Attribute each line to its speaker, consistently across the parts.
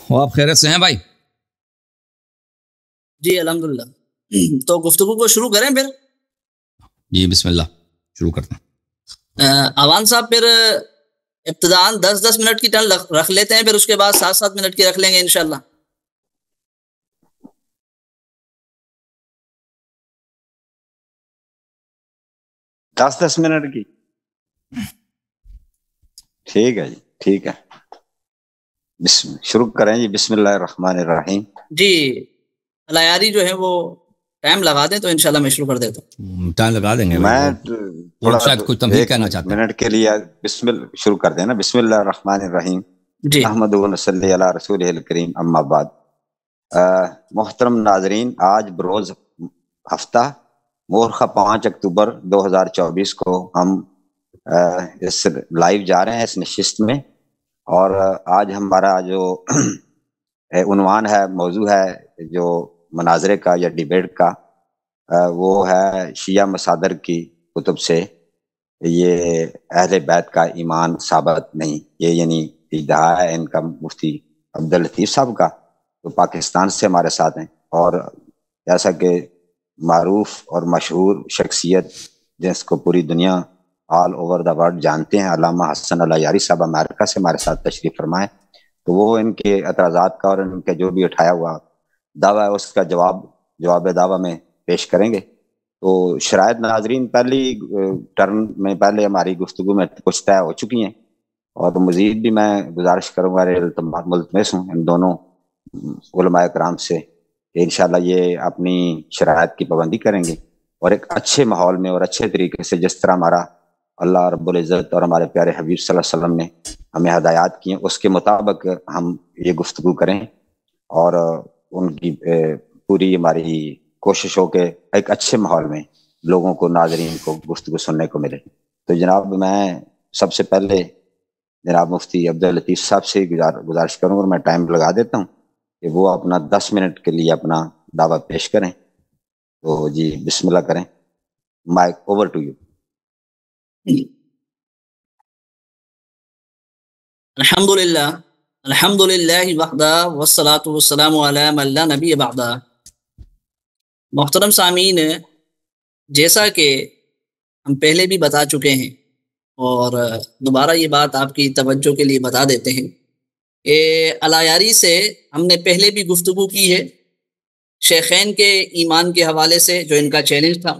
Speaker 1: ہو آپ خیریت سے ہیں بھائی؟
Speaker 2: جی الحمدللہ. تو گفتگو کو شروع کریں پھر.
Speaker 1: جی بسم اللہ شروع کرتے ہیں.
Speaker 2: اوان صاحب پھر ابتداءً 10 منٹ کی ٹرن رکھ لیتے ہیں، پھر اس کے بعد 7 منٹ کی رکھ لیں گے انشاءاللہ.
Speaker 3: دس منٹ کی ٹھیک ہے جی، ٹھیک ہے. شروع کریں جی. بسم اللہ الرحمن الرحیم.
Speaker 2: جی الایاری جو ہے وہ ٹائم لگا دیں تو انشاءاللہ میں شروع کر دیتا ہوں.
Speaker 1: ٹائم لگا دیں گے.
Speaker 3: میں تھوڑا
Speaker 1: شاید کچھ تمہید کہنا چاہتے ہیں.
Speaker 3: منٹ کے لیے شروع کر دینا. بسم اللہ الرحمن الرحیم.
Speaker 2: جی
Speaker 3: احمد و صلی علی رسول الکریم. اما بعد. محترم ناظرین، آج بروز ہفتہ مورخہ 5 اکتوبر 2024 کو ہم اس لائیو جا رہے ہیں اس نشست میں، اور آج ہمارا جو عنوان ہے، موضوع ہے جو مناظرے کا یا ڈیبیٹ کا، وہ ہے شیعہ مصادر کی کتب سے یہ اہل بیت کا ایمان ثابت نہیں. یہ یعنی ادعا ہے ان کا مفتی عبداللطیف صاحب کا، جو پاکستان سے ہمارے ساتھ ہیں، اور جیسا کہ معروف اور مشہور شخصیت جس کو پوری دنیا آل اوور دا ورلڈ جانتے ہیں، علامہ حسن الایاری صاحب امریکہ سے ہمارے ساتھ تشریف فرمائے، تو وہ ان کے اعتراضات کا اور ان کے جو بھی اٹھایا ہوا دعویٰ ہے اس کا جواب دعویٰ میں پیش کریں گے. تو شرائط ناظرین پہلی ٹرن میں پہلے ہماری گفتگو میں کچھ طے ہو چکی ہیں، اور مزید بھی میں گزارش کروں گا، ملتمس ہوں ان دونوں علماء کرام سے کہ انشاءاللہ یہ اپنی شرائط کی پابندی کریں گے، اور ایک اچھے ماحول میں اور اچھے طریقے سے، جس طرح ہمارا اللہ رب العزت اور ہمارے پیارے حبیب صلی اللہ علیہ وسلم نے ہمیں ہدایات کی ہیں، اس کے مطابق ہم یہ گفتگو کریں، اور ان کی پوری ہماری کوشش ہو کہ ایک اچھے ماحول میں لوگوں کو، ناظرین کو گفتگو سننے کو ملے. تو جناب میں سب سے پہلے جناب مفتی عبداللطیف صاحب سے گزارش کروں، اور میں ٹائم لگا دیتا ہوں کہ وہ اپنا 10 منٹ کے لیے اپنا دعویٰ پیش کریں. تو جی بسم اللہ کریں. Mike over to you.
Speaker 2: الحمدللہ وحدہ والصلاۃ والسلام علی من لا نبی بعدہ. محترم سامعین، جیسا کہ ہم پہلے بھی بتا چکے ہیں اور دوبارہ یہ بات آپ کی توجہ کے لیے بتا دیتے ہیں کہ الایاری سے ہم نے پہلے بھی گفتگو کی ہے، شیخین کے ایمان کے حوالے سے جو ان کا چیلنج تھا،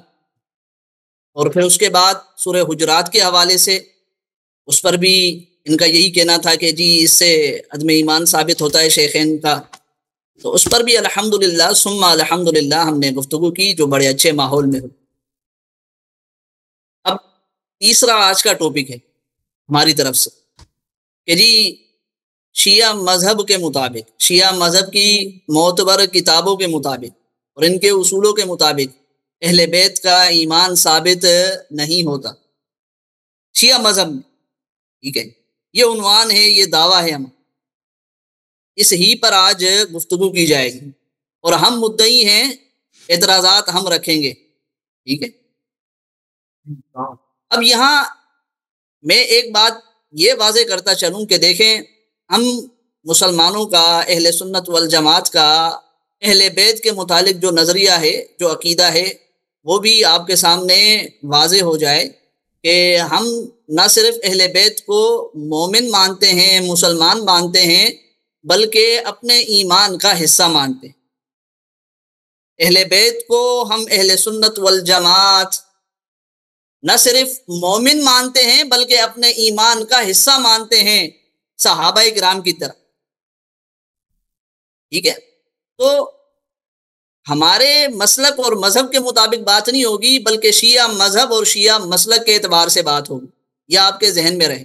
Speaker 2: اور پھر اس کے بعد سورہ حجرات کے حوالے سے اس پر بھی ان کا یہی کہنا تھا کہ جی اس سے عدم ایمان ثابت ہوتا ہے شیخین کا. تو اس پر بھی الحمدللہ ثم الحمدللہ ہم نے گفتگو کی، جو بڑے اچھے ماحول میں ہو. اب تیسرا آج کا ٹاپک ہے ہماری طرف سے کہ جی شیعہ مذہب کے مطابق، شیعہ مذہب کی معتبر کتابوں کے مطابق اور ان کے اصولوں کے مطابق اہل بیت کا ایمان ثابت نہیں ہوتا شیعہ مذہب میں. ٹھیک ہے، یہ عنوان ہے، یہ دعویٰ ہے، ہم اس ہی پر آج گفتگو کی جائے گی، اور ہم مدعی ہیں، اعتراضات ہم رکھیں گے. ٹھیک ہے. اب یہاں میں ایک بات یہ واضح کرتا چلوں کہ دیکھیں، ہم مسلمانوں کا، اہل سنت والجماعت کا اہل بیت کے متعلق جو نظریہ ہے، جو عقیدہ ہے، وہ بھی آپ کے سامنے واضح ہو جائے کہ ہم نہ صرف اہل بیت کو مومن مانتے ہیں، مسلمان مانتے ہیں، بلکہ اپنے ایمان کا حصہ مانتے ہیں. اہل بیت کو ہم اہل سنت والجماعت نہ صرف مومن مانتے ہیں بلکہ اپنے ایمان کا حصہ مانتے ہیں، صحابہ کرام کی طرح. ٹھیک ہے. تو ہمارے مسلک اور مذہب کے مطابق بات نہیں ہوگی، بلکہ شیعہ مذہب اور شیعہ مسلک کے اعتبار سے بات ہوگی. یہ آپ کے ذہن میں رہے.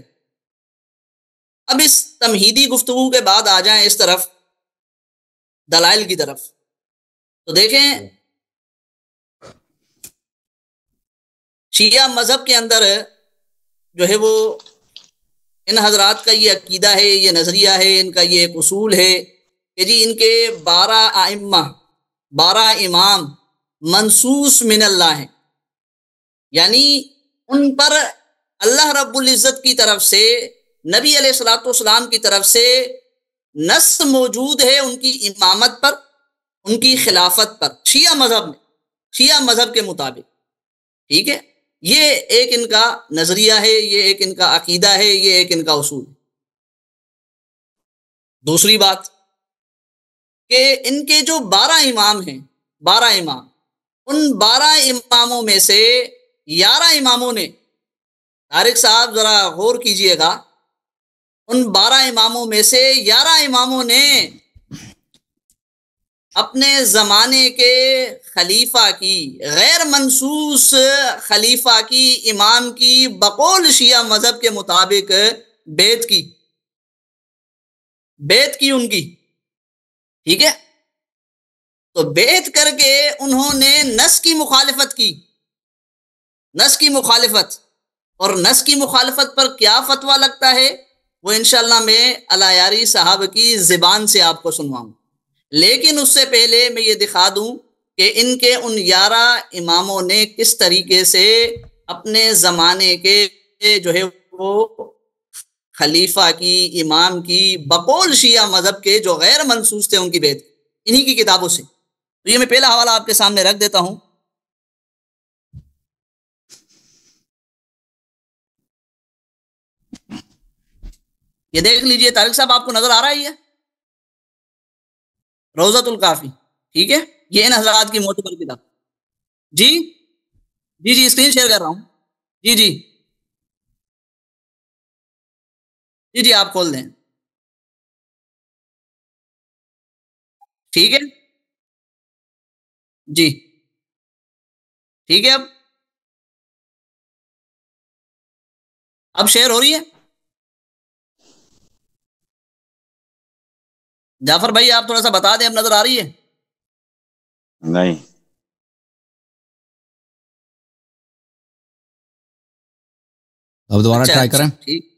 Speaker 2: اب اس تمہیدی گفتگو کے بعد آ جائیں اس طرف، دلائل کی طرف. تو دیکھیں، شیعہ مذہب کے اندر جو ہے وہ ان حضرات کا یہ عقیدہ ہے، یہ نظریہ ہے، ان کا یہ ایک اصول ہے کہ جی ان کے 12 ائمہ، 12 امام منصوص من اللہ ہیں، یعنی ان پر اللہ رب العزت کی طرف سے، نبی علیہ الصلوۃ والسلام کی طرف سے نص موجود ہے ان کی امامت پر، ان کی خلافت پر، شیعہ مذہب میں، شیعہ مذہب کے مطابق، ٹھیک ہے؟ یہ ایک ان کا نظریہ ہے، یہ ایک ان کا عقیدہ ہے، یہ ایک ان کا اصول ہے۔ دوسری بات کہ ان کے جو 12 امام ہیں، 12 امام، ان 12 اماموں میں سے 11 اماموں نے، طارق صاحب ذرا غور کیجئے گا، ان 12 اماموں میں سے 11 اماموں نے اپنے زمانے کے خلیفہ کی، غیر منصوص خلیفہ کی، امام کی، بقول شیعہ مذہب کے مطابق بیعت کی، بیعت کی ان کی، ٹھیک ہے؟ تو بیعت کر کے انہوں نے نص کی مخالفت کی، نص کی مخالفت، اور نص کی مخالفت پر کیا فتویٰ لگتا ہے وہ انشاءاللہ میں الایاری صاحب کی زبان سے آپ کو سنواؤں، لیکن اس سے پہلے میں یہ دکھا دوں کہ ان کے ان 11 اماموں نے کس طریقے سے اپنے زمانے کے جو ہے وہ خلیفہ کی، امام کی، بقول شیعہ مذہب کے جو غیر منصوص تھے ان کی بیعت، انہی کی کتابوں سے۔ تو یہ میں پہلا حوالہ آپ کے سامنے رکھ دیتا ہوں۔ یہ دیکھ لیجئے طارق صاحب، آپ کو نظر آ رہا ہے یہ روضۃ الکافی، ٹھیک ہے؟ یہ ان حضرات کی معتبر کتاب۔ جی جی جی اسکرین شیئر کر رہا ہوں، جی جی جی جی آپ کھول دیں، ٹھیک ہے جی، ٹھیک ہے۔ اب شیئر ہو رہی ہے؟ جعفر بھائی آپ تھوڑا سا بتا دیں، اب نظر آ رہی ہے؟
Speaker 3: نہیں،
Speaker 1: اب دوبارہ ٹرائی کریں۔
Speaker 2: ٹھیک،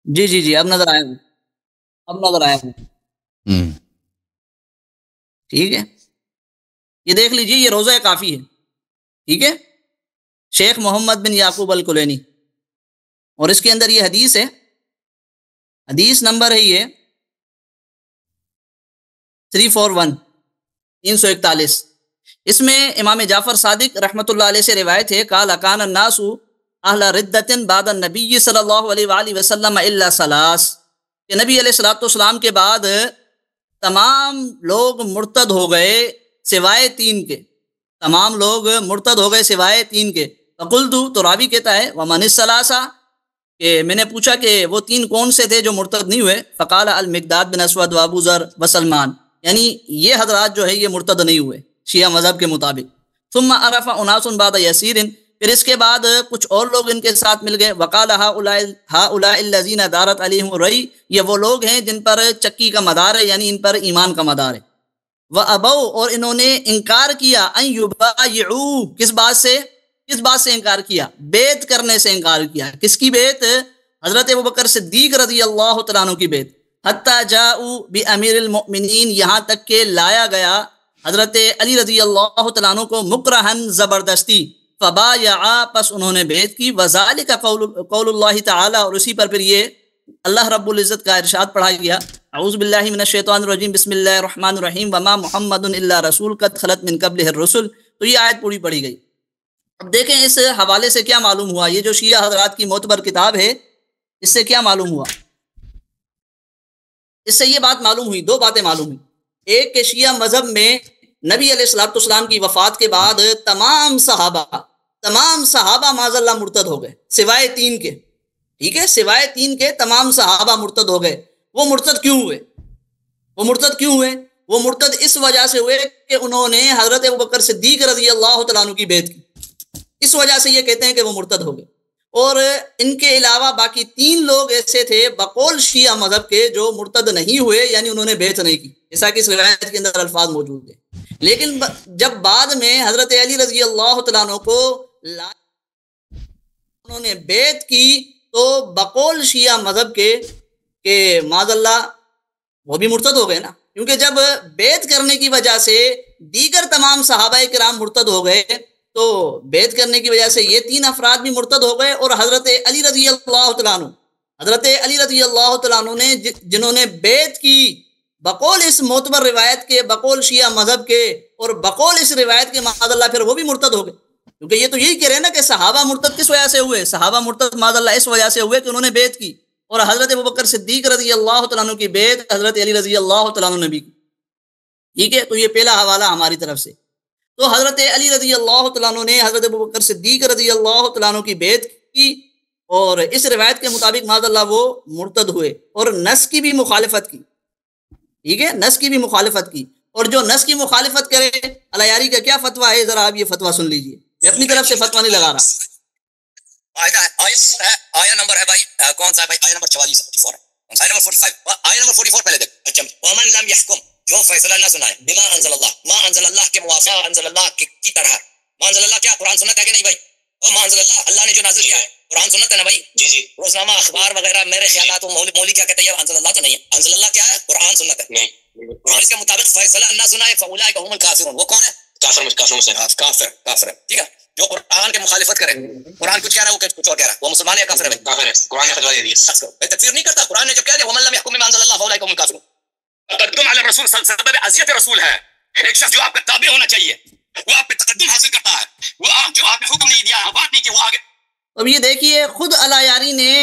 Speaker 2: جی جی جی اب نظر آیا ہوں، اب نظر آیا ہوں، ٹھیک ہے؟ یہ دیکھ لیجئے، یہ روضہ کافی ہے، ٹھیک ہے؟ شیخ محمد بن یعقوب الکلینی، اور اس کے اندر یہ حدیث ہے، حدیث نمبر ہے یہ 341، 341۔ اس میں امام جعفر صادق رحمۃ اللہ علیہ سے روایت ہے، قال کان الناس اہل ردۃ بعد النبی صلی اللہ علیہ وآلہ وسلم الا ثلاث، کہ نبی علیہ الصلوۃ والسلام کے بعد تمام لوگ مرتد ہو گئے سوائے 3 کے، تمام لوگ مرتد ہو گئے سوائے 3 کے۔ فقلت، تو راوی کہتا ہے، ومن الثلاثہ، کہ میں نے پوچھا کہ وہ 3 کون سے تھے جو مرتد نہیں ہوئے؟ فقال المقداد بن اسود و ابو ذر و سلمان، یعنی یہ حضرات جو ہے یہ مرتد نہیں ہوئے شیعہ مذہب کے مطابق۔ ثم عرف اناس بعد یسیر، پھر اس کے بعد کچھ اور لوگ ان کے ساتھ مل گئے۔ وقال ہؤلاء الذین دارت علیہم الرئی، یہ وہ لوگ ہیں جن پر چکی کا مدار ہے، یعنی ان پر ایمان کا مدار ہے۔ وابوا، اور انہوں نے انکار کیا، ان یبایعوا، کس بات سے؟ کس بات سے انکار کیا؟ بیعت کرنے سے انکار کیا۔ کس کی بیعت؟ حضرت ابوبکر صدیق رضی اللہ تعالیٰ عنہ کی بیعت۔ حتی جاءوا بامیر المؤمنین، یہاں تک کہ لایا گیا حضرت علی رضی اللہ تعالیٰ عنہ کو مکرہن، زبردستی۔ فبایعا، پس انہوں نے بیعت کی۔ وذالک قول اللہ تعالی، اور اسی پر پھر یہ اللہ رب العزت کا ارشاد پڑھا گیا، اعوذ باللہ من الشیطان الرجیم، بسم اللہ الرحمن الرحیم، وما محمد الا رسول قد خلت من قبلہ الرسل۔ تو یہ آیت پوری پڑھی گئی۔ اب دیکھیں اس حوالے سے کیا معلوم ہوا، یہ جو شیعہ حضرات کی معتبر کتاب ہے، اس سے کیا معلوم ہوا؟ اس سے یہ بات معلوم ہوئی، 2 باتیں معلوم ہوئی۔ ایک کہ شیعہ مذہب میں نبی علیہ الصلوۃ والسلام کی وفات کے بعد تمام صحابہ معاذ اللہ مرتد ہو گئے سوائے 3 کے، ٹھیک ہے؟ سوائے 3 کے تمام صحابہ مرتد ہو گئے۔ وہ مرتد کیوں ہوئے؟ وہ مرتد کیوں ہوئے؟ وہ مرتد اس وجہ سے ہوئے کہ انہوں نے حضرت ابوبکر صدیق رضی اللہ تعالیٰ عنہ کی بیعت کی، اس وجہ سے یہ کہتے ہیں کہ وہ مرتد ہو گئے۔ اور ان کے علاوہ باقی 3 لوگ ایسے تھے بقول شیعہ مذہب کے جو مرتد نہیں ہوئے، یعنی انہوں نے بیعت نہیں کی، جیسا کہ اس روایت کے اندر الفاظ موجود ہیں۔ لیکن جب بعد میں حضرت علی رضی اللہ تعالیٰ عنہ کو انہوں نے بیعت کی، تو بقول شیعہ مذہب کے کہ معاذ اللہ وہ بھی مرتد ہو گئے نا، کیونکہ جب بیعت کرنے کی وجہ سے دیگر تمام صحابہ کرام مرتد ہو گئے، تو بیعت کرنے کی وجہ سے یہ 3 افراد بھی مرتد ہو گئے، اور حضرت علی رضی اللہ تعالیٰ عنہ، حضرت علی رضی اللہ تعالیٰ عنہ نے جنہوں نے بیعت کی بقول اس معتبر روایت کے، بقول شیعہ مذہب کے، اور بقول اس روایت کے، معاذ اللہ پھر وہ بھی مرتد ہو گئے. کیونکہ یہ تو یہی کہہ رہے ہیں نا کہ صحابہ مرتد کس وجہ سے ہوئے؟ صحابہ مرتد معاذ اللہ اس وجہ سے ہوئے کہ انہوں نے بیعت کی، اور حضرت ابوبکر صدیق رضی اللہ تعالیٰ عنہ کی بیعت حضرت علی رضی اللہ تعالیٰ عنہ نے بھی کی. ٹھیک ہے، تو یہ پہلا حوالہ ہماری طرف سے. تو حضرت علی رضی اللہ تعالیٰ عنہ نے حضرت ابوبکر صدیق رضی اللہ تعالیٰ عنہ کی بیعت کی، اور اس روایت کے مطابق معاذ اللہ وہ مرتد ہوئے، اور نص کی بھی مخالفت کی. ٹھیک ہے، نص کی بھی مخالفت کی. اور جو نص کی مخالفت کرے، اللہ یاری کا کیا فتویٰ ہے، ذرا آپ یہ فتویٰ سن لیجئے. میں اپنی طرف سے فتویٰ نہیں لگا رہا.
Speaker 1: آیا نمبر ہے بھائی، کون سا ہے بھائی؟ آیا نمبر 44 آیا نمبر 45. آیا نمبر 44 پہلے دیکھ. اچھا، ومن لم يحكم، جو فیصلہ نہ سنائے، بما انزل اللہ، ما انزل اللہ کے موافق انزل اللہ کی طرح. ما انزل اللہ کیا قرآن سنت ہے کہ نہیں بھائی؟ اور ما انزل اللہ، اللہ نے جو نازل کیا ہے قرآن سنت ہے نا بھائی؟ جی جی. روزنامہ، اخبار وغیرہ، میرے خیالات مولی کیا کہتے ہیں، انزل اللہ تو نہیں ہے. انزل اللہ کیا ہے؟ قرآن سنت ہے. نہیں، اور اس کے مطابق فیصلہ نہ سنائے فاولئک هم الکافرون. وہ کون ہے؟ کافر ہے. ٹھیک ہے، جو قرآن کے مخالفت کرے. قرآن کچھ کہہ رہا ہے، وہ کچھ اور کہہ رہا ہے. وہ مسلمان ہے، کافر ہے؟ کافر ہے. قرآن نے فتویٰ دے دیا، تکفیر نہیں کرتا. قرآن نے جب کہہ دیا ومن لم يحكم بما انزل الله فاولئک هم الکافرون. تقدم علی الرسول سبب اذیت رسول ہے. ایک شخص جو آپ کا تابع ہونا چاہیے، وہ آپ پہ تقدم حاصل کرتا ہے، وہ آپ جو آپ نے حکم نہیں دیا، بات نہیں کی، وہ آگے.
Speaker 2: اب یہ دیکھیے، خود اللہ یاری نے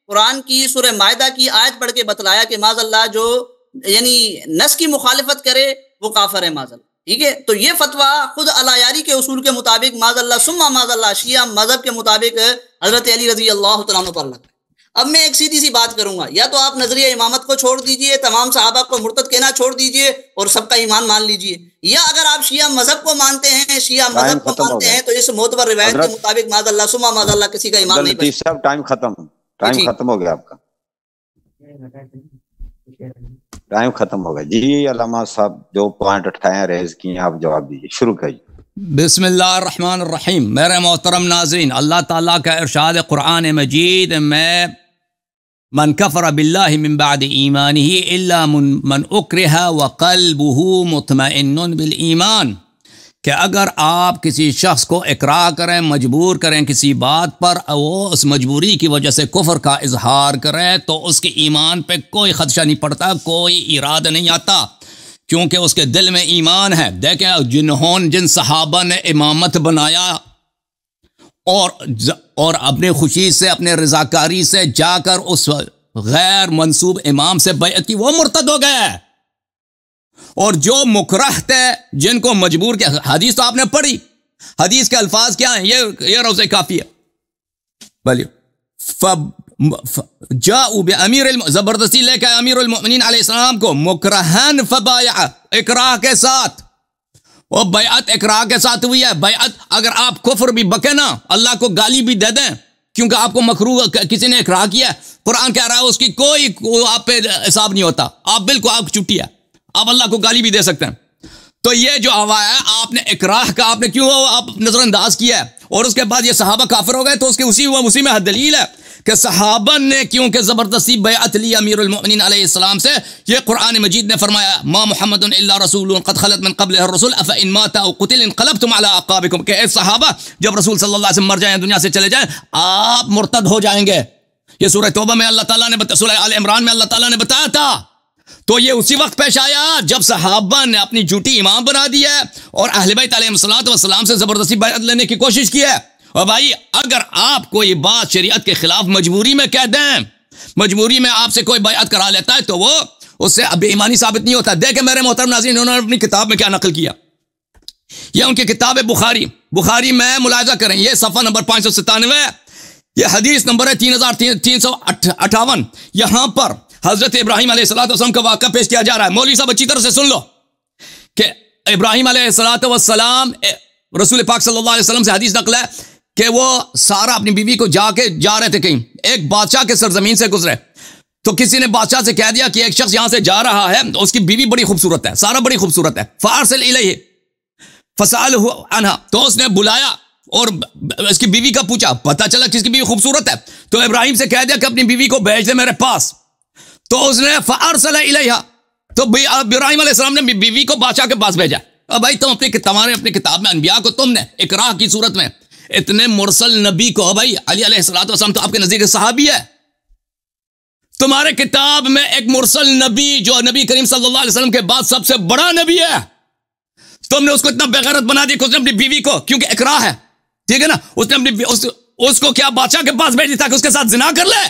Speaker 2: قرآن کی سورہ مائدہ کی آیت پڑھ کے بتلایا کہ معاذ اللہ جو یعنی نص کی مخالفت کرے وہ کافر ہے معاذ اللہ. ٹھیک ہے، تو یہ فتویٰ خود اللہ یاری کے اصول کے مطابق معاذ اللہ ثم معاذ اللہ شیعہ مذہب کے مطابق حضرت علی رضی اللہ تعالیٰ عنہ پر لگتا ہے. اب میں ایک سیدھی سی بات کروں گا، یا تو آپ نظریہ امامت کو چھوڑ دیجئے، تمام صحابہ کو مرتد کہنا چھوڑ دیجئے اور سب کا ایمان مان لیجئے، یا اگر آپ شیعہ مذہب کو مانتے ہیں، شیعہ مذہب کو مانتے ہیں، تو اس معتبر روایت کے مطابق معاذ اللہ ثم معاذ اللہ کسی کا ایمان نہیں بچتا.
Speaker 3: صاحب ٹائم ختم ہو گیا آپ کا، ٹائم ختم ہو گیا. جی علامہ صاحب جو پوائنٹ اٹھائے ریز کیے آپ جواب دیجیے، شروع کریے.
Speaker 1: بسم اللہ الرحمن الرحیم. میرے محترم ناظرین، اللہ تعالیٰ کا ارشاد قرآن مجید میں من کفر باللہ من بعد ایمانہ الا من اکرہ وقلبہ مطمئن بالایمان، کہ اگر آپ کسی شخص کو اکراہ کریں، مجبور کریں کسی بات پر، وہ اس مجبوری کی وجہ سے کفر کا اظہار کریں، تو اس کے ایمان پہ کوئی خدشہ نہیں پڑتا، کوئی ارادہ نہیں آتا، کیونکہ اس کے دل میں ایمان ہے. دیکھیں جن صحابہ نے امامت بنایا اور اپنے خوشی سے، اپنے رضاکاری سے جا کر اس غیر منسوب امام سے بیعت کی، وہ مرتد ہو گئے. اور جو مکرہ تھے، جن کو مجبور کیا، حدیث تو آپ نے پڑھی، حدیث کے الفاظ کیا ہیں، یہ روضہ کافی ہے. بولیے جاؤ بامیر زبردستی لے کے امیر المؤمنین علیہ السلام کو مکرہن فبایع، اکراہ کے ساتھ، وہ بیعت اکراہ کے ساتھ ہوئی ہے. بیعت اگر آپ کفر بھی بکے نا، اللہ کو گالی بھی دے دیں، کیونکہ آپ کو مکروہ کسی نے اکراہ کیا، قرآن کہہ رہا ہے اس کی کوئی آپ پہ حساب نہیں ہوتا، آپ بالکل آپ چھٹی ہے، آپ اللہ کو گالی بھی دے سکتے ہیں. تو یہ جو ہوا ہے، آپ نے اکراہ کا آپ نے کیوں آپ نظر انداز کیا ہے، اور اس کے بعد یہ صحابہ کافر ہو گئے، تو اس کے اسی میں دلیل ہے کہ صحابہ نے کیونکہ زبردستی بیعت لی امیر المؤمنین علیہ السلام سے. یہ قرآن مجید نے فرمایا ما محمد الا رسول قد خلت من قبلہ الرسل افان مات او قتل انقلبتم علی اعقابکم، کہ اے صحابہ جب رسول صلی اللہ علیہ وسلم مر جائیں، دنیا سے چلے جائیں، آپ مرتد ہو جائیں گے. یہ سورہ توبہ میں اللہ تعالیٰ نے سورہ آل عمران میں اللہ تعالیٰ نے بتایا تھا. تو یہ اسی وقت پیش آیا جب صحابہ نے اپنی جھوٹی امام بنا دی ہے اور اہل بیت علیہ السلام سے زبردستی بیعت لینے کی کوشش کی ہے. اور بھائی اگر آپ کوئی بات شریعت کے خلاف مجبوری میں کہہ دیں، مجبوری میں آپ سے کوئی بیعت کرا لیتا ہے، تو وہ اس سے بے ایمانی ثابت نہیں ہوتا. دیکھیں میرے محترم ناظرین، انہوں نے اپنی کتاب میں کیا نقل کیا. یہ ان کی کتاب بخاری میں ملاحظہ کریں، یہ صفحہ نمبر 597، یہ حدیث نمبر ہے 3358. یہاں پر حضرت ابراہیم علیہ السلام کا واقعہ پیش کیا جا رہا ہے. مولوی صاحب اچھی طرح سے سن لو کہ ابراہیم علیہ السلام رسول پاک صلی اللہ علیہ وسلم سے حدیث نقل ہے کہ وہ سارا اپنی بیوی کو جا رہے تھے کہیں، ایک بادشاہ کے سرزمین سے گزرے، تو کسی نے بادشاہ سے کہہ دیا کہ ایک شخص یہاں سے جا رہا ہے، اس کی بیوی بڑی خوبصورت ہے، سارا بڑی خوبصورت ہے، فارسل الیہ فسألہ عنہا، تو اس نے بلایا اور اس کی بیوی کا پوچھا، پتہ چلا کس کی بیوی خوبصورت ہے، تو ابراہیم سے کہہ دیا کہ اپنی بیوی کو بھیج دے میرے پاس. تو اس نے فارسل الیہ، تو ابراہیم علیہ السلام نے بیوی کو بادشاہ کے پاس بھیجا. اب بھائی تم اپنی کتاب میں انبیاء کو تم نے اکراہ کی صورت میں اتنے مرسل نبی کو، بھائی علی علیہ الصلوۃ والسلام تو آپ کے نزدیک صحابی ہے، تمہارے کتاب میں ایک مرسل نبی جو نبی کریم صلی اللہ علیہ وسلم کے بعد سب سے بڑا نبی ہے، تم نے اس کو اتنا بغیرت بنا دیا کہ اس نے اپنی بیوی کو، کیونکہ اکراہ ہے ٹھیک ہے نا، اس نے اس کو کیا بادشاہ کے پاس بھیج دیا تاکہ اس کے ساتھ زنا کر لے۔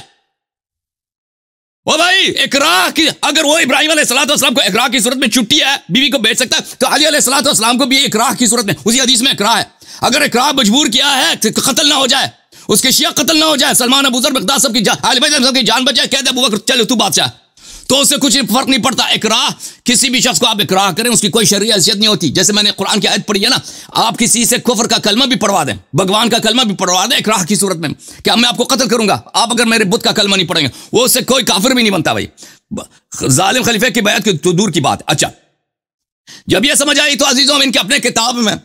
Speaker 1: وہ بھائی اکراہ کی، اگر وہ ابراہیم علیہ الصلوۃ والسلام کو اکراہ کی صورت میں چھٹی ہے بیوی کو بھیج سکتا ہے، تو علی علیہ الصلوۃ والسلام کو بھی اکراہ کی صورت میں، اسی حدیث میں اکراہ ہے، اگر اکراہ مجبور کیا ہے کہ قتل نہ ہو جائے، اس کے شیعہ قتل نہ ہو جائے، سلمان ابو ذر مقداد سب کی جان بچ جائے، کہہ دے ابو بکر چلو تو بادشاہ، تو اس سے کچھ فرق نہیں پڑتا۔ اکراہ کسی بھی شخص کو آپ اکراہ کریں اس کی کوئی شرعی حیثیت نہیں ہوتی، جیسے میں نے قرآن کی آیت پڑھی ہے نا، آپ کسی سے کفر کا کلمہ بھی پڑھوا دیں، بھگوان کا کلمہ بھی پڑھوا دیں اکراہ کی صورت میں کہ میں آپ کو قتل کروں گا، آپ اگر میرے بت کا کلمہ نہیں پڑھیں گے، وہ اس سے کوئی کافر بھی نہیں بنتا بھائی، ظالم خلیفہ کی بیعت کی تو دور کی بات۔ اچھا جب یہ سمجھ آئی تو عزیزوں ان کے اپنے کتاب میں،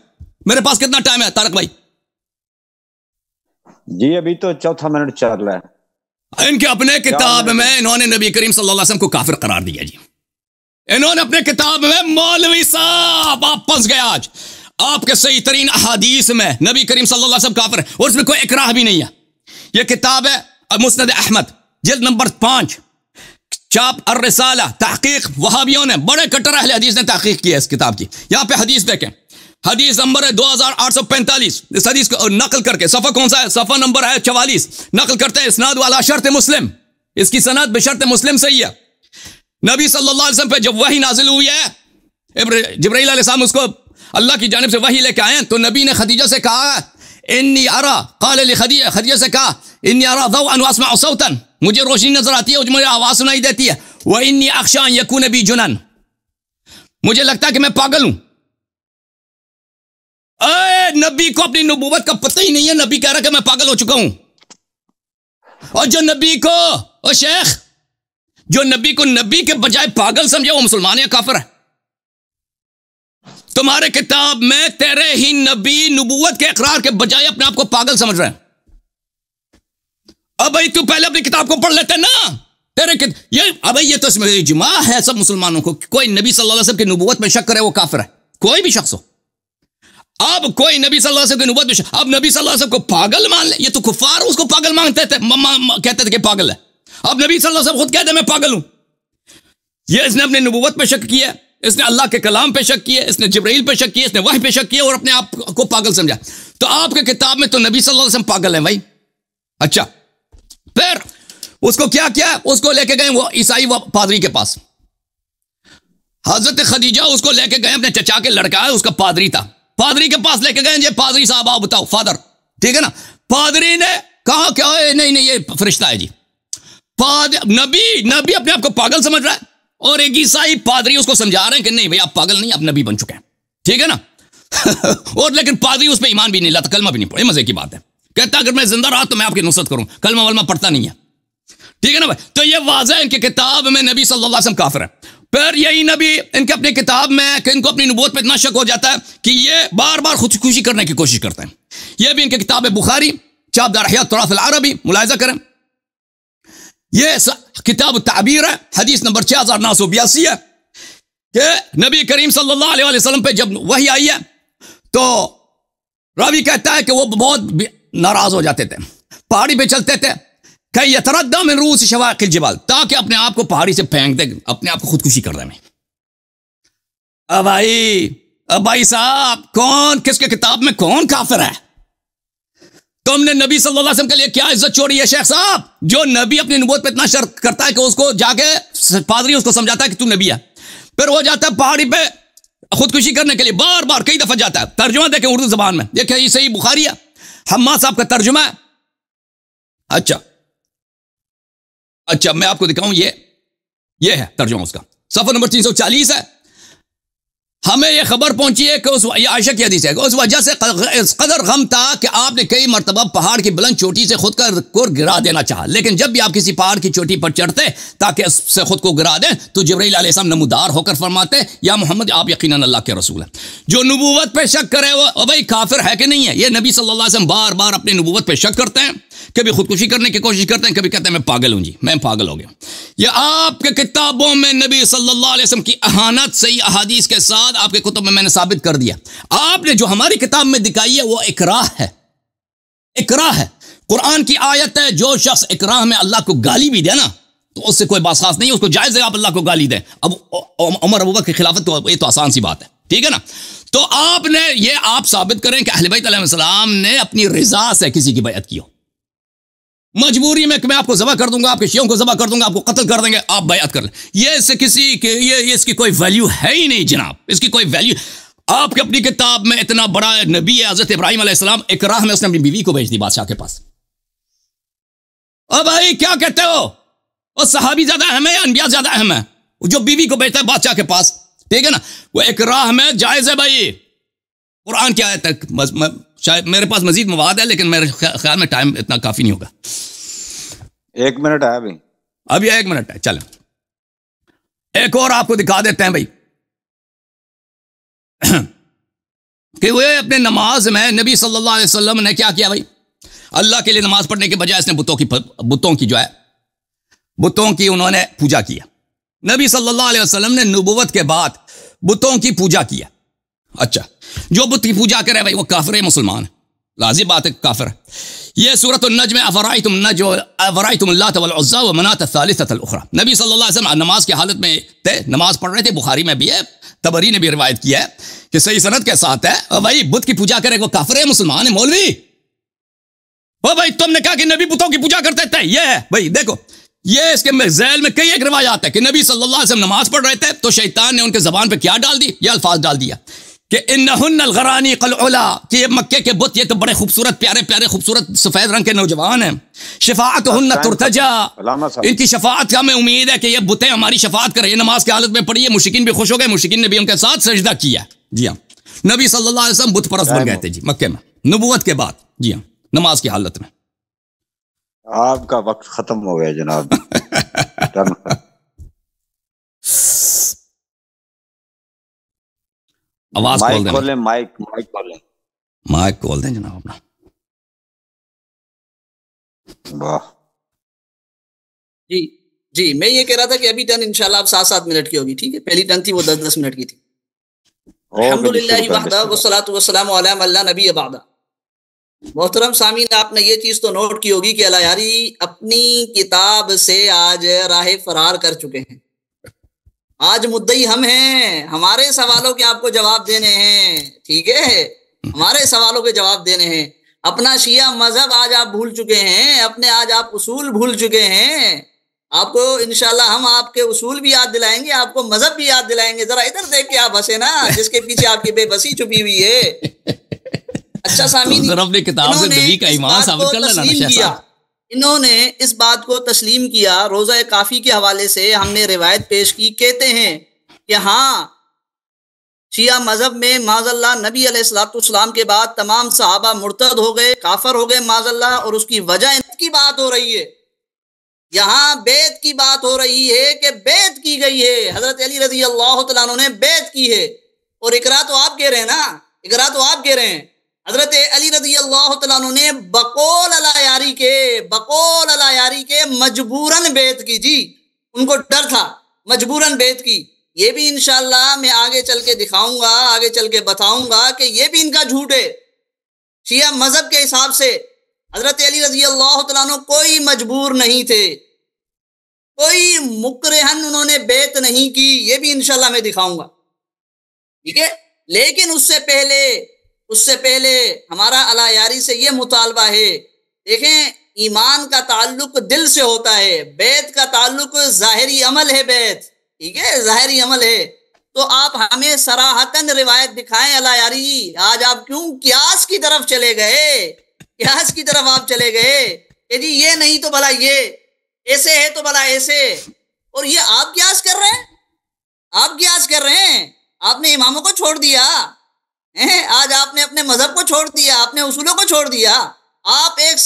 Speaker 1: میرے پاس کتنا ٹائم ہے طارق بھائی؟
Speaker 3: جی ابھی تو چوتھا منٹ چل رہا ہے۔
Speaker 1: ان کے اپنے کتاب میں انہوں نے نبی کریم صلی اللہ علیہ وسلم کو کافر قرار دیا جی، انہوں نے اپنے کتاب میں، مولوی صاحب آپ پھنس گئے آج، آپ کے صحیح ترین احادیث میں نبی کریم صلی اللہ علیہ وسلم کافر ہے اور اس میں کوئی اکراہ بھی نہیں ہے۔ یہ کتاب ہے مسند احمد جلد نمبر 5 چاپ الرسالہ، تحقیق وہابیوں نے، بڑے کٹر اہل حدیث نے تحقیق کی ہے اس کتاب کی۔ یہاں پہ حدیث دیکھیں، حدیث نمبر ہے 2845، اس حدیث کو نقل کر کے، صفحہ کون سا ہے؟ صفحہ نمبر ہے 44، نقل کرتے ہیں اسناد والا شرط مسلم، اس کی سند بشرط مسلم صحیح ہے۔ نبی صلی اللہ علیہ وسلم پہ جب وحی نازل ہوئی ہے، جبرائیل علیہ السلام اس کو اللہ کی جانب سے وحی لے کے آئے ہیں، تو نبی نے خدیجہ سے کہا انی ارا، قال خدیجہ سے کہا انی ارا ضوءا واسمع صوتا، مجھے روشنی نظر آتی ہے اور مجھے آواز سنائی دیتی ہے، وانی اخشى ان یکون بی جنن، مجھے لگتا ہے کہ میں پاگل ہوں۔ اے نبی کو اپنی نبوت کا پتہ ہی نہیں ہے، نبی کہہ رہا کہ میں پاگل ہو چکا ہوں، اور جو نبی کو، او شیخ، جو نبی کو نبی کے بجائے پاگل سمجھے وہ مسلمان یا کافر ہے؟ تمہارے کتاب میں تیرے ہی نبی نبوت کے اقرار کے بجائے اپنے آپ کو پاگل سمجھ رہے ہیں۔ اب بھائی تو پہلے اپنی کتاب کو پڑھ لیتے نا، یہ تو اس میں اجماع ہے سب مسلمانوں کو، کوئی نبی صلی اللہ علیہ وسلم کی نبوت میں شک کرے وہ کافر ہے، کوئی بھی شخص ہو۔ اب کوئی نبی صلی اللہ علیہ وسلم کی نبوت میں اب نبی صلی اللہ علیہ وسلم کو پاگل مان لے، یہ تو کفار اس کو پاگل مانتے تھے، کہتے تھے کہ پاگل ہے، اب نبی صلی اللہ علیہ وسلم خود کہتے ہیں میں پاگل ہوں۔ یہ اس نے اپنے نبوت پہ شک کیا، اس نے اللہ کے کلام پہ شک کیا، اس نے جبرائیل پہ شک کیا، اس نے وحی پہ شک کیا اور اپنے آپ کو پاگل سمجھا، تو آپ کے کتاب میں تو نبی صلی اللہ علیہ وسلم پاگل ہیں بھائی۔ اچھا پھر اس کو کیا کیا، اس کو لے کے گئے وہ عیسائی پادری کے پاس، حضرت خدیجہ اس کو لے کے گئے، اپنے چچا کے لڑکا ہے اس کا پادری تھا، پادری کے پاس لے کے گئے، یہ پادری صاحب آپ بتاؤ، فادر ٹھیک ہے نا، پادری نے کہا کہ نہیں یہ فرشتہ ہے جی، نبی اپنے آپ کو پاگل سمجھ رہا ہے اور ایک عیسائی پادری اس کو سمجھا رہے ہیں کہ نہیں بھائی آپ پاگل نہیں، آپ نبی بن چکے ہیں ٹھیک ہے نا اور لیکن پادری اس پہ ایمان بھی نہیں لاتا، کلمہ بھی نہیں پڑھے، مزے کی بات ہے، کہتا اگر میں زندہ رہا تو میں آپ کی نصرت کروں، کلمہ ولمہ پڑھتا نہیں ہے ٹھیک ہے نا بھائی۔ تو یہ واضح ہے ان کی کتاب میں نبی صلی اللہ علیہ وسلم کافر ہے۔ پھر یہی نبی ان کے اپنی کتاب میں کہ ان کو اپنی نبوت پہ اتنا شک ہو جاتا ہے کہ یہ بار بار خودکشی کرنے کی کوشش کرتے ہیں۔ یہ بھی ان کی کتاب بخاری چاپ دار احیاء التراث العربی، ملاحظہ کریں، یہ کتاب التعبیر ہے، حدیث نمبر 6982 ہے کہ نبی کریم صلی اللہ علیہ وسلم پہ جب وحی آئی ہے تو راوی کہتا ہے کہ وہ بہت ناراض ہو جاتے تھے، پہاڑی پہ چلتے تھے، کہ یتردد من رؤوس شواق الجبال، تاکہ اپنے آپ کو پہاڑی سے پھینک دے، اپنے آپ کو خودکشی کر دیں۔ اب بھائی صاحب کون، کس کے کتاب میں کون کافر ہے؟ تم نے نبی صلی اللہ علیہ وسلم کے لیے کیا عزت چھوڑی ہے شیخ صاحب؟ جو نبی اپنی نبوت پہ اتنا شک کرتا ہے کہ اس کو جا کے پادری اس کو سمجھاتا ہے کہ تو نبی ہے، پھر وہ جاتا ہے پہاڑی پہ خودکشی کرنے کے لیے، بار بار کئی دفعہ جاتا ہے۔ ترجمہ دیکھیں اردو زبان میں، دیکھیں یہ صحیح بخاری ہے، حماد صاحب کا ترجمہ ہے۔ اچھا میں آپ کو دکھاؤں، یہ ہے ترجمہ اس کا، صفحہ نمبر 340 ہے۔ ہمیں یہ خبر پہنچی ہے کہ یہ عائشہ کی حدیث ہے کہ اس وجہ سے اس قدر غم تھا کہ آپ نے کئی مرتبہ پہاڑ کی بلند چوٹی سے خود کو گرا دینا چاہا، لیکن جب بھی آپ کسی پہاڑ کی چوٹی پر چڑھتے تاکہ اس سے خود کو گرا دیں تو جبرائیل علیہ السلام نمودار ہو کر فرماتے یا محمد آپ یقیناً اللہ کے رسول ہیں۔ جو نبوت پہ شک کرے وہ بھائی کافر ہے کہ نہیں ہے؟ یہ نبی صلی اللہ علیہ وسلم بار بار اپنی نبوت پہ شک کرتے ہیں کبھی خودکشی کرنے کی کوشش کرتے ہیں، کبھی کہتے ہیں میں پاگل ہوں، جی میں پاگل ہو گیا. یہ آپ کے کتابوں میں نبی صلی اللہ علیہ وسلم کی اہانت صحیح احادیث کے ساتھ آپ کے کتب میں نے ثابت کر دیا. آپ نے جو ہماری کتاب میں دکھائی ہے وہ اکراہ ہے، اکراہ ہے. قرآن کی آیت ہے، جو شخص اکراہ میں اللہ کو گالی بھی دے نا تو اس سے کوئی بات خاص نہیں، اس کو جائز ہے آپ اللہ کو گالی دیں. اب عمر ابوبکر کی خلافت تو یہ تو آسان سی بات ہے، ٹھیک ہے نا. تو آپ نے یہ آپ ثابت کریں کہ اہل بیت علیہ السلام نے اپنی رضا سے کسی کی بیعت کی ہو، مجبوری میں کہ میں آپ کو ذبح کر دوں گا، آپ کے شیعوں کو ذبح کر دوں گا، آپ کو قتل کر دیں گے، آپ بیعت کر لیں. یہ اس سے کسی کے یہ اس کی کوئی ویلیو ہے ہی نہیں جناب، اس کی کوئی ویلیو. آپ کی اپنی کتاب میں اتنا بڑا نبی ہے حضرت ابراہیم علیہ السلام، اکراہ میں اس نے اپنی بیوی کو بھیج دی بادشاہ کے پاس. اب بھائی کیا کہتے ہو، وہ صحابی زیادہ اہم ہے یا انبیاء زیادہ اہم ہے؟ جو بیوی کو بھیجتا ہے بادشاہ کے پاس، ٹھیک ہے نا، وہ اکراہ میں جائز ہے. بھائی قرآن کی آیت تک شاید میرے پاس مزید مواد ہے لیکن میرے خیال میں ٹائم اتنا کافی نہیں ہوگا.
Speaker 3: 1 منٹ ہے
Speaker 1: ابھی 1 منٹ ہے، چلیں ایک اور آپ کو دکھا دیتے ہیں بھائی کہ وہ اپنے نماز میں نبی صلی اللہ علیہ وسلم نے کیا کیا. بھائی اللہ کے لیے نماز پڑھنے کے بجائے اس نے بتوں کی انہوں نے پوجا کیا. نبی صلی اللہ علیہ وسلم نے نبوت کے بعد بتوں کی پوجا کیا. اچھا، جو بت کی پوجا کرے بھائی وہ کافر ہے، مسلمان ہے، لازم بات ہے کافر ہے. یہ سورۃ النجم میں افرائیتم اللات والعزی ومناۃ الثالثۃ الاخری. نبی صلی اللہ علیہ وسلم نماز کی حالت میں تھے، نماز پڑھ رہے تھے، بخاری میں بھی ہے، طبری نے بھی روایت کیا ہے کہ صحیح سند کے ساتھ ہے. اور بھائی بت کی پوجا کرے وہ کافر ہے، مسلمان ہے. مولوی او بھائی تم نے کہا کہ نبی بتوں کی پوجا کرتے تھے، یہ ہے بھائی دیکھو، یہ اس کے ذیل میں کئی ایک روایات ہے کہ نبی صلی اللہ علیہ وسلم نماز پڑھ رہے تھے تو شیطان نے ان کے زبان پہ کیا ڈال دی، یہ الفاظ ڈال دیا کہ انہن الغرانیق العلا، کہ یہ مکے کے بت یہ تو بڑے خوبصورت پیارے پیارے خوبصورت سفید رنگ کے نوجوان ہیں. شفاعتہن ترتجا، ان کی شفاعت کا ہمیں امید ہے کہ یہ بتیں ہماری شفاعت کریں. یہ نماز کی حالت میں پڑھی ہے، مشرکین بھی خوش ہو گئے، مشرکین نے بھی ان کے ساتھ سجدہ کیا. جی ہاں، نبی صلی اللہ علیہ وسلم بت پرست بن گئے تھے جی مکے میں نبوت کے بعد. جی ہاں، نماز کی حالت میں.
Speaker 3: آپ کا وقت ختم ہو گیا جناب.
Speaker 1: آواز کھول دیں، مائک کھول دیں جناب اپنا.
Speaker 3: واہ
Speaker 2: جی میں یہ کہہ رہا تھا کہ ابھی ٹرن انشاءاللہ اب 7 منٹ کی ہوگی، ٹھیک ہے. پہلی ٹرن تھی وہ 10 منٹ کی تھی. الحمدللہ وحدہ والصلاۃ والسلام علی من لا نبی بعدہ. محترم سامعین، آپ نے یہ چیز تو نوٹ کی ہوگی کہ اللہ یاری اپنی کتاب سے آج راہ فرار کر چکے ہیں. آج مدعی ہم ہیں، ہمارے سوالوں کے آپ کو جواب دینے ہیں، ٹھیک ہے، ہمارے سوالوں کے جواب دینے ہیں. اپنا شیعہ مذہب آج آپ بھول چکے ہیں، اپنے آج آپ اصول بھول چکے ہیں. آپ کو انشاءاللہ ہم آپ کے اصول بھی یاد دلائیں گے، آپ کو مذہب بھی یاد دلائیں گے. ذرا ادھر دیکھ کے آپ ہنسے نا، جس کے پیچھے آپ کی بے بسی چھپی ہوئی ہے. اچھا سامعین، انہوں نے اس بات کو تسلیم کیا. روزہ کافی کے حوالے سے ہم نے روایت پیش کی، کہتے ہیں کہ ہاں شیعہ مذہب میں معاذ اللہ نبی علیہ الصلوۃ والسلام کے بعد تمام صحابہ مرتد ہو گئے، کافر ہو گئے معاذ اللہ، اور اس کی وجہ کی بات ہو رہی ہے. یہاں بیعت کی بات ہو رہی ہے کہ بیعت کی گئی ہے، حضرت علی رضی اللہ تعالیٰ عنہ نے بیعت کی ہے. اور اقرار تو آپ کہہ رہے ہیں نا، اقرار تو آپ کہہ رہے ہیں. حضرت علی رضی اللہ تعالیٰ عنہ نے بقول اللہ یاری کے مجبوراً بیعت کی. جی ان کو ڈر تھا، مجبوراً بیعت کی. یہ بھی انشاءاللہ میں آگے چل کے دکھاؤں گا، آگے چل کے بتاؤں گا کہ یہ بھی ان کا جھوٹ ہے. شیعہ مذہب کے حساب سے حضرت علی رضی اللہ تعالیٰ عنہ کوئی مجبور نہیں تھے، کوئی مکرہن انہوں نے بیعت نہیں کی. یہ بھی انشاءاللہ میں دکھاؤں گا، ٹھیک ہے. لیکن اس سے پہلے ہمارا اللہ یاری سے یہ مطالبہ ہے. دیکھیں، ایمان کا تعلق دل سے ہوتا ہے، بیعت کا تعلق ظاہری عمل ہے، بیعت ٹھیک ہے ظاہری عمل ہے. تو آپ ہمیں صراحتاً روایت دکھائیں. اللہ یاری آج آپ کیوں قیاس کی طرف چلے گئے؟ قیاس کی طرف آپ چلے گئے کہ جی یہ نہیں تو بھلا یہ، ایسے ہے تو بھلا ایسے. اور یہ آپ قیاس کر رہے ہیں، آپ قیاس کر رہے ہیں. آپ نے اماموں کو چھوڑ دیا، آج آپ نے اپنے مذہب کو چھوڑ دیا، اپنے اصولوں کو چھوڑ دیا. آپ ایک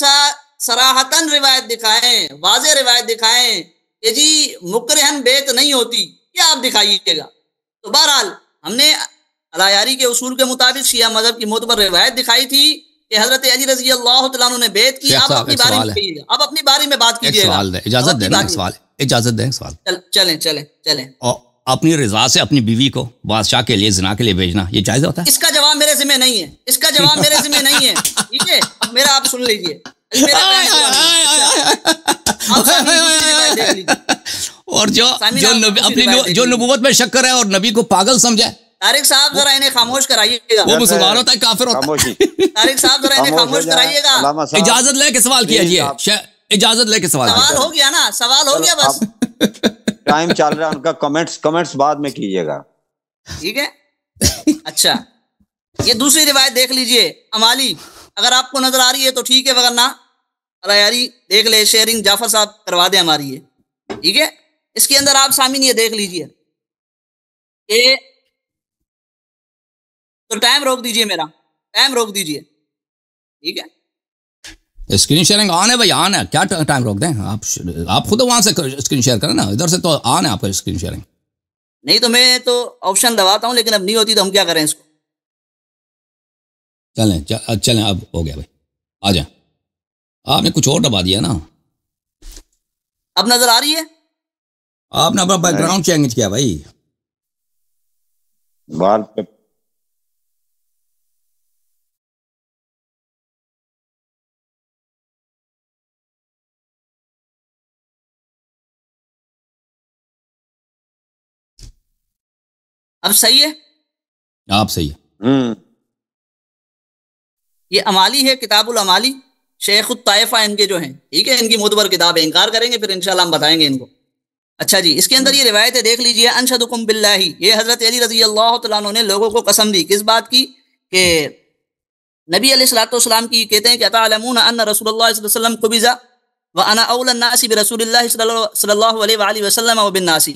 Speaker 2: صراحتاً روایت دکھائیں، واضح روایت دکھائیں کہ جی مکرہن بیعت نہیں ہوتی، یہ آپ دکھائیے گا. تو بہرحال ہم نے اللہ یاری کے اصول کے مطابق شیعہ مذہب کی معتبر روایت دکھائی تھی. کہ حضرت علی رضی اللہ تعالیٰ عنہ نے بیعت کی. آپ اپنی باری میں کہیے گا, آپ اپنی باری میں بات کیجیے گا.
Speaker 1: اجازت دیں سوال, اجازت دیں سوال.
Speaker 2: چلیں.
Speaker 1: اور اپنی رضا سے اپنی بیوی کو بادشاہ کے لیے زنا کے لیے بھیجنا یہ جائز ہوتا ہے؟
Speaker 2: اس کا جواب میرے ذمہ نہیں ہے, اس کا جواب میرے ذمہ نہیں ہے. ٹھیک ہے, اب میرا آپ سن لیجیے.
Speaker 1: اور جو نبوت میں شک کرے اور نبی کو پاگل سمجھے,
Speaker 2: طارق صاحب ذرا انہیں خاموش کرائیے گا.
Speaker 1: وہ مسلمان ہوتا ہے کافر ہوتا ہے؟
Speaker 2: طارق صاحب ذرا انہیں خاموش کرائیے گا.
Speaker 1: اجازت لے کے سوال کیجیے, اجازت لے کے سوال
Speaker 2: ہو گیا نا, سوال ہو گیا بس.
Speaker 3: ٹائم چل رہا ہے ان کا, کمنٹس بعد میں کیجیے گا.
Speaker 2: ٹھیک ہے. اچھا, یہ دوسری روایت دیکھ لیجئے امالی, اگر آپ کو نظر آ رہی ہے تو ٹھیک ہے, ورنہ اللہ یاری دیکھ لے, شیئرنگ جعفر صاحب کروا دیں ہماری یہ. ٹھیک ہے, اس کے اندر آپ سامعین یہ دیکھ لیجئے کہ تو ٹائم روک دیجئے, میرا ٹائم روک دیجئے. ٹھیک ہے,
Speaker 1: اسکرین شیئرنگ آن ہے بھائی, آن ہے, کیا ٹائم روک دیں آپ خود وہاں سے اسکرین شیئر کریں نا, ادھر سے تو آن ہے آپ کا اسکرین شیئرنگ.
Speaker 2: نہیں تو میں تو آپشن دباتا ہوں, لیکن اب نہیں ہوتی تو ہم کیا کریں اس کو.
Speaker 1: چلیں اب ہو گیا بھائی, آ جائیں. آپ نے کچھ اور دبا دیا نا,
Speaker 2: اب نظر آ رہی ہے؟
Speaker 1: آپ نے اپنا بیک گراؤنڈ چینج کیا بھائی.
Speaker 3: وال پہ
Speaker 2: اب صحیح ہے,
Speaker 1: آپ صحیح ہے.
Speaker 2: یہ امالی ہے, کتاب الامالی, شیخ الطائفہ ان کے جو ہیں. ٹھیک ہے, ان کی معتبر کتاب ہے, انکار کریں گے پھر انشاءاللہ ہم بتائیں گے ان کو. اچھا جی, اس کے اندر یہ روایتیں دیکھ لیجئے. انشدکم باللہ, یہ حضرت علی رضی اللہ تعالیٰ عنہ نے لوگوں کو قسم دی. کس بات کی؟ کہ نبی علیہ الصلوۃ والسلام کی کہتے ہیں کہ اتعلمون ان رسول اللہ صلی اللہ علیہ وسلم قبض وانا اولى الناس برسول اللہ صلی اللہ علیہ وآلہ وسلم وبالناس,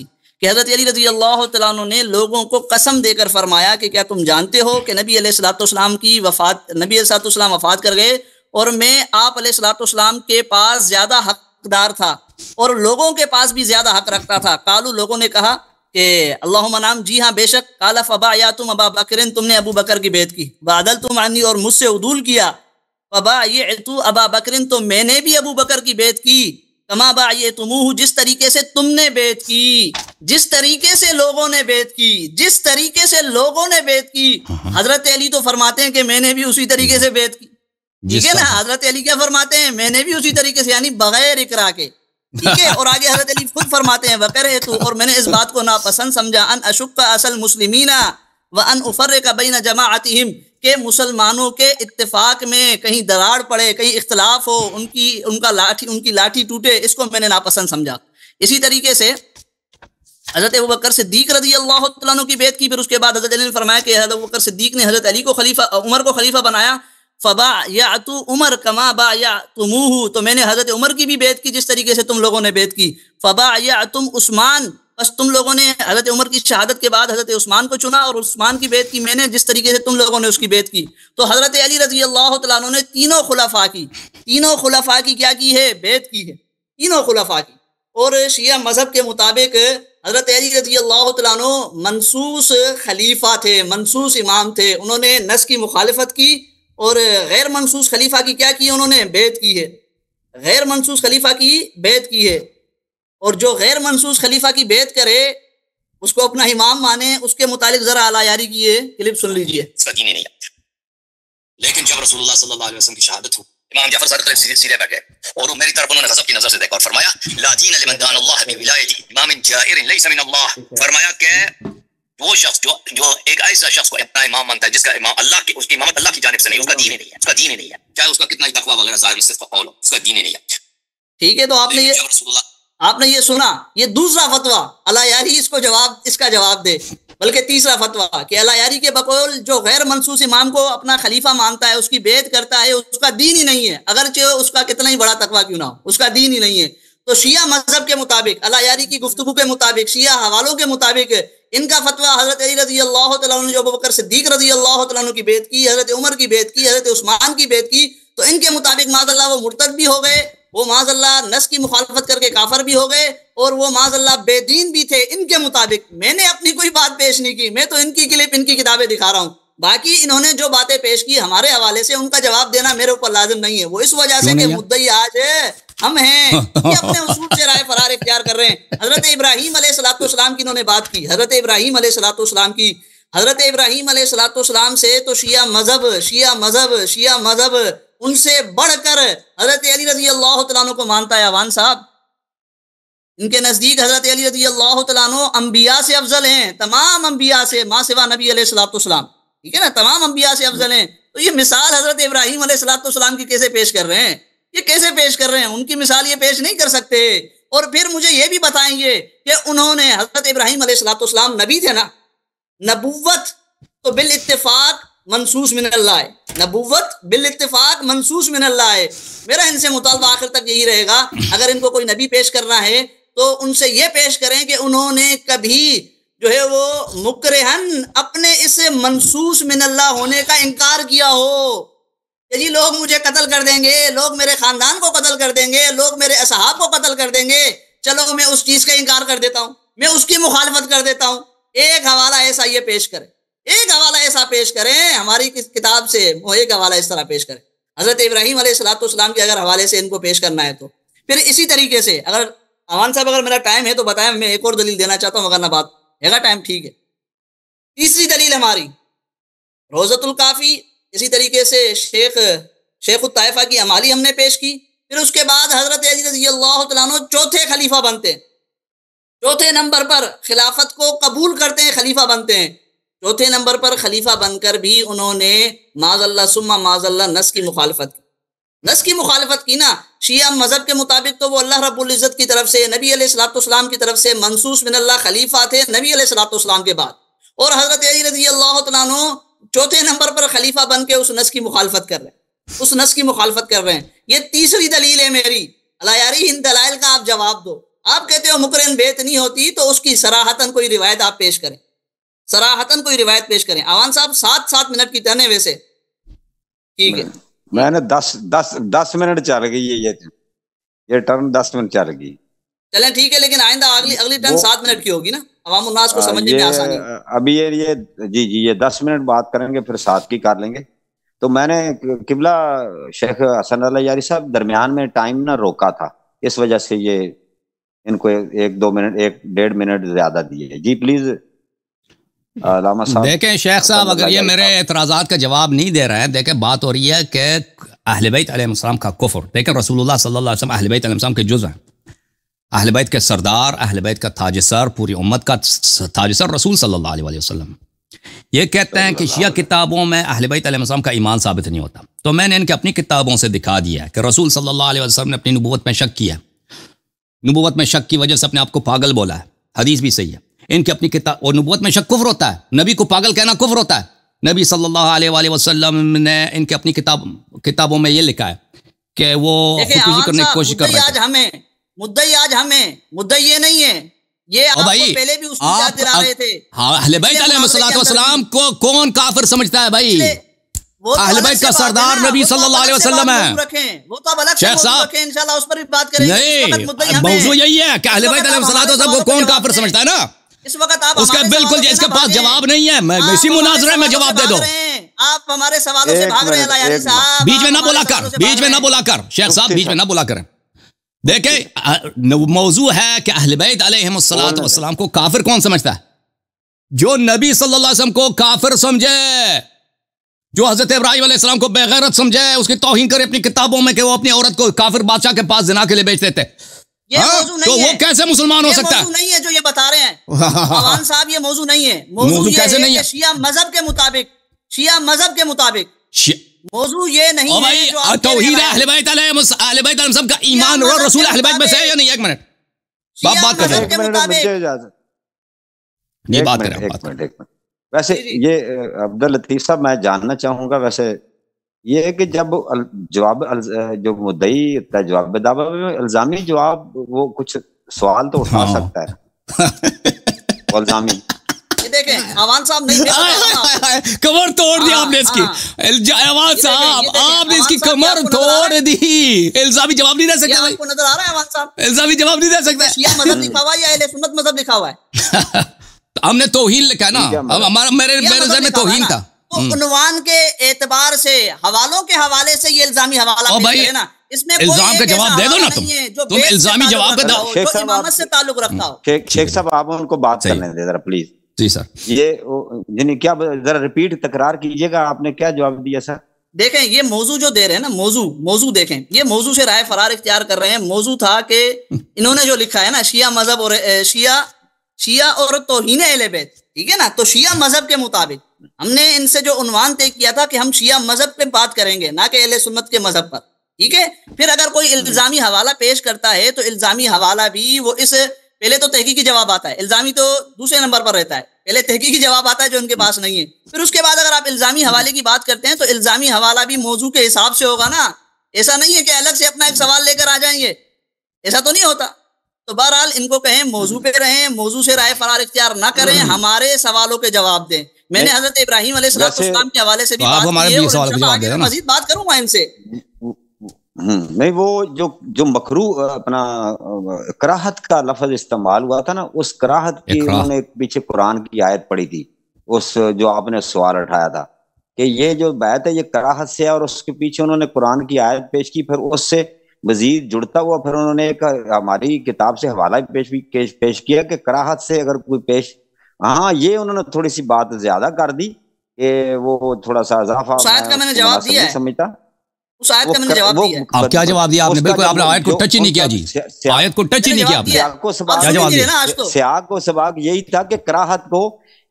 Speaker 2: کہ حضرت علی رضی اللہ تعالیٰ عنہ نے لوگوں کو قسم دے کر فرمایا کہ کیا تم جانتے ہو کہ نبی علیہ الصلوۃ والسلام کی وفات, نبی علیہ الصلوۃ والسلام وفات کر گئے اور میں آپ علیہ الصلوۃ والسلام کے پاس زیادہ حقدار تھا اور لوگوں کے پاس بھی زیادہ حق رکھتا تھا. قالوا, لوگوں نے کہا کہ اللہم نام, جی ہاں بے شک. قال فبایعتم ابا بکر, تم نے ابو بکر کی بیعت کی. وعدلتم عنی, اور مجھ سے عدول کیا. فبایعت ابا بکر, تو میں نے بھی ابو بکر کی بیعت کی. کما بایعتموہ, جس طریقے سے تم نے بیعت کی, جس طریقے سے لوگوں نے بیعت کی, جس طریقے سے لوگوں نے بیعت کی. حضرت علی تو فرماتے ہیں کہ میں نے بھی اسی طریقے سے بیعت کی. ٹھیک ہے نا, حضرت علی کیا فرماتے ہیں؟ میں نے بھی اسی طریقے سے, یعنی بغیر اقرا کے. ٹھیک ہے, اور آگے حضرت علی خود فرماتے ہیں وکرہت, اور میں نے اس بات کو ناپسند سمجھا, ان اشق اصل مسلمین وان افرق بین جماعتہم, کہ مسلمانوں کے اتفاق میں کہیں دراڑ پڑے, کہیں اختلاف ہو, ان کی لاٹھی ٹوٹے, اس کو میں نے ناپسند سمجھا. اسی طریقے سے حضرت ابوبکر صدیق رضی اللہ تعالیٰ عنہ کی بیعت کی. پھر اس کے بعد حضرت علی نے فرمایا کہ حضرت ابوبکر صدیق نے حضرت علی کو خلیفہ, عمر کو خلیفہ بنایا. فبایعت عمر کما بایعتموہ, تو میں نے حضرت عمر کی بھی بیعت کی جس طریقے سے تم لوگوں نے بیعت کی. فبایعتم عثمان, بس تم لوگوں نے حضرت عمر کی شہادت کے بعد حضرت عثمان کو چنا اور عثمان کی بیعت کی میں نے جس طریقے سے تم لوگوں نے اس کی بیعت کی. تو حضرت علی رضی اللہ تعالیٰ عنہ نے تینوں خلفاء کی کیا کی ہے؟ بیعت کی ہے, تینوں خلفاء کی. اور شیعہ مذہب کے مطابق حضرت علی رضی اللہ تعالیٰ عنہ منصوص خلیفہ تھے, منصوص امام تھے. انہوں نے نص کی مخالفت کی اور غیر منصوص خلیفہ کی کیا کی؟ انہوں نے بیعت کی ہے. غیر منصوص خلیفہ کی بیعت کی ہے, اور جو غیر منصوص خلیفہ کی بیعت کرے اس کو اپنا امام مانے. اس کے متعلق ذرا اعلیٰ یاری کی یہ کلپ سن لیجئے.
Speaker 1: اس کا دین ہی نہیں ہے. لیکن جب رسول اللہ صلی اللہ علیہ وسلم کی شہادت ہو, امام جعفر صادق سیدھے بیٹھ گئے اور میری طرف انہوں نے غضب کی نظر سے دیکھا اور فرمایا لا دین لمن دان اللہ بولایتی امام جائر لیس من اللہ. فرمایا کہ وہ شخص جو ایک ایسا شخص کو اپنا امام مانتا ہے جس کا امام اللہ کی, اس کی امامت اللہ کی جانب سے نہیں, اس کا دین ہی نہیں ہے, اس کا دین ہی نہیں ہے, چاہے اس کا کتنا ہی تقویٰ وغیرہ ظاہر میں صرف قول ہو, اس کا دین ہی نہیں ہے.
Speaker 2: ٹھیک ہے, تو آپ نے یہ سنا, یہ دوسرا فتویٰ. اللہ یاری اس کا جواب دے. بلکہ تیسرا فتویٰ کہ اللہ یاری کے بقول جو غیر منصوص امام کو اپنا خلیفہ مانتا ہے, اس کی بیعت کرتا ہے, اس کا دین ہی نہیں ہے, اگرچہ اس کا کتنا ہی بڑا تقویٰ کیوں نہ ہو, اس کا دین ہی نہیں ہے. تو شیعہ مذہب کے مطابق, اللہ یاری کی گفتگو کے مطابق, شیعہ حوالوں کے مطابق ان کا فتویٰ حضرت علی رضی اللہ تعالیٰ عنہ جو ابوبکر صدیق رضی اللہ تعالیٰ عنہ کی بیعت کی, حضرت عمر کی بیعت کی, حضرت عثمان کی بیعت کی, تو ان کے مطابق معاذ اللہ وہ مرتد بھی ہو گئے, وہ معاذ اللہ نص کی مخالفت کر کے کافر بھی ہو گئے, اور وہ معاذ اللہ بے دین بھی تھے ان کے مطابق. میں نے اپنی کوئی بات پیش نہیں کی, میں تو ان کی کلپ, ان کی کتابیں دکھا رہا ہوں. باقی انہوں نے جو باتیں پیش کی ہمارے حوالے سے ان کا جواب دینا میرے اوپر لازم نہیں ہے، وہ اس وجہ سے کہ مدعی آج ہم ہیں، یہ اپنے اصول سے رائے فرار اختیار کر رہے ہیں۔ حضرت ابراہیم علیہ الصلوۃ والسلام کی انہوں نے بات کی، حضرت ابراہیم علیہ الصلوۃ والسلام کی، حضرت ابراہیم علیہ الصلوۃ والسلام سے تو شیعہ مذہب ان سے بڑھ کر حضرت علی رضی اللہ تعالیٰ عنہ کو مانتا ہے۔ عوان صاحب، ان کے نزدیک حضرت علی رضی اللہ تعالیٰ عنہ انبیاء سے افضل ہیں، تمام انبیاء سے، ما سوا نبی علیہ الصلوۃ والسلام، ٹھیک ہے نا، تمام انبیاء سے افضل ہیں۔ تو یہ مثال حضرت ابراہیم علیہ الصلوۃ والسلام کی کیسے پیش کر رہے ہیں؟ یہ کیسے پیش کر رہے ہیں؟ ان کی مثال یہ پیش نہیں کر سکتے۔ اور پھر مجھے یہ بھی بتائیں گے کہ انہوں نے، حضرت ابراہیم علیہ الصلوۃ والسلام نبی تھے نا، نبوت تو بالاتفاق منصوص من اللہ ہے، نبوت بالاتفاق منصوص من اللہ ہے۔ میرا ان سے مطالبہ آخر تک یہی رہے گا، اگر ان کو کوئی نبی پیش کرنا ہے تو ان سے یہ پیش کریں کہ انہوں نے کبھی جو ہے وہ مکرہن اپنے اس منصوص من اللہ ہونے کا انکار کیا ہو کہ جی لوگ مجھے قتل کر دیں گے، لوگ میرے خاندان کو قتل کر دیں گے، لوگ میرے اصحاب کو قتل کر دیں گے، چلو میں اس چیز کا انکار کر دیتا ہوں، میں اس کی مخالفت کر دیتا ہوں۔ ایک حوالہ ایسا یہ پیش کریں، ایک حوالہ ایسا پیش کریں ہماری کتاب سے، وہ ایک حوالہ اس طرح پیش کریں حضرت ابراہیم علیہ الصلوۃ والسلام کے اگر حوالے سے ان کو پیش کرنا ہے تو۔ پھر اسی طریقے سے اگر عوان صاحب اگر میرا ٹائم ہے تو بتائیں، میں ایک اور دلیل دینا چاہتا ہوں، اگر نہ بات ہے گا ٹائم ٹھیک ہے۔ تیسری دلیل ہماری روضۃ الکافی، اسی طریقے سے شیخ الطائفہ کی امالی ہم نے پیش کی۔ پھر اس کے بعد حضرت علی رضی اللہ تعالیٰ عنہ چوتھے خلیفہ بنتے ہیں، چوتھے نمبر پر خلافت کو قبول کرتے ہیں، خلیفہ بنتے ہیں۔ چوتھے نمبر پر خلیفہ بن کر بھی انہوں نے معاذ اللہ ثم معاذ اللہ نص کی مخالفت کی نا۔ شیعہ مذہب کے مطابق تو وہ اللہ رب العزت کی طرف سے، نبی علیہ الصلوۃ والسلام کی طرف سے منصوص من اللہ خلیفہ تھے نبی علیہ الصلوۃ والسلام کے بعد، اور حضرت علی رضی اللہ تعالیٰ عنہ چوتھے نمبر پر خلیفہ بن کے اس نص کی مخالفت کر رہے ہیں، یہ تیسری دلیل ہے میری۔ اللہ یاری ان دلائل کا آپ جواب دو۔ آپ کہتے ہو مکرن بیت نہیں ہوتی تو اس کی صراحتاً کوئی روایت آپ پیش کریں، صراحتاً کوئی روایت پیش کریں۔ عوان صاحب 7 منٹ کی ٹرن ہے ویسے، ٹھیک ہے؟
Speaker 3: میں نے 10 منٹ چل گئی ہے، یہ ٹرن 10 منٹ چل گئی۔
Speaker 2: چلیں ٹھیک ہے، لیکن آئندہ اگلی ٹرن 7 منٹ کی ہوگی نا، عوام الناس کو سمجھنے میں آسانی۔
Speaker 3: ابھی یہ یہ 10 منٹ بات کریں گے، پھر 7 کی کر لیں گے۔ تو میں نے قبلہ شیخ حسن اللہ یاری صاحب درمیان میں ٹائم نہ روکا تھا، اس وجہ سے یہ ان کو 1-2 منٹ 1-1.5 منٹ زیادہ دیے۔ جی پلیز علامہ صاحب۔
Speaker 1: دیکھیں شیخ صاحب، اگر یہ میرے اعتراضات کا جواب نہیں دے رہے ہیں، دیکھیں بات ہو رہی ہے کہ اہل بیت علیہ السلام کا کفر، دیکھیں رسول اللہ صلی اللہ علیہ وسلم اہل بیت علیہ السلام کے جز ہیں، اہل بیت کے سردار، اہل بیت کا تاج سر، پوری امت کا تاج سر رسول صلی اللہ علیہ وسلم یہ کہتے ہیں کہ شیعہ کتابوں میں اہل بیت علیہ السلام کا ایمان ثابت نہیں ہوتا۔ تو میں نے ان کے اپنی کتابوں سے دکھا دیا ہے کہ رسول صلی اللہ علیہ وسلم نے اپنی نبوت میں شک کیا، نبوت میں شک کی وجہ سے اپنے آپ کو پاگل بولا ہے، حدیث بھی صحیح ہے۔ ان کی اپنی کتاب، اور نبوت میں شک کفر ہوتا ہے، نبی کو پاگل کہنا کفر ہوتا ہے۔ نبی صلی اللہ علیہ وآلہ وسلم نے ان کے اپنی کتابوں میں یہ لکھا ہے کہ وہ خودکشی کرنے کی کوشش کر رہے ہیں۔
Speaker 2: مدعی آج ہمیں مدعی یہ نہیں ہے، یہ آپ کو پہلے بھی اس کی یاد دلا رہے تھے۔
Speaker 1: اہل بیت علیہ السلام کو کون کافر سمجھتا ہے بھائی؟ اہل بیت کا سردار نبی صلی اللہ علیہ وسلم ہے۔
Speaker 2: وہ تو اب الگ
Speaker 1: شیخ صاحب
Speaker 2: انشاءاللہ اس پر بھی بات کریں گے۔
Speaker 1: نہیں، موضوع یہی ہے کہ اہل بیت علیہ السلام کو کون کافر سمجھتا ہے نا،
Speaker 2: اس وقت آپ
Speaker 1: اس کا بالکل اس کے پاس جواب نہیں ہے۔ میں اسی مناظرے میں جواب دے دو۔
Speaker 2: آپ ہمارے سوالوں سے بھاگ رہے ہیں اللہ یاری صاحب،
Speaker 1: بیچ میں نہ بولا کر شیخ صاحب، بیچ میں نہ بولا کریں۔ دیکھیں موضوع ہے کہ اہل بیت علیہ السلام کو کافر کون سمجھتا ہے؟ جو نبی صلی اللہ علیہ وسلم کو کافر سمجھے، جو حضرت ابراہیم علیہ السلام کو بے غیرت سمجھے، اس کی توہین کرے اپنی کتابوں میں کہ وہ اپنی عورت کو کافر بادشاہ کے پاس زنا کے لیے بیچتے تھے، تو وہ کیسے مسلمان ہو سکتا ہے؟
Speaker 2: موضوع نہیں ہے جو یہ بتا رہے ہیں عوان صاحب، یہ موضوع نہیں ہے۔ موضوع کیسے نہیں ہے؟ شیعہ مذہب کے مطابق موضوع یہ نہیں ہے جو
Speaker 1: توحید اہل بیت علیہ السلام کا ایمان اور رسول اہل بیت میں سے ہے یا نہیں؟ ایک منٹ بات کر رہے ہیں۔
Speaker 3: ویسے یہ عبد اللطیف صاحب میں جاننا چاہوں گا، ویسے یہ ہے کہ جب جواب جو مدعی جواب دعویٰ میں الزامی جواب، وہ کچھ سوال تو اٹھا سکتا ہے الزامی۔
Speaker 2: دیکھیں عوان صاحب نہیں،
Speaker 1: کمر توڑ دی آپ نے اس کی، عوان صاحب آپ نے اس کی کمر توڑ دی۔ الزامی جواب نہیں دے سکتے،
Speaker 2: آپ کو نظر آ رہا ہے عوان صاحب؟
Speaker 1: الزامی جواب نہیں دے سکتے۔
Speaker 2: شیعہ مذہب لکھا ہوا ہے یا اہل سنت مذہب لکھا ہوا ہے؟
Speaker 1: ہم نے توہین لکھا ہے نا، میرے ذہن میں توہین تھا،
Speaker 2: تو عنوان کے اعتبار سے، حوالوں کے حوالے سے یہ الزامی حوالہ پیش کرے نا، اس میں
Speaker 1: الزام کا جواب دے دو نا، تم الزامی جواب کا دو،
Speaker 2: جو امامت سے تعلق رکھتا ہو۔
Speaker 3: شیخ صاحب آپ ان کو بات کرنے دیں ذرا پلیز۔
Speaker 1: جی سر،
Speaker 3: یہ یعنی کیا ذرا ریپیٹ تکرار کیجئے گا، آپ نے کیا جواب دیا سر؟
Speaker 2: دیکھیں یہ موضوع جو دے رہے ہیں نا، موضوع دیکھیں، یہ موضوع سے رائے فرار اختیار کر رہے ہیں۔ موضوع تھا کہ انہوں نے جو لکھا ہے نا، شیعہ مذہب اور شیعہ اور توہین اہل بیت، ٹھیک ہے نا، تو شیعہ مذہب کے مطابق ہم نے ان سے جو عنوان طے کیا تھا کہ ہم شیعہ مذہب پہ بات کریں گے، نہ کہ اہل سنت کے مذہب پر، ٹھیک ہے۔ پھر اگر کوئی الزامی حوالہ پیش کرتا ہے تو الزامی حوالہ بھی وہ اس پہلے تو تحقیقی جواب آتا ہے، الزامی تو دوسرے نمبر پر رہتا ہے، پہلے تحقیقی جواب آتا ہے جو ان کے پاس نہیں ہے، پھر اس کے بعد اگر آپ الزامی حوالے کی بات کرتے ہیں تو الزامی حوالہ بھی موضوع کے حساب سے ہوگا نا، ایسا نہیں ہے کہ الگ سے اپنا ایک سوال لے کر آ جائیں گے، ایسا تو نہیں ہوتا۔ تو بہرحال ان کو کہیں موضوع پہ رہیں، موضوع سے رائے فرار اختیار نہ کریں، ہمارے سوالوں کے جواب دیں۔ میں نے حضرت ابراہیم علیہ السلام کے حوالے سے بھی بات کی ہے اور آگے مزید بات کروں گا ان سے۔
Speaker 3: نہیں، وہ جو مکروہ اپنا کراہت کا لفظ استعمال ہوا تھا نا، اس کراہت کی انہوں نے پیچھے قرآن کی آیت پڑھی تھی، اس جو آپ نے سوال اٹھایا تھا کہ یہ جو بیعت ہے یہ کراہت سے ہے، اور اس کے پیچھے انہوں نے قرآن کی آیت پیش کی، پھر اس سے مزید جڑتا ہوا پھر انہوں نے ایک ہماری کتاب سے حوالہ پیش کیا کہ کراہت سے اگر کوئی پیش، ہاں یہ انہوں نے تھوڑی سی بات زیادہ کر دی کہ وہ تھوڑا سا اضافہ
Speaker 2: میں نے جواب دیا ہے،
Speaker 3: سمجھتا
Speaker 2: اس آیت کا میں نے جواب دیا ہے۔
Speaker 1: آپ کیا جواب دیا آپ نے؟ بالکل آپ نے آیت کو ٹچ ہی نہیں کیا جی، آیت کو ٹچ ہی نہیں کیا آپ نے، کیا جواب دیا؟
Speaker 3: سیاق و سباق یہی تھا کہ کراہت کو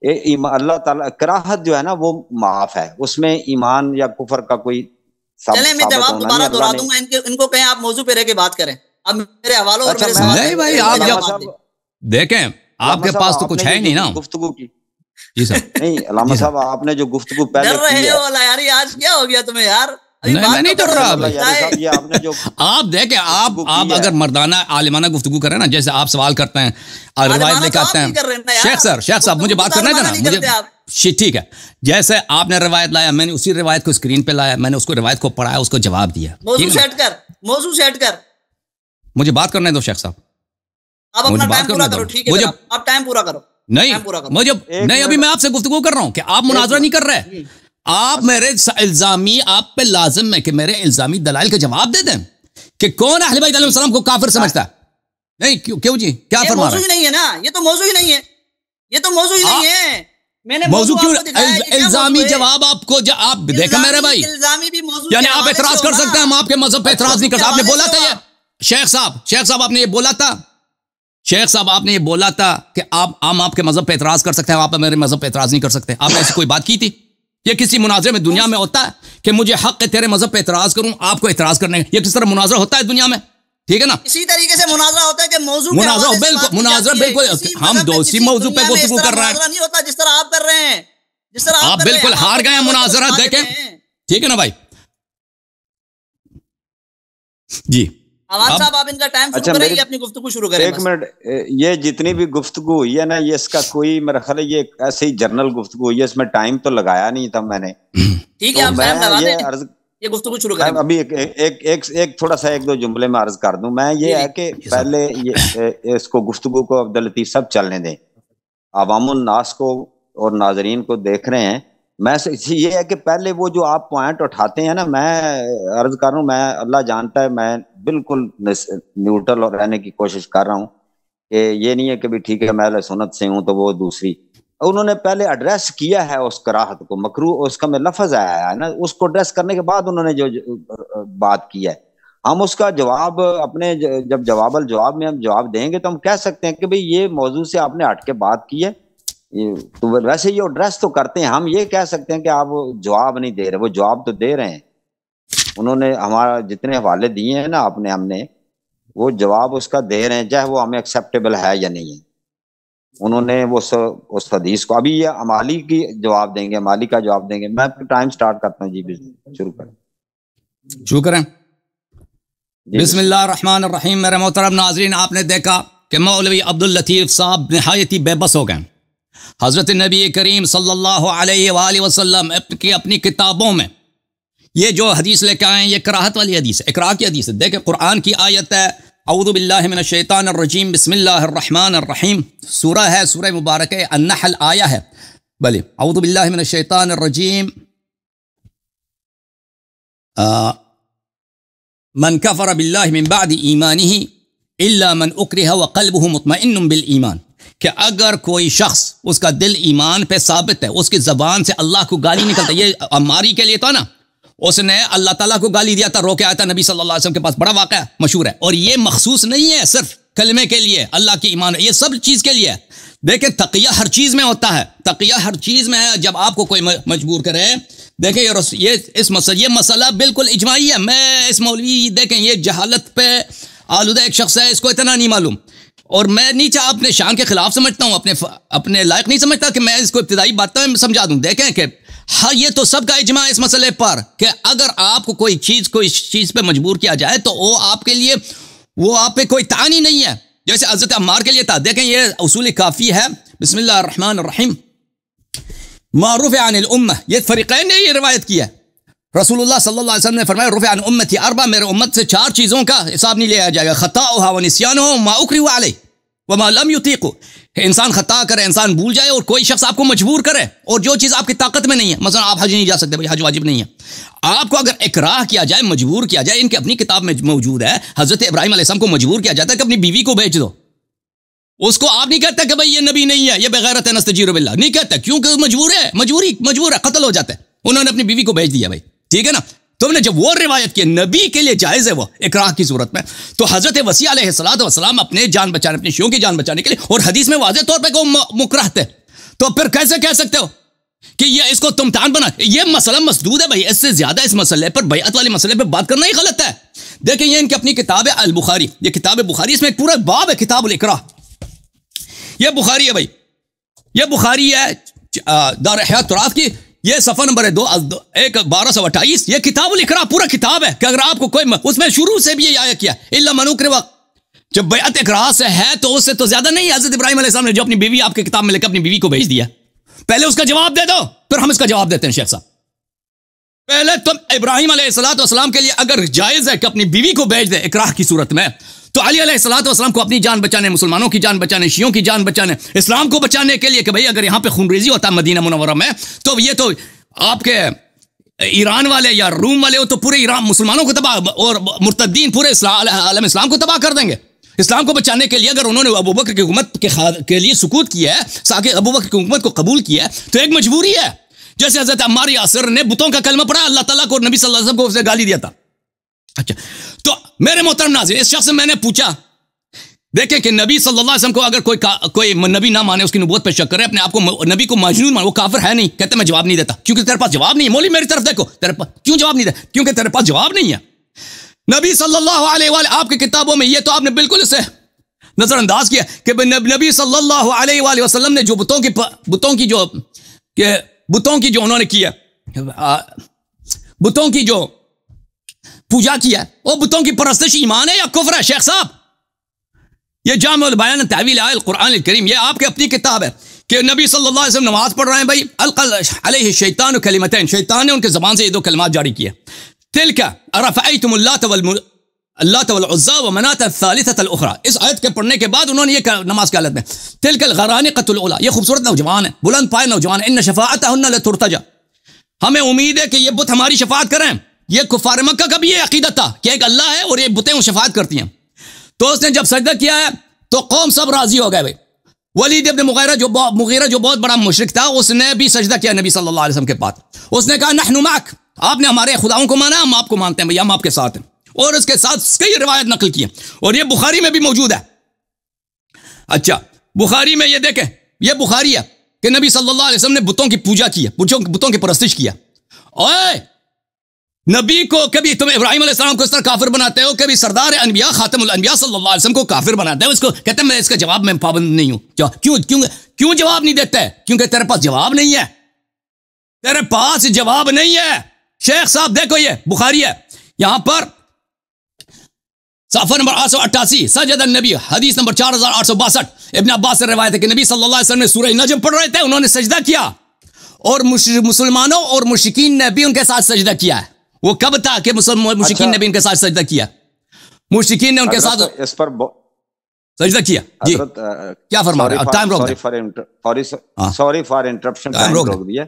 Speaker 3: اللہ تعالیٰ، کراہت جو ہے نا وہ معاف ہے، اس میں ایمان یا کفر کا کوئی
Speaker 2: چلیں میں جواب دوبارہ دہرا دوں گا، ان کو کہیں آپ موضوع پہ رہ کے بات کریں، اب میرے حوالوں اور میرے سوال
Speaker 1: نہیں بھائی، آپ جب دیکھیں آپ کے پاس تو کچھ ہے ہی نہیں نا
Speaker 3: گفتگو کی۔
Speaker 1: جی سر،
Speaker 3: نہیں علامہ صاحب آپ نے جو گفتگو پہلے
Speaker 2: ڈر رہے ہو یار، آج کیا ہو گیا تمہیں یار؟
Speaker 1: میں نہیں ڈر رہا۔ آپ دیکھیں، آپ اگر مردانہ عالمانہ گفتگو کریں نا، جیسے آپ سوال کرتے ہیں اور روایت لے کے آتے ہیں، شیخ صاحب مجھے بات کرنا ہے نا، مجھے ٹھیک ہے، جیسے آپ نے روایت لایا، میں نے اسی روایت کو اسکرین پہ لایا، میں نے اس کو روایت کو پڑھایا، اس کو جواب دیا،
Speaker 2: موضوع سیٹ کر،
Speaker 1: مجھے بات کرنے دو شیخ صاحب،
Speaker 2: آپ اپنا ٹائم پورا کرو، ٹھیک ہے آپ ٹائم پورا کرو۔
Speaker 1: نہیں ابھی میں آپ سے گفتگو کر رہا ہوں کہ آپ مناظرہ نہیں کر رہے، آپ میرے الزامی، آپ پہ لازم ہے کہ میرے الزامی دلائل کا جواب دے دیں کہ کون اہل بیت علیہ السلام کو کافر سمجھتا ہے۔ نہیں کیوں جی، کیا فرما رہے ہیں؟
Speaker 2: موضوع نہیں ہے نا، یہ تو موضوع ہی نہیں ہے، یہ تو موضوع ہی نہیں ہے۔ میں نے
Speaker 1: موضوع کیوں الزامی جواب آپ کو آپ دیکھیں میرے بھائی، یعنی آپ اعتراض کر سکتے ہیں، ہم آپ کے مذہب پہ اعتراض نہیں کر سکتے۔ آپ نے بولا تھا یہ شیخ صاحب آپ نے یہ بولا تھا، شیخ صاحب آپ نے یہ بولا تھا کہ آپ کے مذہب پہ اعتراض کر سکتے ہیں، آپ میرے مذہب پہ اعتراض نہیں کر سکتے۔ آپ نے ایسی کوئی بات کی تھی؟ یہ کسی مناظرے میں دنیا میں ہوتا ہے کہ مجھے حق ہے تیرے مذہب پہ اعتراض کروں، آپ کو اعتراض کرنے، یہ کس طرح مناظرہ ہوتا ہے دنیا میں؟ ٹھیک ہے نا،
Speaker 2: اسی طریقے سے مناظرہ ہوتا ہے کہ موضوع
Speaker 1: مناظرہ بالکل ہم دوسری موضوع پہ گفتگو کر رہے ہیں،
Speaker 2: نہیں ہوتا جس طرح آپ کر رہے ہیں، جس طرح
Speaker 1: آپ بالکل ہار گئے ہیں مناظرہ۔ دیکھیں ٹھیک ہے نا بھائی جی،
Speaker 2: عوام صاحب آپ ان کا ٹائم شروع کریں، اپنی گفتگو شروع کریں۔
Speaker 3: ایک منٹ، یہ جتنی بھی گفتگو ہوئی ہے نا، یہ اس کا کوئی میرا خیال ہے یہ ایسے ہی جرنل گفتگو ہوئی ہے، اس میں ٹائم تو لگایا نہیں تھا میں نے،
Speaker 2: ٹھیک ہے آپ ٹائم لگا دیں، یہ گفتگو شروع کریں۔
Speaker 3: ابھی ایک تھوڑا سا 1-2 جملے میں عرض کر دوں، میں یہ ہے کہ پہلے اس کو گفتگو کو عبداللطیف صاحب چلنے دیں، عوام الناس کو اور ناظرین کو دیکھ رہے ہیں۔ میں یہ ہے کہ پہلے وہ جو آپ پوائنٹ اٹھاتے ہیں نا، میں عرض کر رہا ہوں، میں اللہ جانتا ہے میں بالکل نیوٹرل رہنے کی کوشش کر رہا ہوں کہ یہ نہیں ہے کہ بھی ٹھیک ہے میں اہل سنت سے ہوں تو وہ دوسری، انہوں نے پہلے ایڈریس کیا ہے اس کراہت کو، مکروہ اس کا میں لفظ آیا ہے نا، اس کو ایڈریس کرنے کے بعد انہوں نے جو بات کی ہے، ہم اس کا جواب اپنے جب جواب الجواب میں ہم جواب دیں گے تو ہم کہہ سکتے ہیں کہ بھئی یہ موضوع سے آپ نے ہٹ کے بات کی ہے، تو ویسے یہ ایڈریس تو کرتے ہیں، ہم یہ کہہ سکتے ہیں کہ آپ جواب نہیں دے رہے، وہ جواب تو دے رہے ہیں، انہوں نے ہمارا جتنے حوالے دیے ہیں نا ہم نے وہ جواب اس کا دے رہے ہیں، چاہے وہ ہمیں ایکسیپٹیبل ہے یا نہیں ہے۔ انہوں نے وہ اس حدیث کو، ابھی یہ امالی کی جواب دیں گے، امالی کا جواب دیں گے۔ میں ٹائم سٹارٹ کرتا ہوں جی، شروع کریں۔
Speaker 1: بسم اللہ الرحمن الرحیم۔ میرے محترم ناظرین، آپ نے دیکھا کہ مولوی عبداللطیف صاحب نہایت ہی بے بس ہو گئے۔ حضرت نبی کریم صلی اللہ علیہ وآلہ وسلم اپنی کتابوں میں یہ جو حدیث لے کے آئے ہیں، یہ کراہت والی حدیث ہے، اکراہ کی حدیث ہے۔ دیکھیں قرآن کی آیت ہے، اعوذ باللہ من الشیطان الرجیم، بسم اللہ الرحمن الرحیم، سورہ ہے، سورہ مبارک النحل آیا ہے بلے اعوذ باللہ من الشیطان الرجیم من کفر باللہ من بعد ایمانہ الا من اکرہ وقلبہ مطمئن بالایمان، کہ اگر کوئی شخص اس کا دل ایمان پہ ثابت ہے، اس کی زبان سے اللہ کو گالی نکلتا ہے، یہ عماری کے لیے تھا نا، اس نے اللہ تعالیٰ کو گالی دیا تھا، رو کے آیا تھا نبی صلی اللہ علیہ وسلم کے پاس، بڑا واقعہ مشہور ہے، اور یہ مخصوص نہیں ہے صرف کلمے کے لیے، اللہ کی ایمان ہے، یہ سب چیز کے لیے ہے۔ دیکھیں تقیہ ہر چیز میں ہوتا ہے، تقیہ ہر چیز میں ہے، جب آپ کو کوئی مجبور کرے، دیکھیں یہ مسئلہ بالکل اجماعی ہے، میں اس مولوی دیکھیں یہ جہالت پہ آلودہ ایک شخص ہے، اس کو اتنا نہیں معلوم، اور میں نیچے اپنے شان کے خلاف سمجھتا ہوں، اپنے لائق نہیں سمجھتا کہ میں اس کو ابتدائی باتوں میں سمجھا دوں۔ دیکھیں کہ ہاں یہ تو سب کا اجماع اس مسئلے پر کہ اگر آپ کو کوئی چیز پہ مجبور کیا جائے تو وہ آپ کے لیے، وہ آپ پہ کوئی تعانی نہیں ہے، جیسے حضرت عمار کے لیے تھا۔ دیکھیں یہ اصول کافی ہے، بسم اللہ الرحمن الرحیم، معروف عن الامہ، یہ فریقین نے یہ روایت کی ہے، رسول اللہ صلی اللہ علیہ وسلم نے فرمایا رفع عن امتی اربع، میرے امت سے 4 چیزوں کا حساب نہیں لیا جائے گا، خطاؤها ونسیانها وما اکرہوا علیہ وما لم یطیقوا، کہ انسان خطا کرے، انسان بھول جائے، اور کوئی شخص آپ کو مجبور کرے، اور جو چیز آپ کی طاقت میں نہیں ہے، مثلا آپ حج نہیں جا سکتے، بھائی حج واجب نہیں ہے، آپ کو اگر اکراہ کیا جائے، مجبور کیا جائے، ان کی اپنی کتاب میں موجود ہے، حضرت ابراہیم علیہ السلام کو مجبور کیا جاتا ہے کہ اپنی بیوی کو بیچ دو، اس کو آپ نہیں کہتے کہ بھائی یہ نبی نہیں ہے، یہ بغیرت نستجیر باللہ، نہیں کہتے، کیونکہ مجبور ہے، قتل ہو جاتا ہے، انہوں نے اپنی بیوی کو بیچ دیا، بھائی ٹھیک ہے نا۔ تم نے جب وہ روایت کی نبی کے لیے جائز ہے وہ اکراہ کی صورت میں، تو حضرت وسیع علیہ السلام اپنے جان بچانے، اپنی شیعوں کی جان بچانے کے لیے، اور حدیث میں واضح طور پہ کہ وہ مکرہ تھے، تو پھر کیسے کہہ سکتے ہو کہ یہ اس کو تمتان بنا؟ یہ مسئلہ مسدود ہے بھائی، اس سے زیادہ اس مسئلے پر، بیعت والے مسئلے پہ بات کرنا ہی غلط ہے۔ دیکھیں یہ ان کی اپنی کتاب ہے البخاری، یہ کتاب بخاری، اس میں ایک پورا باب ہے کتاب الاکراہ، یہ بخاری ہے بھائی، یہ بخاری ہے دار احیاء تراث کی، یہ صفحہ نمبر 1228، یہ کتاب الاکراہ پورا کتاب ہے، کہ اگر آپ کو کوئی اس میں شروع سے بھی یہ آیا کیا الا من اکرہ، جب بیعت اکراہ سے ہے تو اس سے تو زیادہ نہیں ہے۔ حضرت ابراہیم علیہ السلام نے جو اپنی بیوی آپ کی کتاب میں لے کے اپنی بیوی کو بھیج دیا، پہلے اس کا جواب دے دو، پھر ہم اس کا جواب دیتے ہیں شیخ صاحب۔ پہلے تم ابراہیم علیہ السلام کے لیے اگر جائز ہے کہ اپنی بیوی کو بھیج دے اکراہ کی صورت میں، تو علی علیہ السلام کو اپنی جان بچانے، مسلمانوں کی جان بچانے، شیعوں کی جان بچانے، اسلام کو بچانے کے لیے کہ بھئی اگر یہاں پہ خونریزی ہوتا ہے مدینہ منورہ میں، تو یہ تو آپ کے ایران والے یا روم والے تو پورے ایران مسلمانوں کو تباہ، اور مرتدین پورے عالم اسلام کو تباہ کر دیں گے۔ اسلام کو بچانے کے لیے اگر انہوں نے ابوبکر کی حکومت کے لیے سکوت کیا ہے، ساکہ ابوبکر کی حکومت کو قبول کیا ہے، تو ایک مجبوری ہے۔ جیسے حضرت عمار یاسر نے بتوں کا کلمہ پڑھا، اللہ تعالیٰ کو، نبی صلی اللہ علیہ وسلم کو اسے گالی دیا تھا۔ اچھا، تو میرے محترم ناظرین، اس شخص سے میں نے پوچھا، دیکھیں کہ نبی صلی اللہ علیہ وسلم کو اگر کوئی نبی نہ مانے، اس کی نبوت پہ شک کرے، اپنے آپ کو نبی کو مجنون مانے، وہ کافر ہے نہیں، کہتے میں جواب نہیں دیتا کیونکہ تیرے پاس جواب نہیں ہے۔ مولوی میری طرف دیکھو، تیرے پاس کیوں جواب نہیں دیتا؟ کیونکہ تیرے پاس جواب نہیں ہے۔ نبی صلی اللہ علیہ وآلہ آپ کی کتابوں میں یہ تو آپ نے بالکل اسے نظر انداز کیا کہ نبی صلی اللہ علیہ وآلہ وسلم نے جو بتوں کی جو انہوں نے کیا، بتوں کی جو پوجا کیا، وہ بتوں کی پرستش ایمان ہے یا کفر ہے؟ شیخ صاحب، یہ جامع البیان تعویل آیات القرآن الکریم، یہ آپ کی اپنی کتاب ہے کہ نبی صلی اللہ علیہ وسلم نماز پڑھ رہے ہیں بھائی، القى علیہ الشیطان کلمتین، شیطان نے ان کے زبان سے یہ 2 کلمات جاری کیے، تلک ارفعیتم اللات والعزى ومناة الثالثة الاخرى۔ اس آیت کے پڑھنے کے بعد انہوں نے یہ نماز کی حالت میں، تلک الغرانقة الاولى، یہ خوبصورت نوجوان ہے، بلند پائے نوجوان ہے، ان شفاعتهن لترتجى، ہمیں امید ہے کہ یہ بت ہماری شفاعت کریں۔ یہ کفار مکہ کا بھی یہ عقیدت تھا کہ ایک اللہ ہے اور یہ بتیں شفاعت کرتی ہیں۔ تو اس نے جب سجدہ کیا ہے تو قوم سب راضی ہو گئے بھائی۔ ولید ابن مغیرہ جو بہت بڑا مشرک تھا، اس نے بھی سجدہ کیا نبی صلی اللہ علیہ وسلم کے پاس، اس نے کہا نحن معک، آپ نے ہمارے خداؤں کو مانا، ہم آپ کو مانتے ہیں بھائی، ہم آپ کے ساتھ ہیں، اور اس کے ساتھ کئی روایت نقل کی ہیں، اور یہ بخاری میں بھی موجود ہے۔ اچھا، بخاری میں یہ دیکھیں، یہ بخاری ہے کہ نبی صلی اللہ علیہ وسلم نے بتوں کی پوجا کی ہے، بتوں کی پرستش کیا۔ اوئے نبی کو کبھی تم ابراہیم علیہ السلام کو اس طرح کافر بناتے ہو، کبھی سردار انبیاء خاتم الانبیاء صلی اللہ علیہ وسلم کو کافر بناتے ہو، اس کو کہتے ہیں میں اس کا جواب میں پابند نہیں ہوں۔ کیوں جواب نہیں دیتے؟ کیونکہ تیرے پاس جواب نہیں ہے، تیرے پاس جواب نہیں ہے۔ شیخ صاحب دیکھو، یہ بخاری ہے، یہاں پر صفحہ نمبر 888، سجد النبی، حدیث نمبر 4862، ابن عباس سے روایت ہے کہ نبی صلی اللہ علیہ وسلم نے سورہ نجم پڑھ رہے تھے، انہوں نے سجدہ کیا، اور مسلمانوں اور مشرکین نے بھی ان کے ساتھ سجدہ کیا ہے۔ وہ کب تھا کہ مشرکین نے بھی ان کے ساتھ سجدہ کیا؟ مشرکین نے ان کے ساتھ،
Speaker 3: اس پر
Speaker 1: سجدہ کیا جی
Speaker 3: حضرت
Speaker 1: کیا فرما رہے ہیں؟ ٹائم روک دیں.
Speaker 3: سوری فار انٹرپشن، ٹائم روک دیا.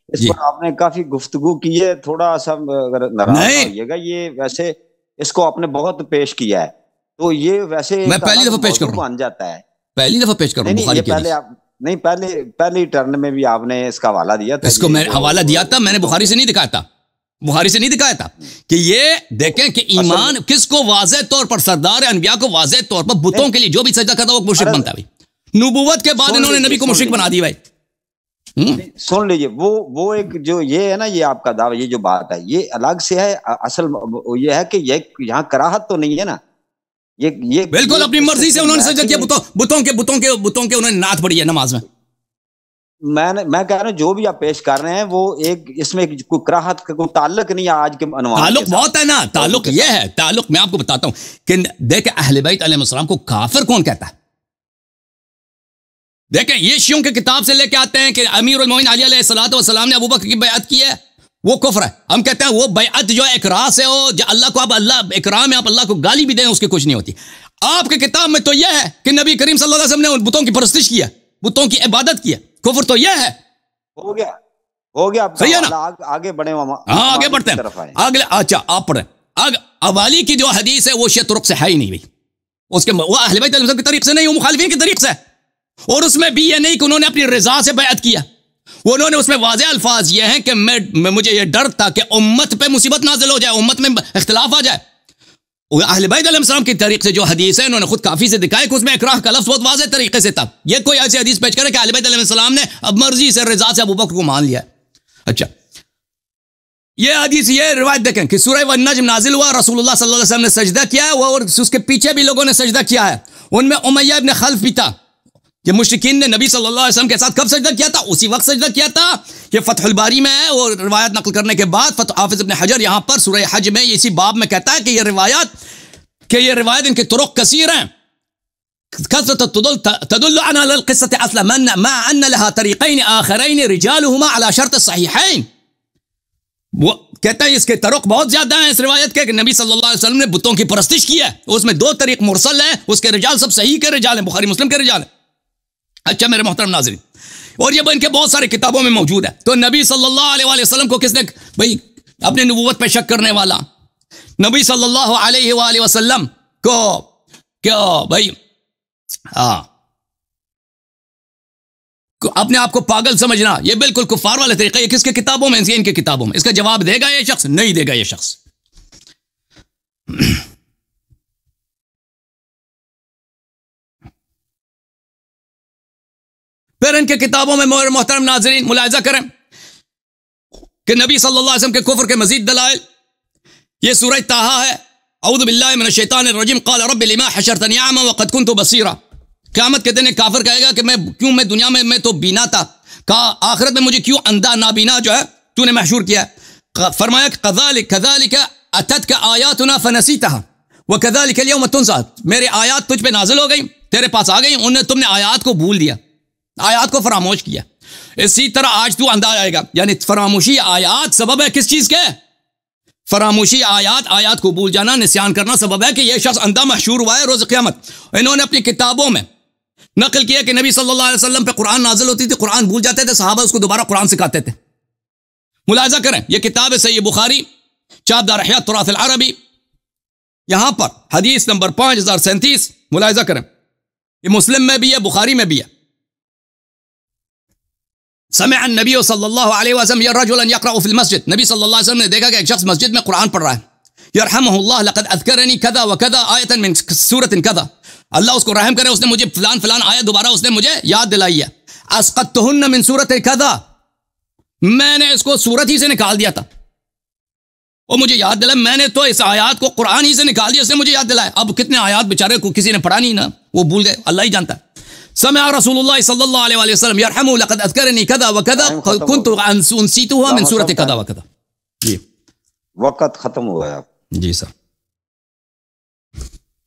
Speaker 3: اس پر آپ نے کافی گفتگو کی ہے، تھوڑا سا اگر ناراض ہوئیے گا، یہ ویسے اس کو آپ نے بہت پیش کیا ہے، تو یہ ویسے
Speaker 1: میں پہلی دفعہ پیش کر رہا ہوں،
Speaker 3: بن جاتا ہے.
Speaker 1: پہلی دفعہ پیش کر رہا ہوں بخاری کی حدیث.
Speaker 3: نہیں پہلی ٹرن میں بھی آپ نے اس کا حوالہ دیا تھا.
Speaker 1: اس کو میں نے حوالہ دیا تھا، میں نے بخاری سے نہیں دکھایا تھا، بخاری سے نہیں دکھایا تھا کہ یہ دیکھیں کہ ایمان کس کو واضح طور پر، سردار انبیاء کو واضح طور پر بتوں کے لیے جو بھی سجدہ کرتا وہ مشرک بنتا ہے. نبوت کے بعد انہوں نے نبی کو مشرک بنا دیا. بھائی
Speaker 3: سن لیجئے، وہ ایک جو یہ ہے نا، یہ آپ کا دعویٰ، یہ جو بات ہے یہ الگ سے ہے. اصل یہ ہے کہ یہ یہاں کراہت تو نہیں ہے نا، یہ
Speaker 1: بالکل اپنی مرضی سے انہوں نے سجدہ کیا، بتوں کے انہوں نے نعت پڑھی ہے نماز میں.
Speaker 3: میں کہہ رہا ہوں جو بھی آپ پیش کر رہے ہیں وہ ایک اس میں کوئی کراہت کا کوئی تعلق نہیں ہے آج کے عنوان.
Speaker 1: تعلق بہت ہے نا، تعلق یہ ہے، تعلق میں آپ کو بتاتا ہوں کہ دیکھیں اہل بیت علیہ السلام کو کافر کون کہتا ہے؟ دیکھیں یہ شیعوں کی کتاب سے لے کے آتے ہیں کہ امیر المومنین علی علیہ الصلوۃ والسلام نے ابوبکر کی بیعت کی ہے، وہ کفر ہے. ہم کہتے ہیں وہ بیعت جو ہے اقرار سے ہو، جو اللہ کو آپ اللہ اقرار میں آپ اللہ کو گالی بھی دیں اس کی کچھ نہیں ہوتی. آپ کی کتاب میں تو یہ ہے کہ نبی کریم صلی اللہ علیہ وسلم نے ان بتوں کی پرستش کی ہے، بتوں کی عبادت کی ہے. کفر تو یہ ہے.
Speaker 3: ہو گیا
Speaker 1: صحیح ہے نا؟
Speaker 3: آگے بڑھیں.
Speaker 1: ہاں آگے بڑھتے ہیں اگلے. اچھا آپ پڑھیں. اوالی کی جو حدیث ہے وہ شیعہ طرق سے ہے ہی نہیں بھائی، اس کے وہ اہل بیت علیہ السلام کی طریق سے نہیں، وہ مخالفین کی طریق سے ہے. اور اس میں بھی یہ نہیں کہ انہوں نے اپنی رضا سے بیعت کیا، وہ انہوں نے اس میں واضح الفاظ یہ ہیں کہ مجھے یہ ڈر تھا کہ امت پہ مصیبت نازل ہو جائے، امت میں اختلاف آ جائے. اہل بیت علیہ السلام کی طریق سے جو حدیث ہے انہوں نے خود کافی سے دکھایا کہ اس میں اکراہ کا لفظ بہت واضح طریقے سے تھا. یہ کوئی ایسی حدیث پیش کرے کہ اہل بیت علیہ السلام نے اب مرضی سے رضا سے ابوبکر کو مان لیا. اچھا یہ حدیث یہ روایت دیکھیں کہ سورہ والنجم نازل ہوا، رسول اللہ صلی اللہ علیہ وسلم نے سجدہ کیا ہے، اور اس کے پیچھے بھی لوگوں نے سجدہ کیا ہے. ان میں امیہ ابن خلف بھی تھا. کہ مشرکین نے نبی صلی اللہ علیہ وسلم کے ساتھ کب سجدہ کیا تھا؟ اسی وقت سجدہ کیا تھا. یہ فتح الباری میں ہے، اور روایت نقل کرنے کے بعد حافظ ابن حجر یہاں پر سورہ حج میں اسی باب میں کہتا ہے کہ یہ روایت ان کے طرق کثیر ہیں. تدل عن القصة اصلا مع ان لها طریقین آخرین رجالهما على شرط الصحیحین. وہ کہتا ہے اس کے طرق بہت زیادہ ہیں اس روایت کے کہ نبی صلی اللہ علیہ وسلم نے بتوں کی پرستش کی ہے، اس میں 2 طریق مرسل ہیں، اس کے رجال سب صحیح کے رجال ہیں، بخاری مسلم کے رجال ہیں. اچھا میرے محترم ناظرین، اور یہ ان کے بہت سارے کتابوں میں موجود ہے. تو نبی صلی اللہ علیہ وآلہ وسلم کو کس نے بھائی اپنے نبوت پہ شک کرنے والا نبی صلی اللہ علیہ وآلہ وسلم کو کیا بھائی اپنے آپ کو پاگل سمجھنا یہ بالکل کفار والا طریقہ. یہ کس کے کتابوں میں؟ ان کے کتابوں میں. اس کا جواب دے گا یہ شخص؟ نہیں دے گا یہ شخص. پھر ان کے کتابوں میں محترم ناظرین ملاحظہ کریں کہ نبی صلی اللہ علیہ وسلم کے کفر کے مزید دلائل. یہ سورہ طٰہٰ ہے. اعوذ باللہ من الشیطان الرجیم. قال رب لما حشرتنی اعمی وقد كنت بصیرا. قیامت کے دن ایک کافر کہے گا کہ میں دنیا میں تو بینا تھا، کہا آخرت میں مجھے کیوں اندھا نابینا جو ہے تو نے محشور کیا ہے. فرمایا كذلك اتتك آیاتنا فنسیتها وكذلك اليوم تنسى. میرے آیات تجھ پہ نازل ہو گئی، تیرے پاس آ گئی، تم نے آیات کو بھول دیا، آیات کو فراموش کیا. اسی طرح آج تو اندھا آئے گا. یعنی فراموشی آیات سبب ہے کس چیز کے؟ فراموشی آیات کو بھول جانا، نسیان کرنا سبب ہے کہ یہ شخص اندھا محشور ہوا ہے روز قیامت. انہوں نے اپنی کتابوں میں نقل کیا کہ نبی صلی اللہ علیہ وسلم پہ قرآن نازل ہوتی تھی، قرآن بھول جاتے تھے، صحابہ اس کو دوبارہ قرآن سکھاتے تھے. ملاحظہ کریں یہ کتاب ہے صحیح بخاری، چاپ دار احیاء التراث العربی، یہاں پر حدیث نمبر 5037. ملاحظہ کریں یہ مسلم میں بھی ہے، بخاری میں بھی ہے. سمع النبی صلی اللہ علیہ وسلم رجلا یقرأ فی المسجد. نبی صلی اللہ علیہ وسلم نے دیکھا کہ ایک شخص مسجد میں قرآن پڑھ رہا ہے. یرحمہ اللہ لقد اذکرنی کذا وکذا آیتا من سورۃ کذا. اللہ اس کو رحم کرے، اس نے مجھے فلان آیت دوبارہ اس نے مجھے یاد دلائی ہے. اسقطتہن من سورۃ کذا. میں نے اس کو سورت ہی سے نکال دیا تھا، وہ مجھے یاد دلایا. میں نے تو اس آیات کو قرآن ہی سے نکال دیا، اس نے مجھے یاد دلایا. اب کتنے آیات بیچارے کو کسی نے پڑھا نہیں نا، وہ بھول گئے، اللہ ہی جانتا ہے. سمع رسول اللہ صلی اللہ علیہ وآلہ وسلم یرحمہ لقد اذکرنی کذا وکذا کنت انسیتها من سورۃ کذا وکذا. جی
Speaker 3: وقت ختم ہوا ہے.
Speaker 1: جی سر.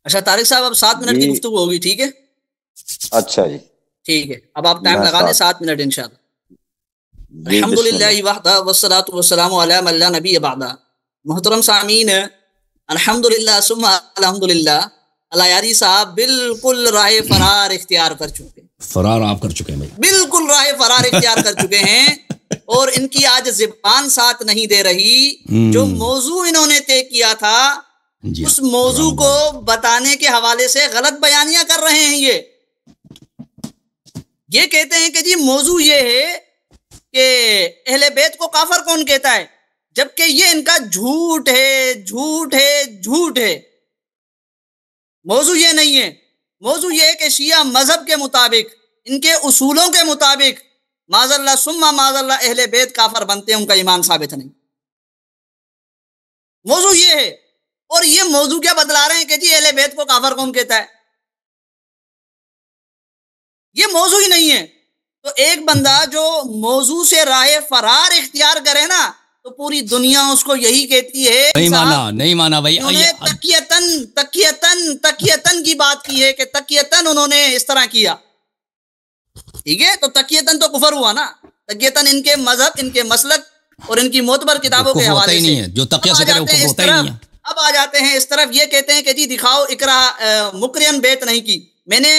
Speaker 2: اچھا طارق صاحب اب 7 منٹ کی گفتگو ہوگی، ٹھیک ہے؟
Speaker 3: اچھا جی
Speaker 2: ٹھیک ہے، اب آپ ٹائم لگا لیں 7 منٹ انشاءاللہ. الحمدللہ وحدہ والصلاۃ والسلام علی من لا نبی بعدہ. محترم سامعین، الحمدللہ ثم الحمدللہ، الایاری صاحب بالکل راہ فرار اختیار کر چکے ہیں.
Speaker 1: فرار آپ کر چکے ہیں بھائی,
Speaker 2: بالکل راہ فرار اختیار کر چکے ہیں, اور ان کی آج زبان ساتھ نہیں دے رہی. جو موضوع انہوں نے طے کیا تھا
Speaker 1: جی
Speaker 2: اس موضوع کو بتانے کے حوالے سے غلط بیانیاں کر رہے ہیں. یہ کہتے ہیں کہ جی موضوع یہ ہے کہ اہل بیت کو کافر کون کہتا ہے, جبکہ یہ ان کا جھوٹ ہے, جھوٹ ہے, جھوٹ ہے. موضوع یہ نہیں ہے. موضوع یہ ہے کہ شیعہ مذہب کے مطابق, ان کے اصولوں کے مطابق معاذ اللہ ثم معاذ اللہ اہل بیت کافر بنتے ہیں, ان کا ایمان ثابت نہیں. موضوع یہ ہے. اور یہ موضوع کیا بتلا رہے ہیں کہ جی اہل بیت کو کافر کون کہتا ہے. یہ موضوع ہی نہیں ہے. تو ایک بندہ جو موضوع سے راہ فرار اختیار کرے نا, تو پوری دنیا اس کو یہی کہتی ہے.
Speaker 1: نہیں مانا بھائی.
Speaker 2: انہوں نے تقیتن کی بات کی ہے کہ تقیتن انہوں نے اس طرح کیا. ٹھیک ہے, تو تقیتن تو کفر ہوا نا. تقیتن ان کے مذہب, ان کے مسلک اور ان کی معتبر کتابوں کے حوالے سے.
Speaker 1: جو تقیہ سے کرے وہ کفر ہوتا ہی نہیں ہے.
Speaker 2: اب آ جاتے ہیں اس طرف, یہ کہتے ہیں کہ جی دکھاؤ اقرا مکرہن بیت نہیں کی. میں نے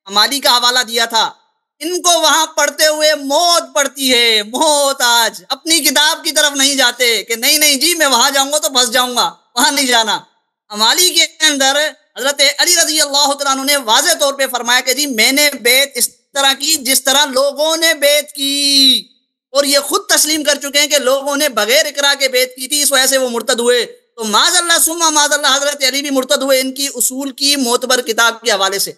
Speaker 2: امالی کا حوالہ دیا تھا, ان کو وہاں پڑھتے ہوئے موت پڑتی ہے, موت. آج اپنی کتاب کی طرف نہیں جاتے کہ نہیں جی میں وہاں جاؤں گا تو پھنس جاؤں گا, وہاں نہیں جانا. امالی کے اندر حضرت علی رضی اللہ تعالیٰ عنہ نے واضح طور پہ فرمایا کہ جی میں نے بیت اس طرح کی جس طرح لوگوں نے بیت کی, اور یہ خود تسلیم کر چکے ہیں کہ لوگوں نے بغیر اقرا کے بیت کی تھی, اس وجہ سے وہ مرتد ہوئے. تو معاذ اللہ ثم معاذ اللہ حضرت علی بھی مرتد ہوئے ان کی اصول کی معتبر کتاب کے حوالے سے.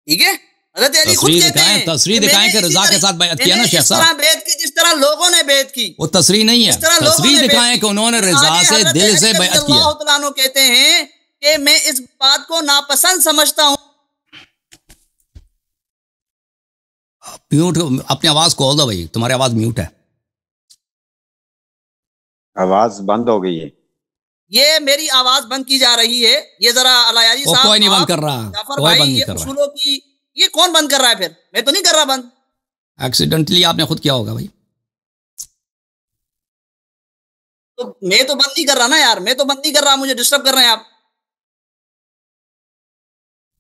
Speaker 2: ٹھیک ہے, حضرت علی خود کہتے ہیں
Speaker 1: تصریح دکھائیں کہ رضا کے ساتھ بیعت کیا نا شیخ صاحب,
Speaker 2: بیعت کی جس طرح لوگوں نے بیعت کی.
Speaker 1: وہ تصریح نہیں ہے, تصریح دکھائیں کہ انہوں نے رضا سے دل سے بیعت کیا.
Speaker 2: اللہ تعالیٰ کہتے ہیں کہ میں اس بات کو ناپسند سمجھتا ہوں.
Speaker 1: میوٹ, اپنی آواز کھول دو بھائی, تمہاری آواز میوٹ ہے.
Speaker 3: آواز بند ہو گئی ہے.
Speaker 2: یہ میری آواز بند کی جا رہی ہے. یہ ذرا الایاری صاحب,
Speaker 1: کوئی نہیں بند کر رہا, کوئی بند نہیں کر رہا.
Speaker 2: یہ کون بند کر رہا ہے؟ پھر میں تو نہیں کر رہا بند,
Speaker 1: ایکسیڈنٹلی آپ نے خود کیا ہوگا بھائی.
Speaker 2: تو میں تو بند نہیں کر رہا نا یار, میں تو بند نہیں کر رہا, مجھے ڈسٹرب کر رہے ہیں آپ.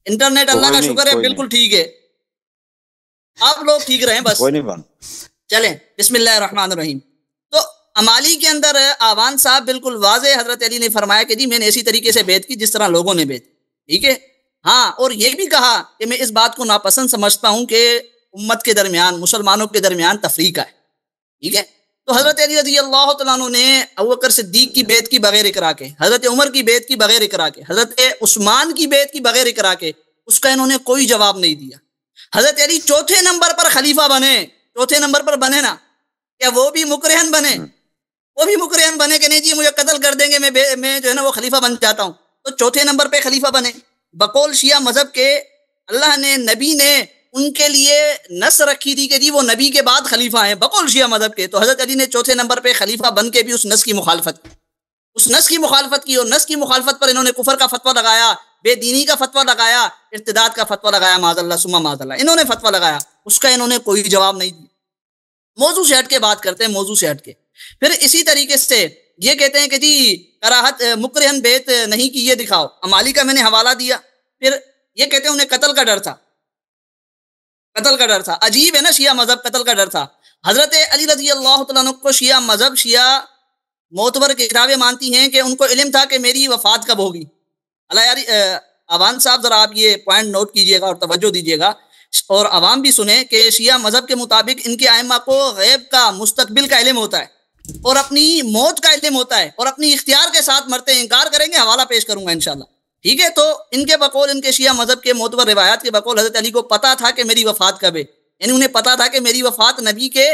Speaker 2: انٹرنیٹ اللہ کا شکر ہے بالکل ٹھیک ہے, آپ لوگ ٹھیک رہیں بس.
Speaker 3: کوئی نہیں بند.
Speaker 2: چلیں بسم اللہ الرحمن الرحیم. تو امالی کے اندر آوان صاحب بالکل واضح حضرت علی نے فرمایا کہ جی میں نے اسی طریقے سے بیعت کی جس طرح لوگوں نے بیعت. ٹھیک ہے, ہاں, اور یہ بھی کہا کہ میں اس بات کو ناپسند سمجھتا ہوں کہ امت کے درمیان, مسلمانوں کے درمیان تفریقہ ہے. ٹھیک ہے, تو حضرت علی رضی اللہ تعالیٰ عنہ نے ابوبکر صدیق کی بیعت کی بغیر اقرا کے, حضرت عمر کی بیعت کی بغیر اقرا کے, حضرت عثمان کی بیعت کی بغیر اقرا کے, اس کا انہوں نے کوئی جواب نہیں دیا. حضرت علی چوتھے نمبر پر خلیفہ بنے, چوتھے نمبر پر بنے نا, کیا وہ بھی مکرہن بنے؟ وہ بھی مکرہن بنے کہ نہیں جی مجھے قتل کر دیں گے, میں جو ہے نا وہ خلیفہ بن جاتا ہوں. تو چوتھے نمبر پہ خلیفہ بنے. بقول شیعہ مذہب کے اللہ نے, نبی نے ان کے لیے نص رکھی تھی کہ جی وہ نبی کے بعد خلیفہ ہیں بقول شیعہ مذہب کے. تو حضرت علی نے چوتھے نمبر پہ خلیفہ بن کے بھی اس نص کی مخالفت کی, اس نص کی مخالفت کی, اور نص کی مخالفت پر انہوں نے کفر کا فتویٰ لگایا, بے دینی کا فتویٰ لگایا, ارتداد کا فتویٰ لگایا, معاذ اللہ ثم معاذ اللہ انہوں نے فتویٰ لگایا. اس کا انہوں نے کوئی جواب نہیں دیا. موضوع سے ہٹ کے بات کرتے ہیں, موضوع سے ہٹ کے. پھر اسی طریقے سے یہ کہتے ہیں کہ جی کراہت مکرہن بیت نہیں کی, یہ دکھاؤ. امالی کا میں نے حوالہ دیا. پھر یہ کہتے ہیں انہیں قتل کا ڈر تھا, قتل کا ڈر تھا. عجیب ہے نا, شیعہ مذہب قتل کا ڈر تھا. حضرت علی رضی اللہ تعالیٰ عنہ کو شیعہ مذہب, شیعہ معتبر کتابیں مانتی ہیں کہ ان کو علم تھا کہ میری وفات کب ہوگی. عوام صاحب ذرا آپ یہ پوائنٹ نوٹ کیجئے گا اور توجہ دیجئے گا, اور عوام بھی سنیں کہ شیعہ مذہب کے مطابق ان کے ائمہ کو غیب کا, مستقبل کا علم ہوتا ہے, اور اپنی موت کا علم ہوتا ہے, اور اپنی اختیار کے ساتھ مرتے ہیں. انکار کریں گے, حوالہ پیش کروں گا انشاءاللہ. ٹھیک ہے, تو ان کے بقول, ان کے شیعہ مذہب کے معتبر روایات کے بقول حضرت علی کو پتا تھا کہ میری وفات کب ہے. یعنی انہیں پتا تھا کہ میری وفات نبی کے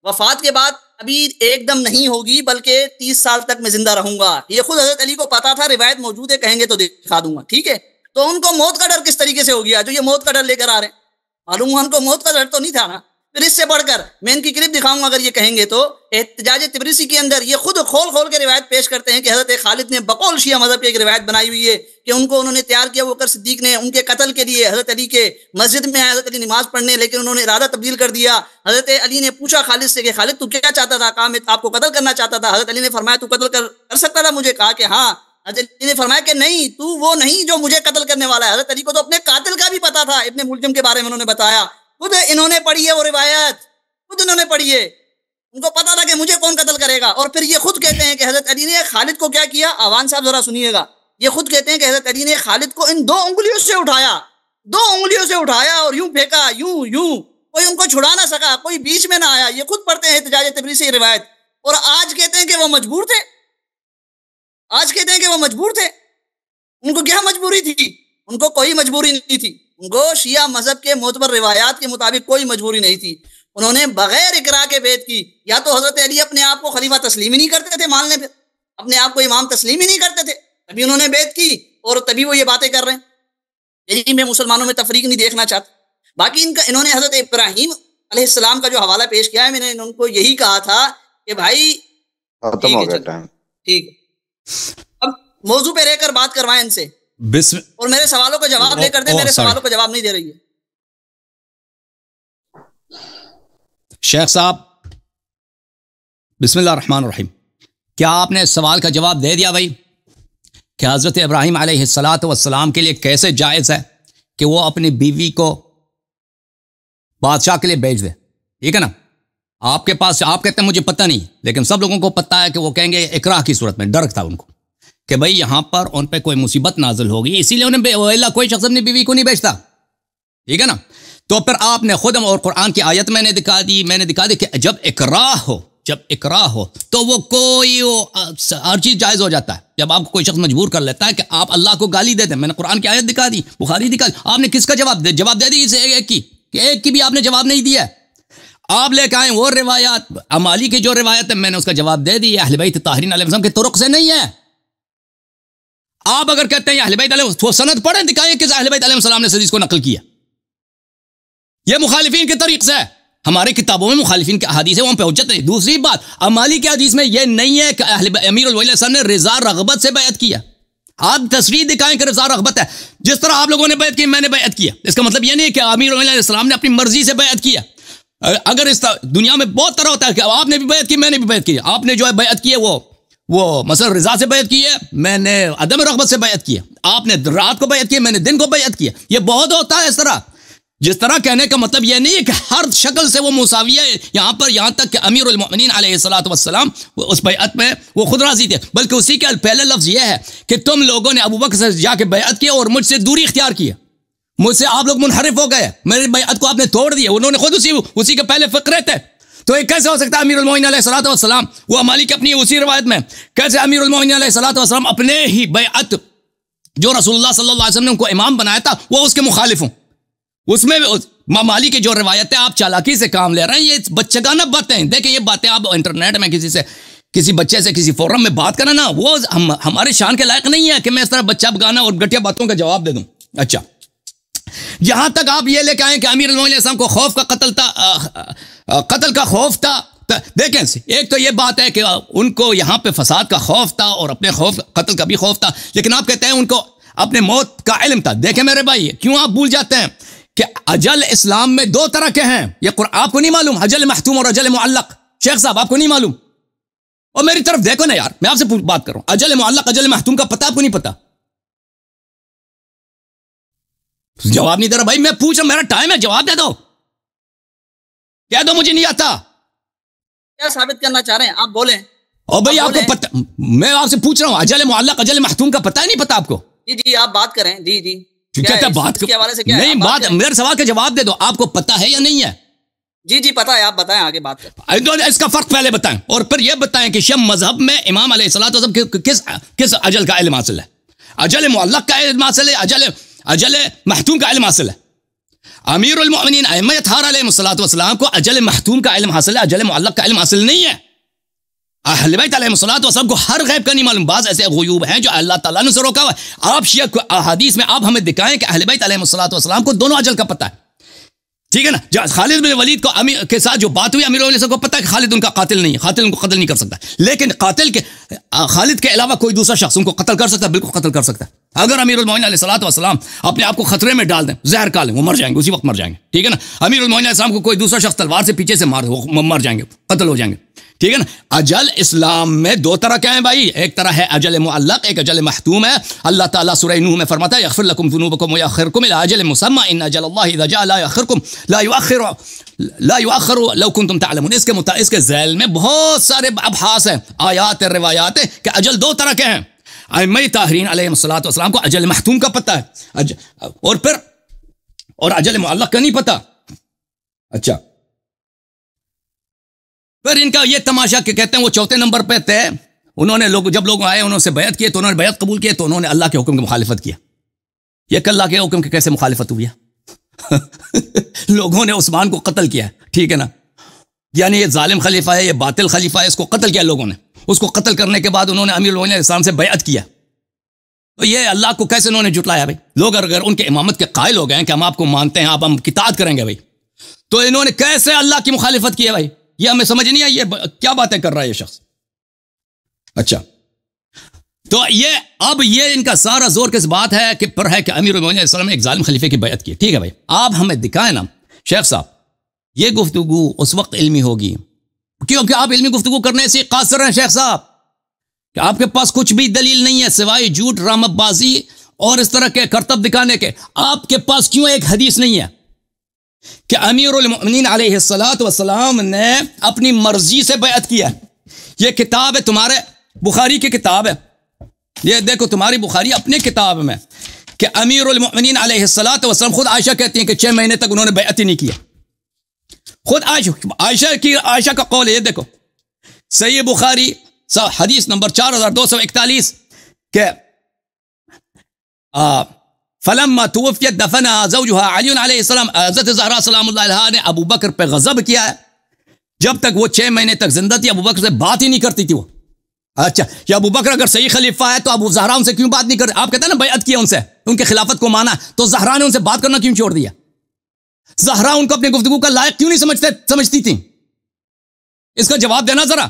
Speaker 2: وفات کے بعد ابھی ایک دم نہیں ہوگی, بلکہ 30 سال تک میں زندہ رہوں گا. یہ خود حضرت علی کو پتا تھا, روایت موجود ہے, کہیں گے تو دکھا دوں گا. ٹھیک ہے, تو ان کو موت کا ڈر کس طریقے سے ہو گیا جو یہ موت کا ڈر لے کر آ رہے ہیں؟ معلوم ہوا ان کو موت کا ڈر تو نہیں تھا نا. پھر اس سے بڑھ کر میں ان کی کلپ دکھاؤں گا اگر یہ کہیں گے تو. احتجاج تبریسی کے اندر یہ خود کھول کے روایت پیش کرتے ہیں کہ حضرت خالد نے بقول شیعہ مذہب کی ایک روایت بنائی ہوئی ہے کہ ان کو انہوں نے تیار کیا ابوبکر صدیق نے ان کے قتل کے لیے. حضرت علی کے مسجد میں آئے حضرت علی نماز پڑھنے, لیکن انہوں نے ارادہ تبدیل کر دیا. حضرت علی نے پوچھا خالد سے کہ خالد تو کیا چاہتا تھا؟ کہا میں آپ کو قتل کرنا چاہتا تھا. حضرت علی نے فرمایا تو قتل کر سکتا تھا مجھے؟ کہا کہ ہاں. حضرت علی نے فرمایا کہ نہیں، تو وہ نہیں جو مجھے قتل کرنے والا ہے۔ حضرت علی کو تو اپنے قاتل کا بھی پتا تھا، ابن ملجم کے بارے میں انہوں نے بتایا، خود انہوں نے پڑھی ہے وہ روایت، خود انہوں نے پڑھی ہے، ان کو پتا تھا کہ مجھے کون قتل کرے گا۔ اور پھر یہ خود کہتے ہیں کہ حضرت علی نے خالد کو کیا کیا، آوان صاحب ذرا سنیے گا، یہ خود کہتے ہیں کہ حضرت علی نے خالد کو ان 2 انگلیوں سے اٹھایا، 2 انگلیوں سے اٹھایا اور یوں پھینکا، یوں کوئی ان کو چھڑا نہ سکا، کوئی بیچ میں نہ آیا۔ یہ خود پڑھتے ہیں احتجاج تبریز سے یہ روایت، اور آج کہتے ہیں کہ وہ مجبور تھے، آج کہتے ہیں کہ وہ مجبور تھے۔ ان کو کیا مجبوری تھی؟ ان کو کوئی مجبوری نہیں تھی، ان کو شیعہ مذہب کے معتبر روایات کے مطابق کوئی مجبوری نہیں تھی۔ انہوں نے بغیر اقرا کے بیعت کی۔ یا تو حضرت علی اپنے آپ کو خلیفہ تسلیم ہی نہیں کرتے تھے ماننے پہ، اپنے آپ کو امام تسلیم ہی نہیں کرتے تھے، تبھی انہوں نے بیعت کی اور تبھی وہ یہ باتیں کر رہے ہیں۔ یعنی میں مسلمانوں میں تفریق نہیں دیکھنا چاہتا۔ باقی انہوں نے حضرت ابراہیم علیہ السلام کا جو حوالہ پیش کیا ہے، میں نے ان کو یہی کہا تھا کہ بھائی
Speaker 3: ختم ہو گیا ٹائم،
Speaker 2: ٹھیک ہے، اب موضوع پہ رہ کر بات کروائیں ان سے، اور میرے سوالوں کا جواب لے کر دیں۔ میرے سوالوں کا جواب نہیں دے رہی ہے
Speaker 1: شیخ صاحب۔ بسم اللہ الرحمن الرحیم، کیا آپ نے اس سوال کا جواب دے دیا بھائی کہ حضرت ابراہیم علیہ السلام کے لیے کیسے جائز ہے کہ وہ اپنی بیوی کو بادشاہ کے لیے بیچ دے؟ ٹھیک ہے نا، آپ کے پاس، آپ کہتے ہیں مجھے پتہ نہیں، لیکن سب لوگوں کو پتہ ہے کہ وہ کہیں گے اکراہ کی صورت میں، ڈر تھا ان کو کہ بھئی یہاں پر ان پہ کوئی مصیبت نازل ہوگی، اسی لیے انہیں کوئی شخص اپنی بیوی کو نہیں بیچتا، ٹھیک ہے نا۔ تو پھر آپ نے خود اور قرآن کی آیت میں نے دکھا دی کہ جب اکراہ ہو تو وہ کوئی ہر چیز جائز ہو جاتا ہے۔ جب آپ کو کوئی شخص مجبور کر لیتا ہے کہ آپ اللہ کو گالی دے دیں، میں نے قرآن کی آیت دکھا دی، بخاری دکھا دی، آپ نے کس کا جواب دے دی؟ اسے ایک کی کہ ایک کی بھی آپ نے جواب نہیں دیا۔ آپ لے کے آئیں وہ روایات، امالی کی جو روایت ہے، میں نے اس کا جواب دے دی، اہل بیت طاہرین علیہ السلام کے طرق سے نہیں ہے۔ آپ اگر کہتے ہیں اہل بیت علیہ وہ سند پڑھیں، دکھائیں کہ اہل بیت علیہ السلام نے حدیث کو نقل کیا، یہ مخالفین کے طریق سے ہے، ہماری کتابوں میں مخالفین کے احادیث ہے، وہاں پہ حجت نہیں۔ دوسری بات، امالی کے حدیث میں یہ نہیں ہے کہ امیر المومنین صاحب نے رضا رغبت سے بیعت کیا۔ آپ تصریح دکھائیں کہ رضا رغبت ہے، جس طرح آپ لوگوں نے بیعت کی، میں نے بیعت کیا، اس کا مطلب یہ نہیں ہے کہ امیر المومنین علیہ السلام نے اپنی مرضی سے بیعت کیا۔ اگر اس دنیا میں بہت طرح ہوتا ہے کہ آپ نے بھی بیعت کی، میں نے بھی بیعت کی، آپ نے جو ہے بیعت کی ہے وہ مثلا رضا سے بیعت کی ہے، میں نے عدم رغبت سے بیعت کی ہے، آپ نے رات کو بیعت کی ہے، میں نے دن کو بیعت کی ہے، یہ بہت ہوتا ہے اس طرح۔ جس طرح کہنے کا مطلب یہ نہیں ہے کہ ہر شکل سے وہ مساوی ہے، یہاں تک کہ امیر المؤمنین علیہ السلام اس بیعت میں وہ خود راضی تھے، بلکہ اسی کے پہلے لفظ یہ ہے کہ تم لوگوں نے ابو بکر سے جا کے بیعت کی اور مجھ سے دوری اختیار کی، مجھ سے آپ لوگ منحرف ہو گئے، میری بیعت کو آپ نے توڑ دیا۔ انہوں نے خود اسی کے پہلے فقرے تھے، تو یہ کیسے ہو سکتا ہے امیر المؤمنین علیہ السلام، وہ مالک اپنی اسی روایت میں، کیسے امیر المؤمنین علیہ السلام اپنے ہی بیعت جو رسول اللہ صلی اللہ علیہ وسلم نے ان کو امام بنایا تھا وہ اس کے مخالف ہوں؟ اس میں مالی کی جو روایت ہے، آپ چالاکی سے کام لے رہے ہیں، یہ بچگانہ باتیں ہیں۔ دیکھیں یہ باتیں آپ انٹرنیٹ میں کسی بچے سے کسی فورم میں بات کرنا نا، وہ ہمارے شان کے لائق نہیں ہے کہ میں اس طرح بچہ بگانا اور گٹیا باتوں کا جواب دے دوں۔ اچھا، جہاں تک آپ یہ لے کے آئیں کہ امیر المومنین علیہ السلام کو خوف کا قتل کا خوف تھا، دیکھیں ایک تو یہ بات ہے کہ ان کو یہاں پہ فساد کا خوف تھا اور اپنے قتل کا بھی خوف تھا، لیکن آپ کہتے ہیں ان کو اپنے موت کا علم تھا۔ دیکھیں میرے بھائی، کیوں آپ بھول جاتے ہیں کہ اجل اسلام میں 2 طرح کے ہیں؟ یہ آپ کو نہیں معلوم؟ اجل محتوم اور اجل معلق۔ شیخ صاحب آپ کو نہیں معلوم؟ اور میری طرف دیکھو نا یار، میں آپ سے بات کر رہا ہوں، اجل معلق اجل محتوم کا پتہ آپ کو نہیں پتا؟ جواب نہیں دے رہا بھائی، میں پوچھ رہا ہوں، میرا ٹائم ہے، جواب دے دو، کہہ دو مجھے نہیں آتا۔
Speaker 2: کیا ثابت کرنا چاہ رہے ہیں آپ؟ بولیں۔
Speaker 1: اور بھائی آپ کو پتہ، میں آپ سے پوچھ رہا ہوں، اجل معلق اجل محتوم کا پتہ نہیں پتا آپ کو؟
Speaker 2: جی آپ بات کریں۔ جی
Speaker 1: کہتا بات کے حوالے سے نہیں، بات میرے سوال کا جواب دے دو، آپ کو پتہ ہے یا نہیں ہے؟
Speaker 2: جی پتہ ہے، آپ بتائیں، آگے بات کریں۔
Speaker 1: اس کا فرق پہلے بتائیں، اور پھر یہ بتائیں کہ شیعہ مذہب میں امام علیہ السلام کس اجل کا علم حاصل ہے؟ اجل معلق کا علم حاصل ہے، اجل محتوم کا علم حاصل ہے؟ امیر المؤمنین ائمہ اطہار علیہ السلام کو اجل محتوم کا علم حاصل ہے، اجل معلق کا علم حاصل نہیں ہے۔ اہل بیت علیہ السلام کو ہر غیب کا نہیں معلوم، بعض ایسے غیوب ہیں جو اللہ تعالیٰ نے سے روکا ہوا ہے۔ آپ شیعہ کو احادیث میں آپ ہمیں دکھائیں کہ اہل بیت علیہ السلام کو دونوں اجل کا پتہ ہے، ٹھیک ہے نا؟ خالد بن ولید کو کے ساتھ جو بات ہوئی، امیر المؤمنین کو پتہ ہے کہ خالد ان کا قاتل نہیں ہے، قاتل ان کو قتل نہیں کر سکتا، لیکن خالد کے علاوہ کوئی دوسرا شخص ان کو قتل کر سکتا ہے، بالکل قتل کر سکتا ہے۔ اگر امیر المؤمنین علیہ السلام اپنے آپ کو خطرے میں ڈال دیں، زہر کھا لیں، وہ مر جائیں گے، اسی وقت مر جائیں گے، ٹھیک ہے نا؟ امیر المؤمنین علیہ السلام کو کوئی دوسرا شخص تلوار سے پیچھے سے مر جائیں گے، قتل ہو جائیں گے، ٹھیک ہے نا. اجل اسلام میں دو طرح کے ہیں بھائی. ایک طرح ہے اجل معلق, ایک اجل محتوم ہے. اللہ تعالیٰ سورہ نوح میں فرماتا ہے یغفر لکم ذنوبکم ویؤخرکم الی اجل مسمى ان اجل اللہ اذا جاء لا یؤخر لو کنتم تعلمون. اس کے ذیل میں بہت سارے ابحاث ہیں, آیات روایات ہیں کہ اجل دو طرح کے ہیں. ائمہ طاہرین علیہ الصلوۃ والسلام کو اجل محتوم کا پتہ ہے, اور اجل معلق کا نہیں پتہ. اچھا, پھر ان کا یہ تماشا کہ کہتے ہیں وہ چوتھے نمبر پہ تھے. انہوں نے جب لوگ آئے انہوں سے بیعت کیے تو انہوں نے بیعت قبول کیے تو انہوں نے اللہ کے حکم کی مخالفت کیا. یہ کہ اللہ کے حکم کی کیسے مخالفت ہوئی ہے؟ لوگوں نے عثمان کو قتل کیا, ٹھیک ہے نا, یعنی یہ ظالم خلیفہ ہے, یہ باطل خلیفہ ہے, اس کو قتل کیا لوگوں نے. اس کو قتل کرنے کے بعد انہوں نے امیر المومنین علیہ السلام سے بیعت کیا. تو یہ اللہ کو کیسے انہوں نے جھٹلایا بھائی؟ لوگ اگر ان کے امامت کے قائل ہو گئے ہیں کہ ہم آپ کو مانتے ہیں, آپ ہم کی اطاعت کریں گے بھائی, تو انہوں نے کیسے اللہ کی مخالفت کی ہے بھائی؟ یہ ہمیں سمجھ نہیں آئی, یہ کیا باتیں کر رہا ہے یہ شخص. اچھا, تو اب یہ ان کا سارا زور کس بات ہے کہ پر ہے کہ امیر المومنین علیہ السلام نے ایک ظالم خلیفے کی بیعت کی. ٹھیک ہے بھائی, آپ ہمیں دکھائیں نا شیخ صاحب, یہ گفتگو اس وقت علمی ہوگی کیونکہ آپ علمی گفتگو کرنے سے قاصر ہیں شیخ صاحب, کہ آپ کے پاس کچھ بھی دلیل نہیں ہے سوائے جھوٹ, ڈرامہ بازی اور اس طرح کے کرتب دکھانے کے. آپ کے پاس کیوں ایک حدیث نہیں ہے کہ امیر المؤمنین علیہ السلام نے اپنی مرضی سے بیعت کیا؟ یہ کتاب ہے تمہارے بخاری کی کتاب ہے, یہ دیکھو تمہاری بخاری اپنے کتاب میں کہ امیر المؤمنین علیہ السلام خود عائشہ کہتی ہیں کہ 6 مہینے تک انہوں نے بیعت ہی نہیں کیا. خود عائشہ کا قول ہے, یہ دیکھو صحیح بخاری حدیث نمبر 4241 کہ فلما توفیت دفنها زوجها علی علیہ السلام. حضرت زہرا سلام اللہ علیہا نے ابو بکر پہ غضب کیا ہے, جب تک وہ 6 مہینے تک زندہ تھی ابو بکر سے بات ہی نہیں کرتی تھی وہ. اچھا, یہ ابو بکر اگر صحیح خلیفہ ہے تو ابو زہرا ان سے کیوں بات نہیں کرتے؟ آپ کہتے ہیں نا بیعت کیا ان سے, ان کے خلافت کو مانا, تو زہرا نے ان سے بات کرنا کیوں چھوڑ دیا؟ زہرا ان کو اپنی گفتگو کا لائق کیوں نہیں سمجھتی تھی؟ اس کا جواب دینا ذرا.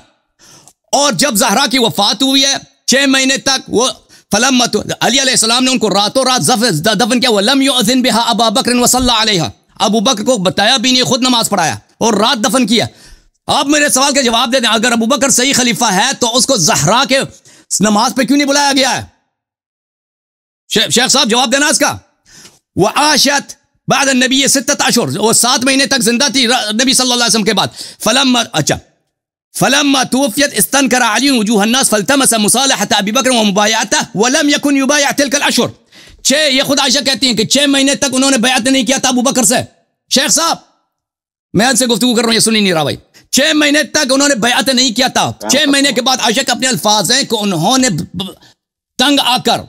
Speaker 1: اور جب زہرا کی وفات ہوئی ہے 6 مہینے تک وہ فلما علی علیہ السلام نے ان کو راتوں رات دفن کیا. ولم یؤذن بها ابا بکر وصلی علیہا, ابو بکر کو بتایا بھی نہیں, خود نماز پڑھایا اور رات دفن کیا. آپ میرے سوال کا جواب دے دیں, اگر ابو بکر صحیح خلیفہ ہے تو اس کو زہرا کے نماز پہ کیوں نہیں بلایا گیا ہے؟ شیخ صاحب جواب دینا اس کا. وعاشت بعد النبی 6 اشہر, وہ 7 مہینے تک زندہ تھی نبی صلی اللہ علیہ وسلم کے بعد. فلما توفیت استنکر علی وجوہ الناس فالتمس مصالحة ابی بکر ومبایعته ولم یکن یبایع تلک الاشہر. یہ خود عائشہ کہتی ہیں کہ 6 مہینے تک انہوں نے بیعت نہیں کیا تھا ابو بکر سے. شیخ صاحب میں ان سے گفتگو کر رہا ہوں, یہ سنی نہیں رہا بھائی. 6 مہینے تک انہوں نے بیعت نہیں کیا تھا. 6 مہینے کے بعد عائشہ کے اپنے الفاظ ہیں کہ انہوں نے تنگ آ کر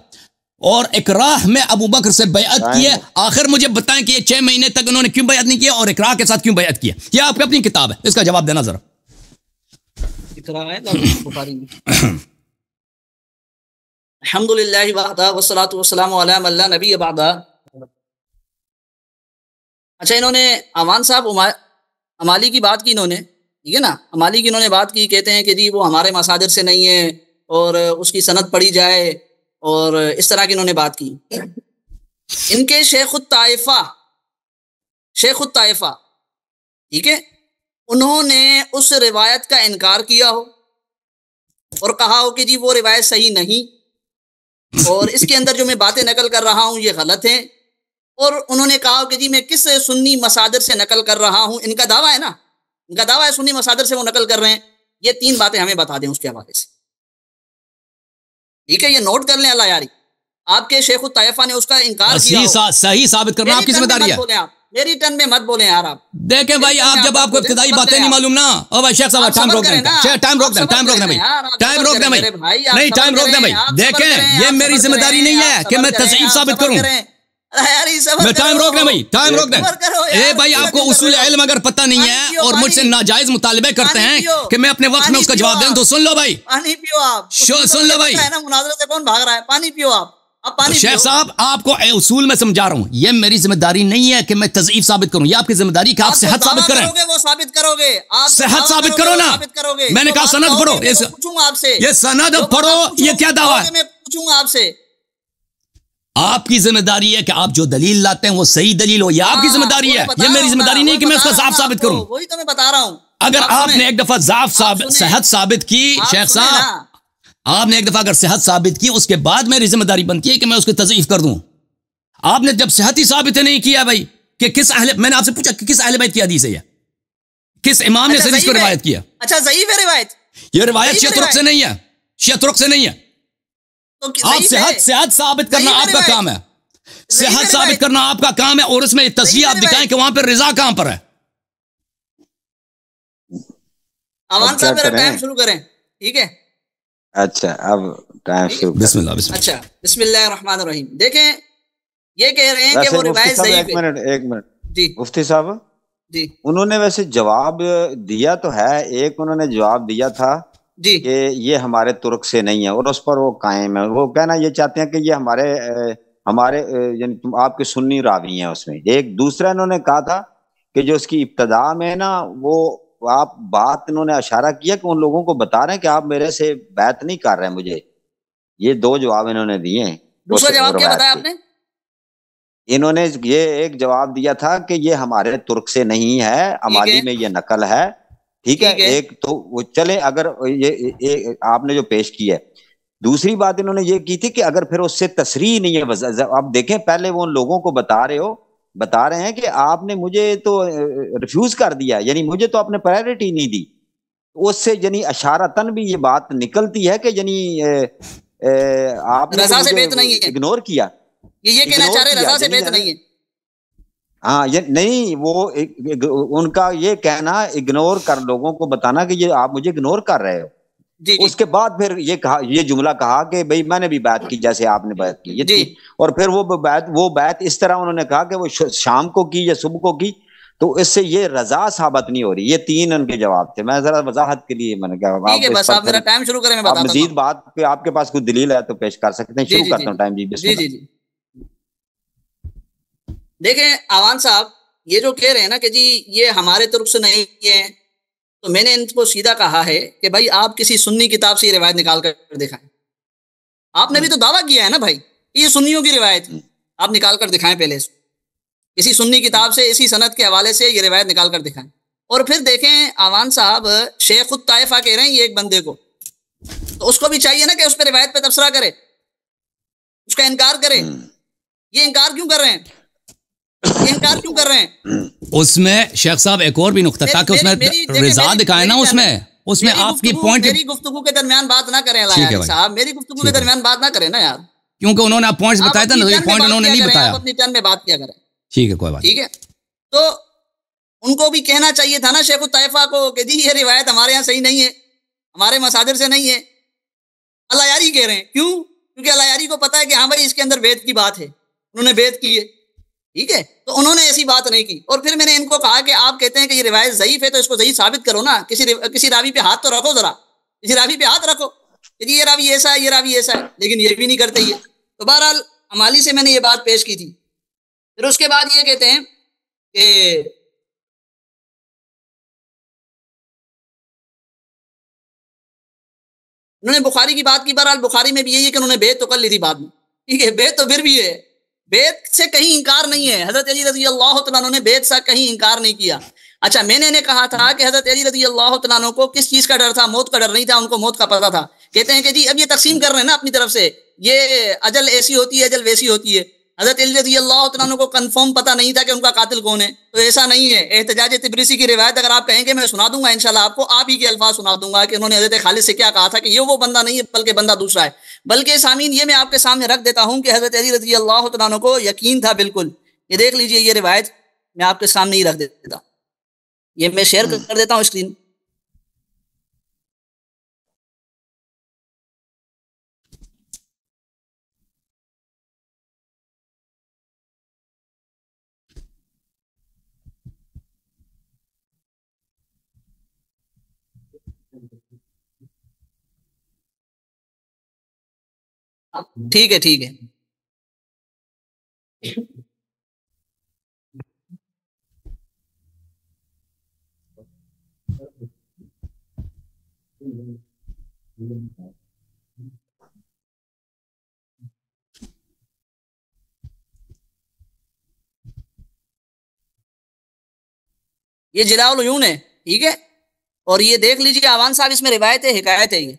Speaker 1: اور اکراہ میں ابو بکر سے بیعت کی ہے. آخر مجھے بتائیں کہ یہ 6 مہینے تک انہوں نے کیوں بیعت نہیں کیا اور اکراہ کے ساتھ کیوں بیعت کیا؟ یہ آپ کی اپنی کتاب ہے, اس کا جواب دینا ذرا.
Speaker 2: الحمدللہ وحدہ والصلاۃ والسلام علی من لا نبی بعدہ. اچھا, انہوں نے امان صاحب امالی کی بات کی, انہوں نے ٹھیک ہے نا, امالی کی انہوں نے بات کی, کہتے ہیں کہ جی وہ ہمارے مصادر سے نہیں ہے اور اس کی سند پڑھی جائے, اور اس طرح کی انہوں نے بات کی. ان کے شیخ الطائفہ ٹھیک ہے, انہوں نے اس روایت کا انکار کیا ہو اور کہا ہو کہ جی وہ روایت صحیح نہیں, اور اس کے اندر جو میں باتیں نقل کر رہا ہوں یہ غلط ہیں, اور انہوں نے کہا ہو کہ جی میں کس سنی مصادر سے نقل کر رہا ہوں. ان کا دعویٰ ہے نا, ان کا دعویٰ ہے سنی مصادر سے وہ نقل کر رہے ہیں. یہ 3 باتیں ہمیں بتا دیں اس کے حوالے سے, ٹھیک ہے, یہ نوٹ کر لیں. اللہ یاری, آپ کے شیخ الطائفہ نے اس کا انکار کیا,
Speaker 1: صحیح ثابت کرنا آپ کی ذمہ داری ہے.
Speaker 2: میری ٹرن میں مت بولیں یار. آپ
Speaker 1: دیکھیں بھائی, آپ جب آپ کو ابتدائی باتیں نہیں معلوم نا, او بھائی شیخ صاحب ٹائم روک دیں نہیں, ٹائم روک دیں بھائی. دیکھیں یہ میری ذمہ داری نہیں ہے کہ میں تضعیف ثابت کروں. میں ٹائم روک دیں بھائی, ٹائم روک دیں. اے بھائی آپ کو اصول علم اگر پتہ نہیں ہے اور مجھ سے ناجائز مطالبے کرتے ہیں کہ میں اپنے وقت میں اس کا جواب دوں تو سن لو بھائی,
Speaker 2: پانی پیو. آپ
Speaker 1: سن لو بھائی,
Speaker 2: مناظرے سے کون بھاگ رہا ہے؟ پانی پیو آپ.
Speaker 1: شیخ صاحب آپ کو اصول میں سمجھا رہا ہوں, یہ میری ذمہ داری نہیں ہے کہ میں تضعیف ثابت کروں, یہ آپ کی ذمہ داری کہ آپ صحت ثابت کریں.
Speaker 2: وہ ثابت کرو گے,
Speaker 1: صحت ثابت کرو نا. میں نے کہا سند پڑھو, یہ سند پڑھو. یہ کیا دعویٰ ہے؟
Speaker 2: میں پوچھوں گا آپ سے.
Speaker 1: آپ کی ذمہ داری ہے کہ آپ جو دلیل لاتے ہیں وہ صحیح دلیل ہو, یہ آپ کی ذمہ داری ہے. یہ میری ذمہ داری نہیں کہ میں اس کا صاف ثابت کروں.
Speaker 2: وہی تو میں بتا رہا ہوں.
Speaker 1: اگر آپ نے ایک دفعہ ضعف صحت ثابت کی شیخ صاحب، آپ نے ایک دفعہ اگر صحت ثابت کی، اس کے بعد میری ذمہ داری بنتی ہے کہ میں اس کی تضعیف کر دوں. آپ نے جب صحت ہی ثابت نہیں کیا بھائی کہ کس میں نے آپ سے پوچھا کہ کس اہل بیت کی حدیث ہے یہ، کس امام نے حدیث کو روایت کیا؟
Speaker 2: اچھا ضعیف ہے روایت،
Speaker 1: یہ روایت شیعہ ترک سے نہیں ہے، شیعہ ترک سے نہیں ہے. آپ صحت ثابت کرنا آپ کا کام ہے، صحت ثابت کرنا آپ کا کام ہے، اور اس میں تصحیح آپ دکھائیں کہ وہاں پہ رضا کہاں پر ہے.
Speaker 2: امان صاحب میرا ٹائم شروع کریں، ٹھیک ہے؟
Speaker 3: اچھا اب ٹائم شروع،
Speaker 1: بسم اللہ بسم اللہ.
Speaker 2: اچھا بسم اللہ الرحمن الرحیم. دیکھیں یہ کہہ رہے ہیں کہ وہ روایت ضعیف ہے.
Speaker 3: ایک منٹ
Speaker 2: جی
Speaker 3: مفتی صاحب
Speaker 2: جی،
Speaker 3: انہوں نے ویسے جواب دیا تو ہے، ایک انہوں نے جواب دیا تھا
Speaker 2: جی
Speaker 3: کہ یہ ہمارے ترک سے نہیں ہے، اور اس پر وہ قائم ہے. وہ کہنا یہ چاہتے ہیں کہ یہ ہمارے یعنی تم آپ کے سنی راوی ہیں اس میں. ایک دوسرا انہوں نے کہا تھا کہ جو اس کی ابتدا میں نا وہ آپ بات انہوں نے اشارہ کیا کہ ان لوگوں کو بتا رہے ہیں کہ آپ میرے سے بیعت نہیں کر رہے ہیں مجھے. یہ دو جواب انہوں نے دیے ہیں.
Speaker 2: دوسرا جواب کیا بتایا آپ نے؟
Speaker 3: انہوں نے یہ ایک جواب دیا تھا کہ یہ ہمارے ترک سے نہیں ہے، امالی میں یہ نقل ہے. ٹھیک ہے، ایک تو وہ چلے اگر یہ آپ نے جو پیش کی ہے. دوسری بات انہوں نے یہ کی تھی کہ اگر پھر اس سے تصریح نہیں ہے، آپ دیکھیں پہلے وہ ان لوگوں کو بتا رہے ہیں کہ آپ نے مجھے تو ریفیوز کر دیا، یعنی مجھے تو آپ نے پرائرٹی نہیں دی. اس سے یعنی اشارتاً بھی یہ بات نکلتی ہے کہ یعنی آپ نے
Speaker 2: رضا سے بیت نہیں ہے،
Speaker 3: اگنور کیا.
Speaker 2: یہ کہنا چاہ رہے رضا سے بیت نہیں ہے.
Speaker 3: ہاں یہ نہیں، وہ ان کا یہ کہنا اگنور کر لوگوں کو بتانا کہ یہ آپ مجھے اگنور کر رہے ہو.
Speaker 2: جی
Speaker 3: اس کے بعد پھر یہ جملہ کہا کہ بھئی میں نے بھی بیعت کی جیسے آپ نے بیعت کی
Speaker 2: جی.
Speaker 3: اور پھر وہ بیعت اس طرح انہوں نے کہا کہ وہ شام کو کی یا صبح کو کی، تو اس سے یہ رضا ثابت نہیں ہو رہی. یہ تین ان کے جواب تھے. میں ذرا وضاحت کے لیے میں نے کہا
Speaker 2: ٹھیک ہے، بس آپ میرا ٹائم شروع کریں، میں بتاتا ہوں.
Speaker 3: مزید بات پہ آپ کے پاس کوئی دلیل ہے تو پیش کر سکتے ہیں. شروع کرتا ہوں ٹائم. جی بسم اللہ.
Speaker 2: جی دیکھیں آوان صاحب یہ جو کہہ رہے ہیں نا کہ جی یہ ہمارے طرف سے نہیں ہے، تو میں نے ان کو سیدھا کہا ہے کہ بھائی آپ کسی سنی کتاب سے یہ روایت نکال کر دکھائیں. آپ نے بھی تو دعویٰ کیا ہے نا بھائی یہ سنیوں کی روایت ہے، آپ نکال کر دکھائیں پہلے سے کسی سنی کتاب سے اسی سند کے حوالے سے یہ روایت نکال کر دکھائیں. اور پھر دیکھیں آوان صاحب شیخ الطائفہ کہہ رہے ہیں یہ ایک بندے کو، تو اس کو بھی چاہیے نا کہ اس پہ روایت پہ تبصرہ کرے، اس کا انکار کرے. یہ انکار کیوں کر رہے ہیں؟ انکار کیوں کر رہے ہیں؟
Speaker 1: اس میں شیخ صاحب ایک اور بھی نقطہ تھا کہ اس میں رضا دکھائے نا، اس میں آپ کی پوائنٹ.
Speaker 2: میری گفتگو کے درمیان بات نہ کریں اللہ صاحب، میری گفتگو کے درمیان بات نہ کریں نا یار،
Speaker 1: کیونکہ انہوں نے پوائنٹس بتایا تھا نا، یہ پوائنٹ انہوں نے نہیں بتایا.
Speaker 2: آپ اپنی ٹرن میں بات کیا کریں.
Speaker 1: ٹھیک ہے کوئی بات.
Speaker 2: ٹھیک ہے، تو ان کو بھی کہنا چاہیے تھا نا شیخ الطائفہ کو کہ جی یہ روایت ہمارے یہاں صحیح نہیں ہے، ہمارے مصادر سے نہیں ہے. اللہ یاری کہہ رہے ہیں. کیوں؟ کیونکہ اللہ یاری کو پتا ہے کہ ہاں بھائی اس کے اندر بیعت کی بات ہے، انہوں نے بیعت کی ہے. ٹھیک ہے، تو انہوں نے ایسی بات نہیں کی. اور پھر میں نے ان کو کہا کہ آپ کہتے ہیں کہ یہ روایت ضعیف ہے تو اس کو ضعیف ثابت کرو نا، کسی راوی پہ ہاتھ تو رکھو، ذرا کسی راوی پہ ہاتھ رکھو کہ یہ راوی ایسا ہے، یہ راوی ایسا ہے. لیکن یہ بھی نہیں کرتے یہ. تو بہرحال امالی سے میں نے یہ بات پیش کی تھی. پھر اس کے بعد یہ کہتے ہیں کہ انہوں نے بخاری کی بات کی. بہرحال بخاری میں بھی یہی ہے کہ انہوں نے بیعت تو کر لی تھی بعد میں. ٹھیک ہے، بیعت تو پھر بھی ہے، بیعت سے کہیں انکار نہیں ہے. حضرت علی رضی اللہ تعالیٰ عنہ نے بیعت سے کہیں انکار نہیں کیا. اچھا میں نے کہا تھا کہ حضرت علی رضی اللہ تعالیٰ عنہ کو کس چیز کا ڈر تھا؟ موت کا ڈر نہیں تھا، ان کو موت کا پتہ تھا. کہتے ہیں کہ جی اب یہ تقسیم کر رہے ہیں نا اپنی طرف سے، یہ اجل ایسی ہوتی ہے، اجل ویسی ہوتی ہے. حضرت علی رضی اللہ تعالیٰ عنہ کو کنفرم پتہ نہیں تھا کہ ان کا قاتل کون ہے. تو ایسا نہیں ہے. احتجاج تبریسی کی روایت اگر آپ کہیں گے میں سنا دوں گا انشاءاللہ آپ کو، آپ ہی کے الفاظ سنا دوں گا کہ انہوں نے حضرت خالد سے کیا کہا تھا کہ یہ وہ بندہ نہیں ہے بلکہ بندہ دوسرا ہے. بلکہ سامعین یہ میں آپ کے سامنے رکھ دیتا ہوں کہ حضرت علی رضی اللہ تعالیٰ عنہ کو یقین تھا بالکل. یہ دیکھ لیجئے یہ روایت میں آپ کے سامنے ہی رکھ دیتا، یہ میں شیئر کر دیتا ہوں اسکرین. ٹھیک ہے ٹھیک ہے. یہ جلاء العیون ہے. ٹھیک ہے، اور یہ دیکھ لیجیے آوان صاحب، اس میں روایت ہے، حکایت ہے یہ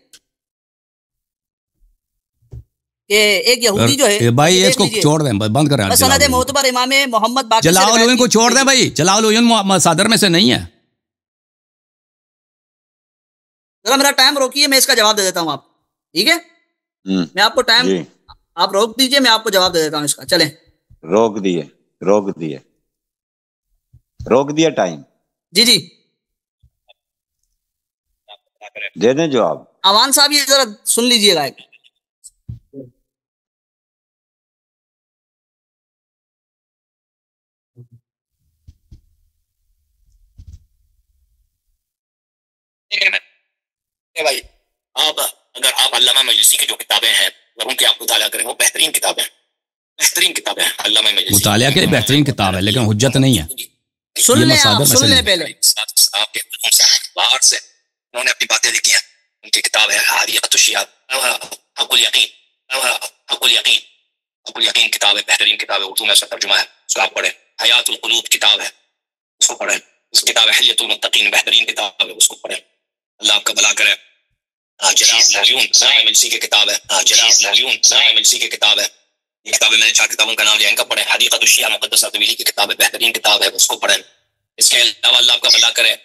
Speaker 2: کہ ایک یہودی جو ہے،
Speaker 1: بھائی اس کو چھوڑ دیں، بند کریں،
Speaker 2: مسند معتبر امام محمد باقر سے
Speaker 1: جلاؤ
Speaker 2: روایت
Speaker 1: العین کو چھوڑ دیں بھائی، جلاؤ العین مصادر میں سے نہیں ہے.
Speaker 2: ذرا میرا ٹائم روکیے، میں اس کا جواب دے دیتا ہوں آپ، ٹھیک ہے؟ میں آپ کو ٹائم، آپ روک دیجئے، میں آپ کو جواب دے دیتا ہوں اس کا. چلیں،
Speaker 3: روک دیے ٹائم.
Speaker 2: جی
Speaker 3: دے دیں جواب.
Speaker 2: آوان صاحب یہ ذرا سن لیجئے گا.
Speaker 4: بھائی اگر آپ علامہ مجلسی کی جو کتابیں ہیں اگر ان کی آپ مطالعہ کریں، وہ بہترین کتابیں ہیں. علامہ مجلسی
Speaker 1: مطالعہ کے لیے بہترین کتاب ہے، لیکن حجت نہیں ہے.
Speaker 2: سن
Speaker 1: یہ
Speaker 2: لیں،
Speaker 1: مصادر
Speaker 2: آپ
Speaker 1: میں سے
Speaker 2: سن لیں
Speaker 1: نہیں.
Speaker 2: پہلے.
Speaker 4: آپ کے حکم سے باہر سے انہوں نے اپنی باتیں لکھی ہیں. ان کی کتاب ہے حدیقۃ الشیاب، حق الیقین. حق الیقین کتاب ہے، بہترین کتاب ہے، اردو میں اس کا ترجمہ ہے، اس کو آپ پڑھیں. حیات القلوب کتاب ہے، اس کو پڑھیں. اس کتاب ہے حلیۃ المتقین، بہترین کتاب ہے، اس کو پڑھیں. اللہ آپ کا بھلا کرے. جلاء العیون علامہ مجلسی کی کتاب ہے. جلاء العیون علامہ مجلسی کی کتاب ہے. یہ کتابیں میں نے 4 کتابوں کا نام لیا، ان کا پڑھیں. حدیقۃ الشیعہ مقدسہ طویلی کی کتاب ہے، بہترین کتاب ہے، اس کو پڑھیں. اس کے علاوہ اللہ آپ کا بھلا کرے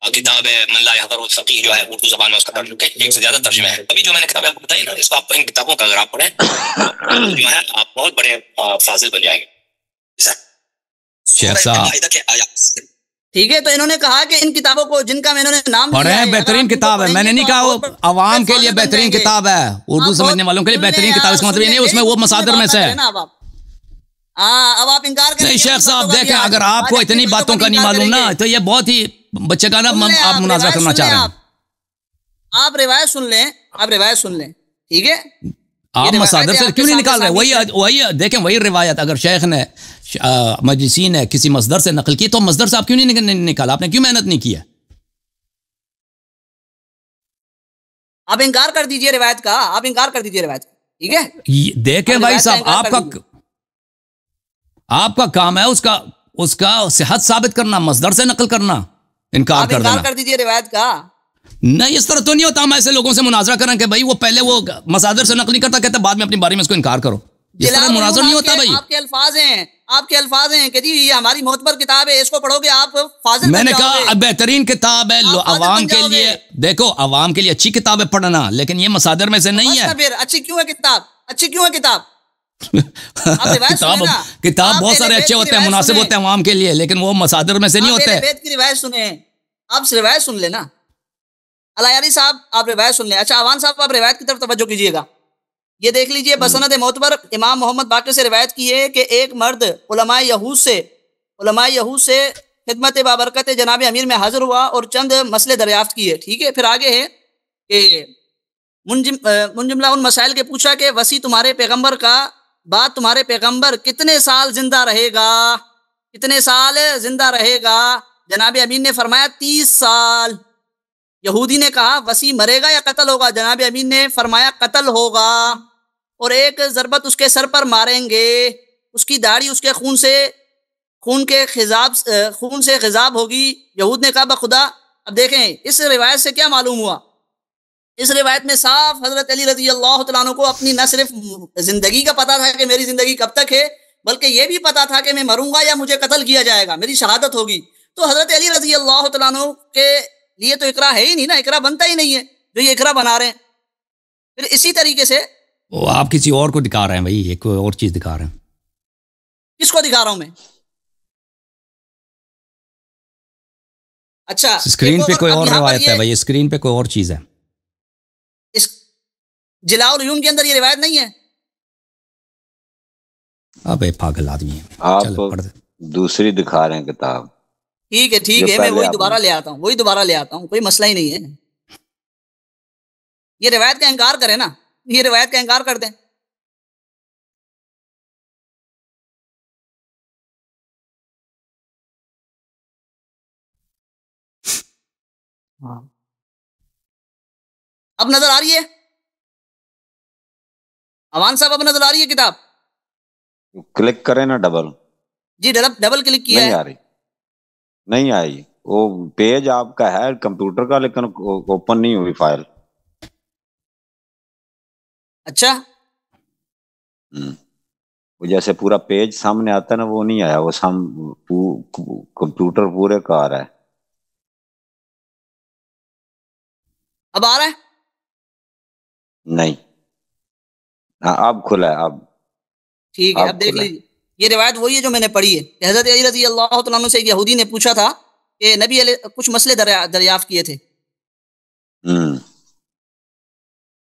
Speaker 4: کتاب ہے من لا يحضر الفقیہ، جو ہے اردو زبان میں اس کا ترجمہ 1 سے زیادہ ترجمے ہیں. ابھی جو میں نے کتابیں آپ کو بتائی نا، اس کو آپ ان کتابوں کا اگر آپ پڑھیں جو ہے آپ بہت بڑے فاضل بن جائیں گے.
Speaker 1: شیخ صاحب
Speaker 2: ٹھیک ہے، تو انہوں نے کہا کہ ان کتابوں کو جن کا میں انہوں نے نام لیا
Speaker 1: پڑھیں،
Speaker 2: ہے،
Speaker 1: بہترین کتاب ہے. میں نے نہیں کہا وہ عوام کے لیے بہترین کتاب ہے، اردو سمجھنے والوں کے لیے بہترین کتاب. اس کا مطلب یہ نہیں اس میں وہ مصادر میں سے ہے.
Speaker 2: اب آپ انکار کریں.
Speaker 1: نہیں شیخ صاحب دیکھیں، اگر آپ کو اتنی باتوں کا نہیں معلوم نا، تو یہ بہت ہی بچے کا نا آپ مناظرہ کرنا چاہ رہے ہیں.
Speaker 2: آپ روایت سن لیں، آپ روایت سن لیں، ٹھیک ہے؟
Speaker 1: آپ مصادر سے کیوں نہیں نکال رہے؟ وہی دیکھیں، وہی روایت اگر شیخ نے مجلسی نے کسی مصدر سے نقل کی تو مصدر سے آپ کیوں نہیں نکالا؟ آپ نے کیوں محنت نہیں کی ہے؟
Speaker 2: آپ انکار کر دیجئے روایت کا، آپ انکار کر دیجئے روایت کا، ٹھیک ہے؟
Speaker 1: دیکھیں بھائی صاحب، آپ کا کام ہے اس کا صحت ثابت کرنا، مصدر سے نقل کرنا، انکار کر دینا.
Speaker 2: انکار کر دیجئے روایت کا.
Speaker 1: نہیں اس طرح تو نہیں ہوتا. ہم ایسے لوگوں سے مناظرہ کریں کہ بھائی وہ پہلے وہ مصادر سے نقل نہیں کرتا، کہتا بعد میں اپنی باری میں اس کو انکار کرو. اس طرح مناظرہ نہیں ہوتا بھائی.
Speaker 2: آپ کے الفاظ ہیں کہ جی یہ ہماری معتبر کتاب ہے، اس کو پڑھو گے آپ فاضل.
Speaker 1: میں نے کہا بہترین کتاب ہے عوام کے لیے. دیکھو عوام کے لیے اچھی کتاب ہے پڑھنا، لیکن یہ مصادر میں سے نہیں ہے.
Speaker 2: پھر اچھی کیوں ہے کتاب؟ اچھی کیوں ہے کتاب؟
Speaker 1: کتاب بہت سارے اچھے ہوتے ہیں، مناسب ہوتے ہیں عوام کے لیے، لیکن وہ مصادر میں سے نہیں ہوتے.
Speaker 2: بیت کی روایت سنیں، آپ روایت سن لینا. اللہ یاری صاحب آپ روایت سن لیں. اچھا عوان صاحب آپ روایت کی طرف توجہ کیجیے گا. یہ دیکھ لیجئے، بسند معتبر امام محمد باقر سے روایت کی ہے کہ ایک مرد علماء یہود سے خدمت بابرکت جناب امیر میں حاضر ہوا اور چند مسئلے دریافت کیے. ٹھیک ہے، پھر آگے ہے کہ منجملہ ان مسائل کے پوچھا کہ وسیع تمہارے پیغمبر کا بعد تمہارے پیغمبر کتنے سال زندہ رہے گا؟ جناب امین نے فرمایا 30 سال. یہودی نے کہا وسیع مرے گا یا قتل ہوگا؟ جناب امین نے فرمایا قتل ہوگا، اور ایک ضربت اس کے سر پر ماریں گے، اس کی داڑھی اس کے خون سے خضاب ہوگی. یہود نے کہا بخدا. اب دیکھیں اس روایت سے کیا معلوم ہوا؟ اس روایت میں صاف حضرت علی رضی اللہ تعالیٰ عنہ کو اپنی نہ صرف زندگی کا پتا تھا کہ میری زندگی کب تک ہے، بلکہ یہ بھی پتا تھا کہ میں مروں گا یا مجھے قتل کیا جائے گا، میری شہادت ہوگی. تو حضرت علی رضی اللہ تعالیٰ عنہ کے لیے تو اقرا ہے ہی نہیں نا، اقرا بنتا ہی نہیں ہے جو یہ اقرا بنا رہے ہیں. پھر اسی طریقے سے
Speaker 1: وہ آپ کسی اور کو دکھا رہے ہیں بھائی، ایک اور چیز دکھا رہے ہیں.
Speaker 2: کس کو دکھا رہا ہوں میں؟ اچھا
Speaker 1: اسکرین پہ کوئی اور روایت ہے بھائی، اسکرین پہ کوئی اور چیز ہے.
Speaker 2: اس جلاء العیون کے اندر یہ روایت نہیں ہے.
Speaker 1: اب پاگل آدمی ہے.
Speaker 3: آپ دوسری دکھا رہے ہیں کتاب.
Speaker 2: ٹھیک ہے، میں وہی دوبارہ لے آتا ہوں، کوئی مسئلہ ہی نہیں ہے. یہ روایت کا انکار کریں نا، یہ روایت کا انکار کر دیں. اب نظر آ رہی ہے عوان صاحب؟ اب نظر آ رہی ہے کتاب؟
Speaker 3: کلک کریں نا ڈبل.
Speaker 2: جی ڈبل کلک کیا ہے.
Speaker 3: نہیں آ رہی، نہیں آئی. وہ پیج آپ کا ہے کمپیوٹر کا لیکن اوپن نہیں ہوئی فائل.
Speaker 2: اچھا
Speaker 3: وہ جیسے پورا پیج سامنے آتا ہے نا وہ نہیں آیا, وہ کمپیوٹر پورے کا آ رہا ہے.
Speaker 2: اب آ رہا ہے؟
Speaker 3: نہیں اب کھلا ہے. اب
Speaker 2: ٹھیک ہے, اب دیکھ لیجیے یہ روایت وہی ہے جو میں نے پڑھی ہے. حضرت علی رضی اللہ تعالیٰ عنہ سے ایک یہودی نے پوچھا تھا کہ نبی علیہ کچھ مسئلے دریافت کیے تھے.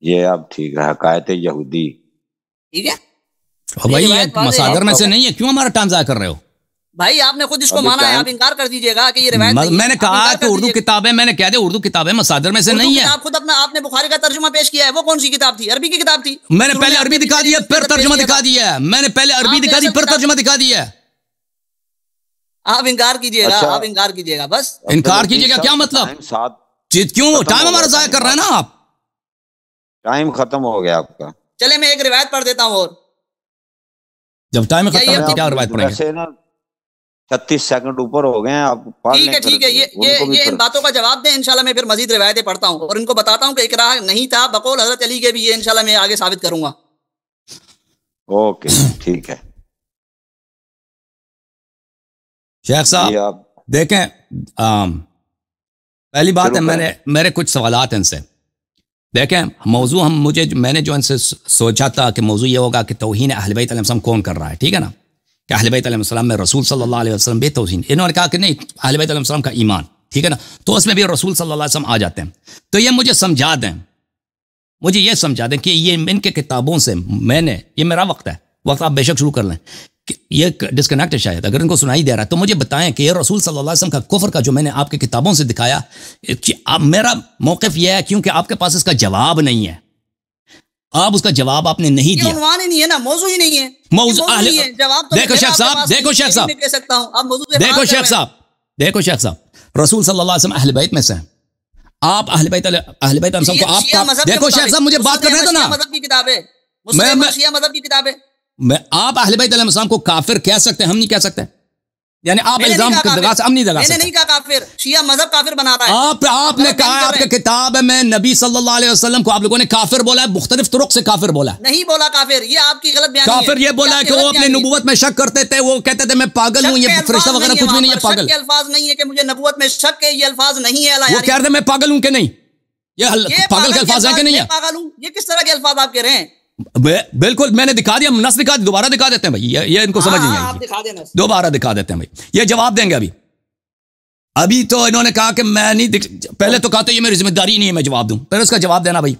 Speaker 3: یہ اب ٹھیک ہے, حکایت یہودی.
Speaker 2: ٹھیک ہے
Speaker 1: بھائی یہ مصادر میں سے نہیں ہے, کیوں ہمارا ٹائم ضائع کر رہے ہو
Speaker 2: بھائی؟ آپ نے خود اس کو مانا ہے, آپ انکار کر دیجیے گا کہ یہ روایت نہیں ہے.
Speaker 1: میں نے کہا کہ اردو کتاب ہے, میں نے کہہ دیا اردو کتاب ہے, مصادر میں سے نہیں ہے.
Speaker 2: آپ خود اپنا آپ نے بخاری کا ترجمہ پیش کیا ہے, وہ کون سی کتاب تھی؟ عربی کی کتاب تھی.
Speaker 1: میں نے پہلے عربی دکھا دیا پھر ترجمہ دکھا دیا. میں نے پہلے عربی دکھا دی پھر ترجمہ دکھا دیا.
Speaker 2: آپ انکار کیجیے گا, آپ انکار کیجیے گا, بس
Speaker 1: انکار کیجیے گا. کیا مطلب؟ کیوں ٹائم ہمارا ضائع کر رہے ہیں نا آپ؟
Speaker 3: ٹائم ختم ہو گیا آپ کا.
Speaker 2: چلے میں ایک روایت پڑھ دیتا ہوں, اور
Speaker 1: جب ٹائم ختم ہے تو کیا روایت پڑھیں گے؟
Speaker 3: 36 سیکنڈ اوپر ہو گئے ہیں آپ.
Speaker 2: ٹھیک ہے یہ ان باتوں کا جواب دیں, انشاءاللہ میں پھر مزید روایتیں پڑھتا ہوں اور ان کو بتاتا ہوں کہ اکراہ نہیں تھا بقول حضرت علی کے بھی. یہ انشاءاللہ میں آگے ثابت کروں گا.
Speaker 3: اوکے ٹھیک ہے.
Speaker 1: شیخ صاحب دیکھیں, پہلی بات ہے میرے کچھ سوالات ہیں ان سے. دیکھیں موضوع میں نے جو ان سے سوچا تھا کہ موضوع یہ ہوگا کہ توہین اہل بیت علیہ السلام کون کر رہا ہے, ٹھیک ہے نا, کہ اہل بیت علیہ السلام میں رسول صلی اللہ علیہ وسلم بے توہین. انہوں نے کہا کہ نہیں, اہل بیت علیہ السلام کا ایمان, ٹھیک ہے نا, تو اس میں بھی رسول صلی اللہ علیہ وسلم آ جاتے ہیں. تو یہ مجھے سمجھا دیں, مجھے یہ سمجھا دیں کہ یہ ان کے کتابوں سے میں نے, یہ میرا وقت ہے, وقت آپ بے شک شروع کر لیں, کہ یہ ڈسکنیکٹ ہے شاید, اگر ان کو سنائی دے رہا ہے تو مجھے بتائیں کہ یہ رسول صلی اللہ علیہ وسلم کا کفر کا جو میں نے آپ کے کتابوں سے دکھایا, میرا موقف یہ ہے کیونکہ آپ کے پاس اس کا جواب نہیں ہے, آپ اس کا جواب آپ نے نہیں دیا.
Speaker 2: عنوان ہی نہیں ہے نا, موضوع ہی نہیں ہے.
Speaker 1: موضوع دیکھو شیخ صاحب, دیکھو شیخ صاحب, رسول صلی اللہ علیہ وسلم اہل بیت میں سے ہیں. آپ اہل بیت ہم کو آپ دیکھو شیخ صاحب مجھے بات کرنے دو نا.
Speaker 2: مذہب کی کتاب ہے, شیعہ مذہب کی کتاب ہے.
Speaker 1: آپ اہل بیت علیہ السلام کو کافر کہہ سکتے ہیں, ہم نہیں کہہ سکتے. یعنی آپ الزام ہم نہیں لگا سکتے.
Speaker 2: میں نے نہیں کہا کافر, شیعہ مذہب کافر بناتا ہے.
Speaker 1: آپ نے کہا آپ کے کتاب میں نبی صلی اللہ علیہ وسلم کو آپ لوگوں نے کافر بولا ہے, مختلف طرق سے کافر بولا ہے.
Speaker 2: نہیں بولا کافر, یہ آپ کی غلط بیانی ہے.
Speaker 1: کافر یہ بولا ہے کہ وہ اپنے نبوت میں شک کرتے تھے, وہ کہتے تھے میں پاگل ہوں, یہ فرشتہ وغیرہ کچھ بھی نہیں ہے, پاگل.
Speaker 2: یہ الفاظ نہیں ہے کہ مجھے نبوت میں شک ہے, یہ الفاظ نہیں ہے.
Speaker 1: وہ کہہ رہے میں پاگل ہوں کہ نہیں, یہ پاگل کے الفاظ ہیں کہ نہیں ہے؟
Speaker 2: پاگل ہوں, یہ کس طرح کے الفاظ آپ کہہ رہے ہیں؟
Speaker 1: بالکل میں نے دکھا دیا, نص دکھا دی, دوبارہ دکھا دیتے ہیں بھائی, یہ ان کو سمجھ نہیں آئی, دوبارہ دکھا دیتے ہیں بھائی. یہ جواب دیں گے ابھی تو انہوں نے کہا کہ میں نہیں, پہلے تو کہا تو یہ میری ذمہ داری نہیں ہے میں جواب دوں, پھر اس کا جواب دینا بھائی.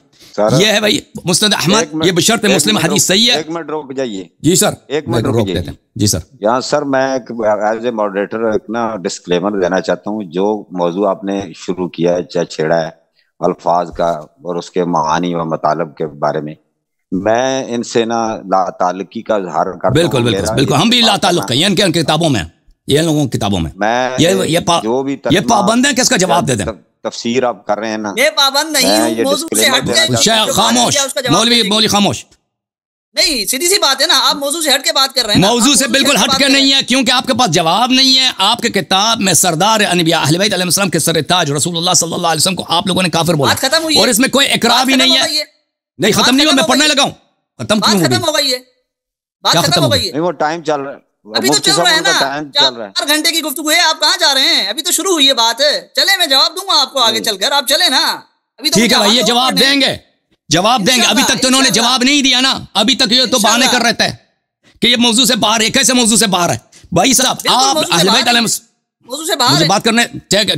Speaker 1: یہ ہے بھائی مسند احمد, یہ بشرط مسلم حدیث صحیح ہے.
Speaker 3: ایک منٹ رک جائیے.
Speaker 1: جی سر,
Speaker 3: ایک منٹ روک دیتے ہیں.
Speaker 1: جی سر.
Speaker 3: یہاں سر میں ایز اے ماڈریٹر ایک نا ڈسکلیمر دینا چاہتا ہوں. جو موضوع آپ نے شروع کیا ہے چاہے چھیڑا ہے الفاظ کا اور اس کے معانی و مطالب کے بارے میں ان سے نا لا تعلقی کا اظہار کرتا ہوں.
Speaker 1: بالکل بالکل بالکل, ہم بھی لا تعلق ہیں ان کے کتابوں میں, یہ لوگوں کی کتابوں میں یہ پابند ہیں کہ اس کا جواب دے دیں.
Speaker 3: تفسیر آپ کر رہے ہیں نا,
Speaker 2: میں پابند نہیں ہوں, موضوع سے ہٹ کے
Speaker 1: خاموش, مولوی خاموش.
Speaker 2: نہیں سیدھی سی بات ہے نا, آپ موضوع سے ہٹ کے بات کر رہے ہیں.
Speaker 1: موضوع سے بالکل ہٹ کے نہیں ہے, کیونکہ آپ کے پاس جواب نہیں ہے. آپ کے کتاب میں سردار انبیاء اہل بیت علیہ السلام کے سر تاج رسول اللہ صلی اللہ علیہ وسلم کو آپ لوگوں نے کافر بولا, اور اس میں کوئی اقرار بھی نہیں ہے. نہیں ختم نہیں ہوا, میں پڑھنے لگا ہوں. ختم کیوں
Speaker 2: ہو گئی ہے؟ بات ختم ہو گئی ہے.
Speaker 3: وہ ٹائم چل رہا ہے,
Speaker 2: ابھی تو چل رہا ہے نا, 4 گھنٹے کی گفتگو ہے. آپ کہاں جا رہے ہیں؟ ابھی تو شروع ہوئی ہے بات. چلے میں جواب دوں گا آپ کو آگے چل کر, آپ چلے نا. ابھی
Speaker 1: ٹھیک ہے بھائی, یہ جواب دیں گے, جواب دیں گے. ابھی تک تو انہوں نے جواب نہیں دیا نا, ابھی تک یہ تو بہانے کر رہتا ہے کہ یہ موضوع سے باہر ہے. کیسے موضوع سے باہر ہے بھائی صاحب؟ آپ اہل بیت علیہ
Speaker 2: موضوع سے باہر
Speaker 1: مجھے بات کرنے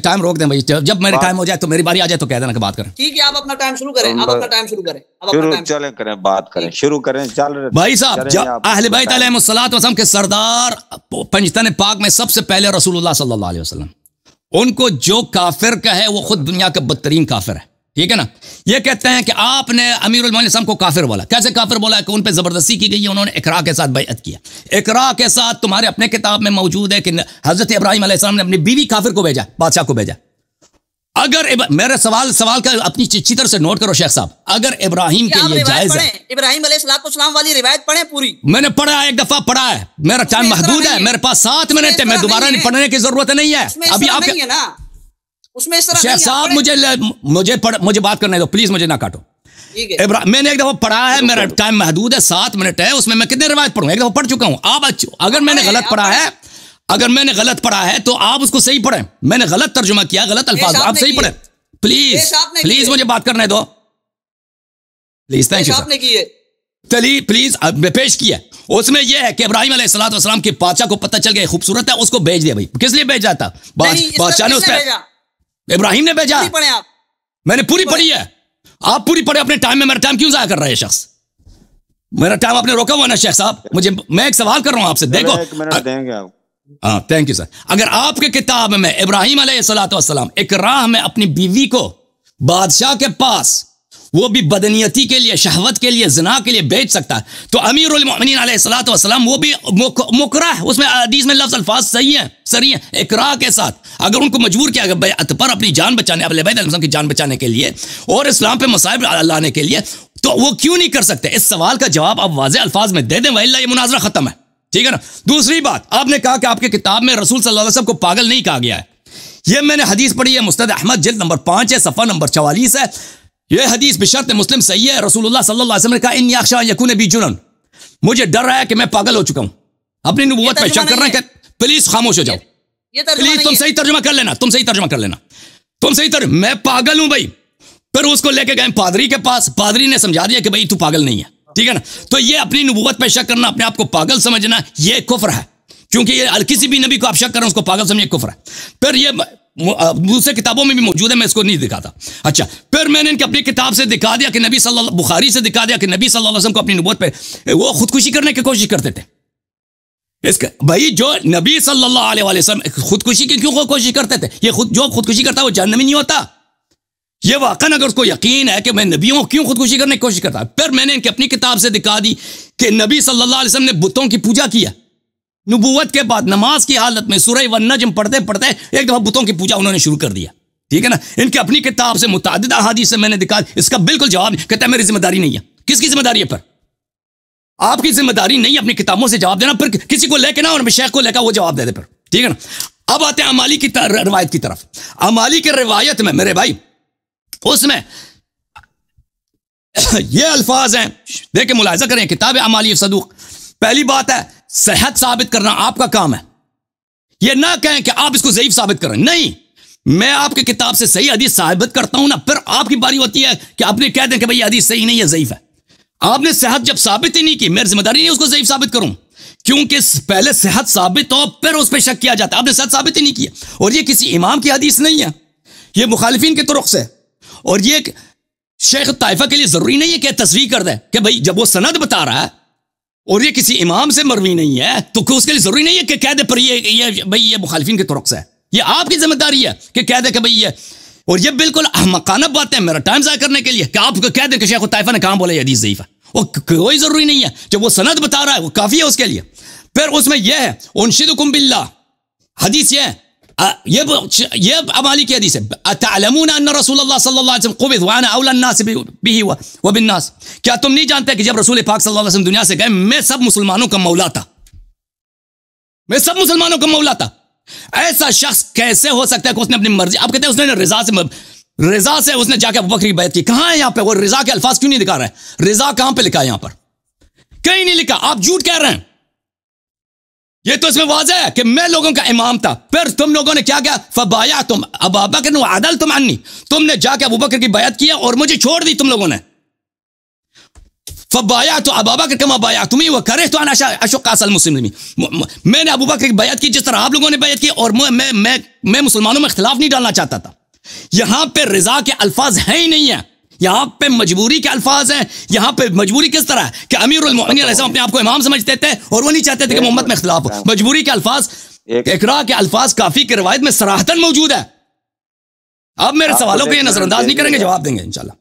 Speaker 1: ٹائم روک دیں بھائی, جب میرے ٹائم ہو جائے تو میری باری آ جائے تو کہہ دینا کہ بات کریں.
Speaker 2: ٹھیک ہے, آپ اپنا ٹائم شروع کریں, آپ اپنا ٹائم شروع کریں.
Speaker 3: چلیں کریں, بات کریں, شروع کریں. چل رہے
Speaker 1: بھائی صاحب, جب اہل بیت علیہ الصلوۃ والسلام کے سردار پنجتن پاک میں سب سے پہلے رسول اللہ صلی اللہ علیہ وسلم, ان کو جو کافر کہے وہ خود دنیا کا بدترین کافر ہے, ٹھیک ہے نا. یہ کہتے ہیں کہ آپ نے امیر المومنین صاحب کو کافر بولا. کیسے کافر بولا؟ کہ ان پہ زبردستی کی گئی ہے, انہوں نے اقرا کے ساتھ بیعت کیا. اقرا کے ساتھ تمہارے اپنے کتاب میں موجود ہے کہ حضرت ابراہیم علیہ السلام نے اپنی بیوی کافر کو بھیجا, بادشاہ کو بھیجا. اگر میرا سوال کا اپنی چیتر سے نوٹ کرو شیخ صاحب. اگر ابراہیم کے لیے جائز ہے,
Speaker 2: ابراہیم علیہ السلام والی روایت پڑھیں پوری.
Speaker 1: میں نے پڑھا ہے, ایک دفعہ پڑھا ہے, میرا ٹائم محدود ہے, میرے پاس 7 منٹ ہے, میں دوبارہ نہیں پڑھنے کی ضرورت نہیں ہے. ابھی آپ شیخ صاحب مجھے بات کرنے دو پلیز, مجھے نہ کاٹو. میں نے ایک دفعہ پڑھا ہے, میرا ٹائم محدود ہے, 7 منٹ ہے, اس میں کتنے روایت پڑھوں, ایک دفعہ پڑھ چکا ہوں. آپ اگر میں نے غلط پڑھا ہے تو آپ اس کو صحیح پڑھیں. میں نے غلط ترجمہ کیا, غلط الفاظ, آپ صحیح پڑھیں پلیز مجھے بات کرنے دو پلیز. تھینک یو چلیے پلیز. پیش کیا اس میں یہ ہے کہ ابراہیم علیہ السلام کے بادشاہ کو پتہ چل گیا خوبصورت ہے, اس کو بھیج دیا. بھائی کس لیے بھیجا تھا بادشاہ نے, اس پہ ابراہیم نے بھیجا. میں نے پوری پڑھی ہے, آپ پوری پڑھے اپنے ٹائم میں. میرا ٹائم کیوں ضائع کر رہا ہے شخص, میرا ٹائم آپ نے روکا ہوا نا شیخ صاحب. میں ایک سوال کر رہا ہوں آپ سے, دیکھو. ہاں تھینک یو سر. اگر آپ کے کتاب میں ابراہیم علیہ السلام اکراہ میں اپنی بیوی کو بادشاہ کے پاس, وہ بھی بدنیتی کے لیے, شہوت کے لیے, زنا کے لیے بیچ سکتا ہے, تو امیر المؤمنین علیہ السلام وہ بھی مکرہ, اس میں حدیث میں لفظ الفاظ صحیح ہیں, اکراہ کے ساتھ. اگر ان کو مجبور کیا بیعت پر اپنی جان بچانے, اہل بیت علیہ السلام کی جان بچانے کے لیے اور اسلام پہ مصائب لانے کے لیے, تو وہ کیوں نہیں کر سکتے؟ اس سوال کا جواب آپ واضح الفاظ میں دے دیں, وَإِلَّا یہ مناظرہ ختم ہے. ٹھیک ہے نا. دوسری بات, آپ نے کہا کہ آپ کی کتاب میں رسول صلی اللہ علیہ وسلم کو پاگل نہیں کہا گیا ہے. یہ میں نے حدیث پڑھی ہے, مسند احمد جلد نمبر 5 ہے, صفحہ نمبر 44 ہے. یہ حدیث بشرط مسلم صحیح ہے. رسول اللہ صلی اللہ علیہ وسلم نے کہا انی اخشی ان یکون بی جنن, مجھے ڈر ہے کہ میں پاگل ہو چکا ہوں. اپنی نبوت پہ شک کر رہے ہیں کہ پلیز خاموش ہو جاؤ, پلیز تم صحیح ترجمہ کر لینا, میں پاگل ہوں بھائی. پھر اس کو لے کے گئے پادری کے پاس, پادری نے سمجھا دیا کہ بھائی تو پاگل نہیں ہے. ٹھیک ہے نا. تو یہ اپنی نبوت پہ شک کرنا, اپنے آپ کو پاگل سمجھنا, یہ کفر ہے. کیونکہ یہ کسی بھی نبی کو آپ شک کریں اس کو پاگل سمجھیں, کفر ہے. پھر یہ دوسرے کتابوں میں بھی موجود ہے, میں اس کو نہیں دکھاتا. اچھا, پھر میں نے ان کی اپنی کتاب سے دکھا دیا کہ بخاری سے دکھا دیا کہ نبی صلی اللہ علیہ وسلم کو اپنی نبوت پہ وہ خودکشی کرنے کی کوشش کرتے تھے. بھائی جو نبی صلی اللہ علیہ وسلم خودکشی کی کیوں کوشش کرتے تھے؟ یہ جو خودکشی کرتا ہے وہ جہنمی نہیں ہوتا. یہ واقعا اگر اس کو یقین ہے کہ میں نبیوں کیوں خودکشی کرنے کی کوشش کرتا ہے. پھر میں نے ان کی اپنی کتاب سے دکھا دی کہ نبی صلی اللہ علیہ وسلم نے بتوں کی پوجا کیا. نبوت کے بعد نماز کی حالت میں سورہ والنجم پڑھتے ایک دفعہ بتوں کی پوجا انہوں نے شروع کر دیا. ٹھیک ہے نا. ان کی اپنی کتاب سے متعدد احادیث سے میں نے دکھا, اس کا بالکل جواب نہیں. کہتا ہے میری ذمہ داری نہیں ہے. کس کی ذمہ داری ہے؟ پھر آپ کی ذمہ داری نہیں اپنی کتابوں سے جواب دینا, پھر کسی کو لے کے نہ اور شیخ کو لے کر وہ جواب دے دے. پھر ٹھیک ہے نا. اب آتے ہیں امالی کی روایت کی طرف. امالی کی روایت میں میرے بھائی اس میں یہ الفاظ ہیں, دیکھیں ملاحظہ کریں, کتاب امالی صدوق. پہلی بات ہے صحت ثابت کرنا آپ کا کام ہے. یہ نہ کہیں کہ آپ اس کو ضعیف ثابت کریں, نہیں, میں آپ کی کتاب سے صحیح حدیث ثابت کرتا ہوں نا, پھر آپ کی باری ہوتی ہے کہ آپ نے کہہ دیں کہ بھئی حدیث صحیح نہیں ہے, ضعیف ہے. آپ نے صحت جب ثابت ہی نہیں کی, میری ذمہ داری نہیں اس کو ضعیف ثابت کروں, کیونکہ پہلے صحت ثابت ہو پھر اس پہ شک کیا جاتا ہے. آپ نے صحت ثابت ہی نہیں کیا, اور یہ کسی امام کی حدیث نہیں ہے, یہ مخالفین کے طرق سے. اور یہ شیخ طائفہ کے لیے ضروری نہیں ہے کہ تصریح کر دے کہ بھئی جب وہ سند بتا رہا ہے اور یہ کسی امام سے مروی نہیں ہے تو اس کے لیے ضروری نہیں ہے کہ کہہ دے پر یہ مخالفین کے طرق سے ہے. یہ آپ کی ذمہ داری ہے کہ کہہ دے کہ بھئی یہ, اور یہ بالکل احمقانہ باتیں میرا ٹائم ضائع کرنے کے لیے کہ آپ کو کہہ دیں کہ شیخ طائفہ نے کہاں بولا یہ حدیث ضعیف ہے. وہ کوئی ضروری نہیں ہے, جب وہ سند بتا رہا ہے وہ کافی ہے اس کے لیے. پھر اس میں یہ ہے انشدکم باللہ, حدیث یہ ہے, یہ امالی کی حدیث ہے, اتعلمون ان رسول اللہ صلی اللہ علیہ وسلم قبض وانا اولی الناس به وبالناس, کیا تم نہیں جانتے کہ جب رسول پاک صلی اللہ علیہ وسلم دنیا سے گئے میں سب مسلمانوں کا مولا تھا, میں سب مسلمانوں کا مولا تھا. ایسا شخص کیسے ہو سکتا ہے کہ اس نے اپنی مرضی, آپ کہتے ہیں اس نے رضا سے اس نے جا کے ابو بکر کی بیعت کی. کہاں ہے یہاں پہ وہ رضا کے الفاظ کیوں نہیں دکھا رہے ہیں؟ رضا کہاں پہ لکھا ہے؟ یہاں پر کہیں نہیں لکھا, آپ جھوٹ کہہ رہے ہیں. یہ تو اس میں واضح ہے کہ میں لوگوں کا امام تھا. پھر تم لوگوں نے کیا کیا؟ فبایعتم ابا بکر وعدلتم عنی, تم نے جا کے ابو بکر کی بیعت کیا اور مجھے چھوڑ دی تم لوگوں نے. فبایعت ابا بکر کما بایعتمی وکرہت ان اشق علی المسلمین, میں نے ابو بکر کی بیعت کی جس طرح آپ لوگوں نے بیعت کی, اور میں مسلمانوں میں اختلاف نہیں ڈالنا چاہتا تھا. یہاں پہ رضا کے الفاظ ہیں ہی نہیں ہیں, یہاں پہ مجبوری کے الفاظ ہیں. یہاں پہ مجبوری کس طرح ہے کہ امیر المؤمنین علیہ السلام اپنے آپ کو امام سمجھتے تھے اور وہ نہیں چاہتے تھے کہ محمد میں اختلاف ہو. مجبوری کے الفاظ, اقراء کے الفاظ کافی کی روایت میں صراحتاً موجود ہے. آپ میرے سوالوں کو یہ نظر انداز نہیں کریں گے, جواب دیں گے انشاءاللہ.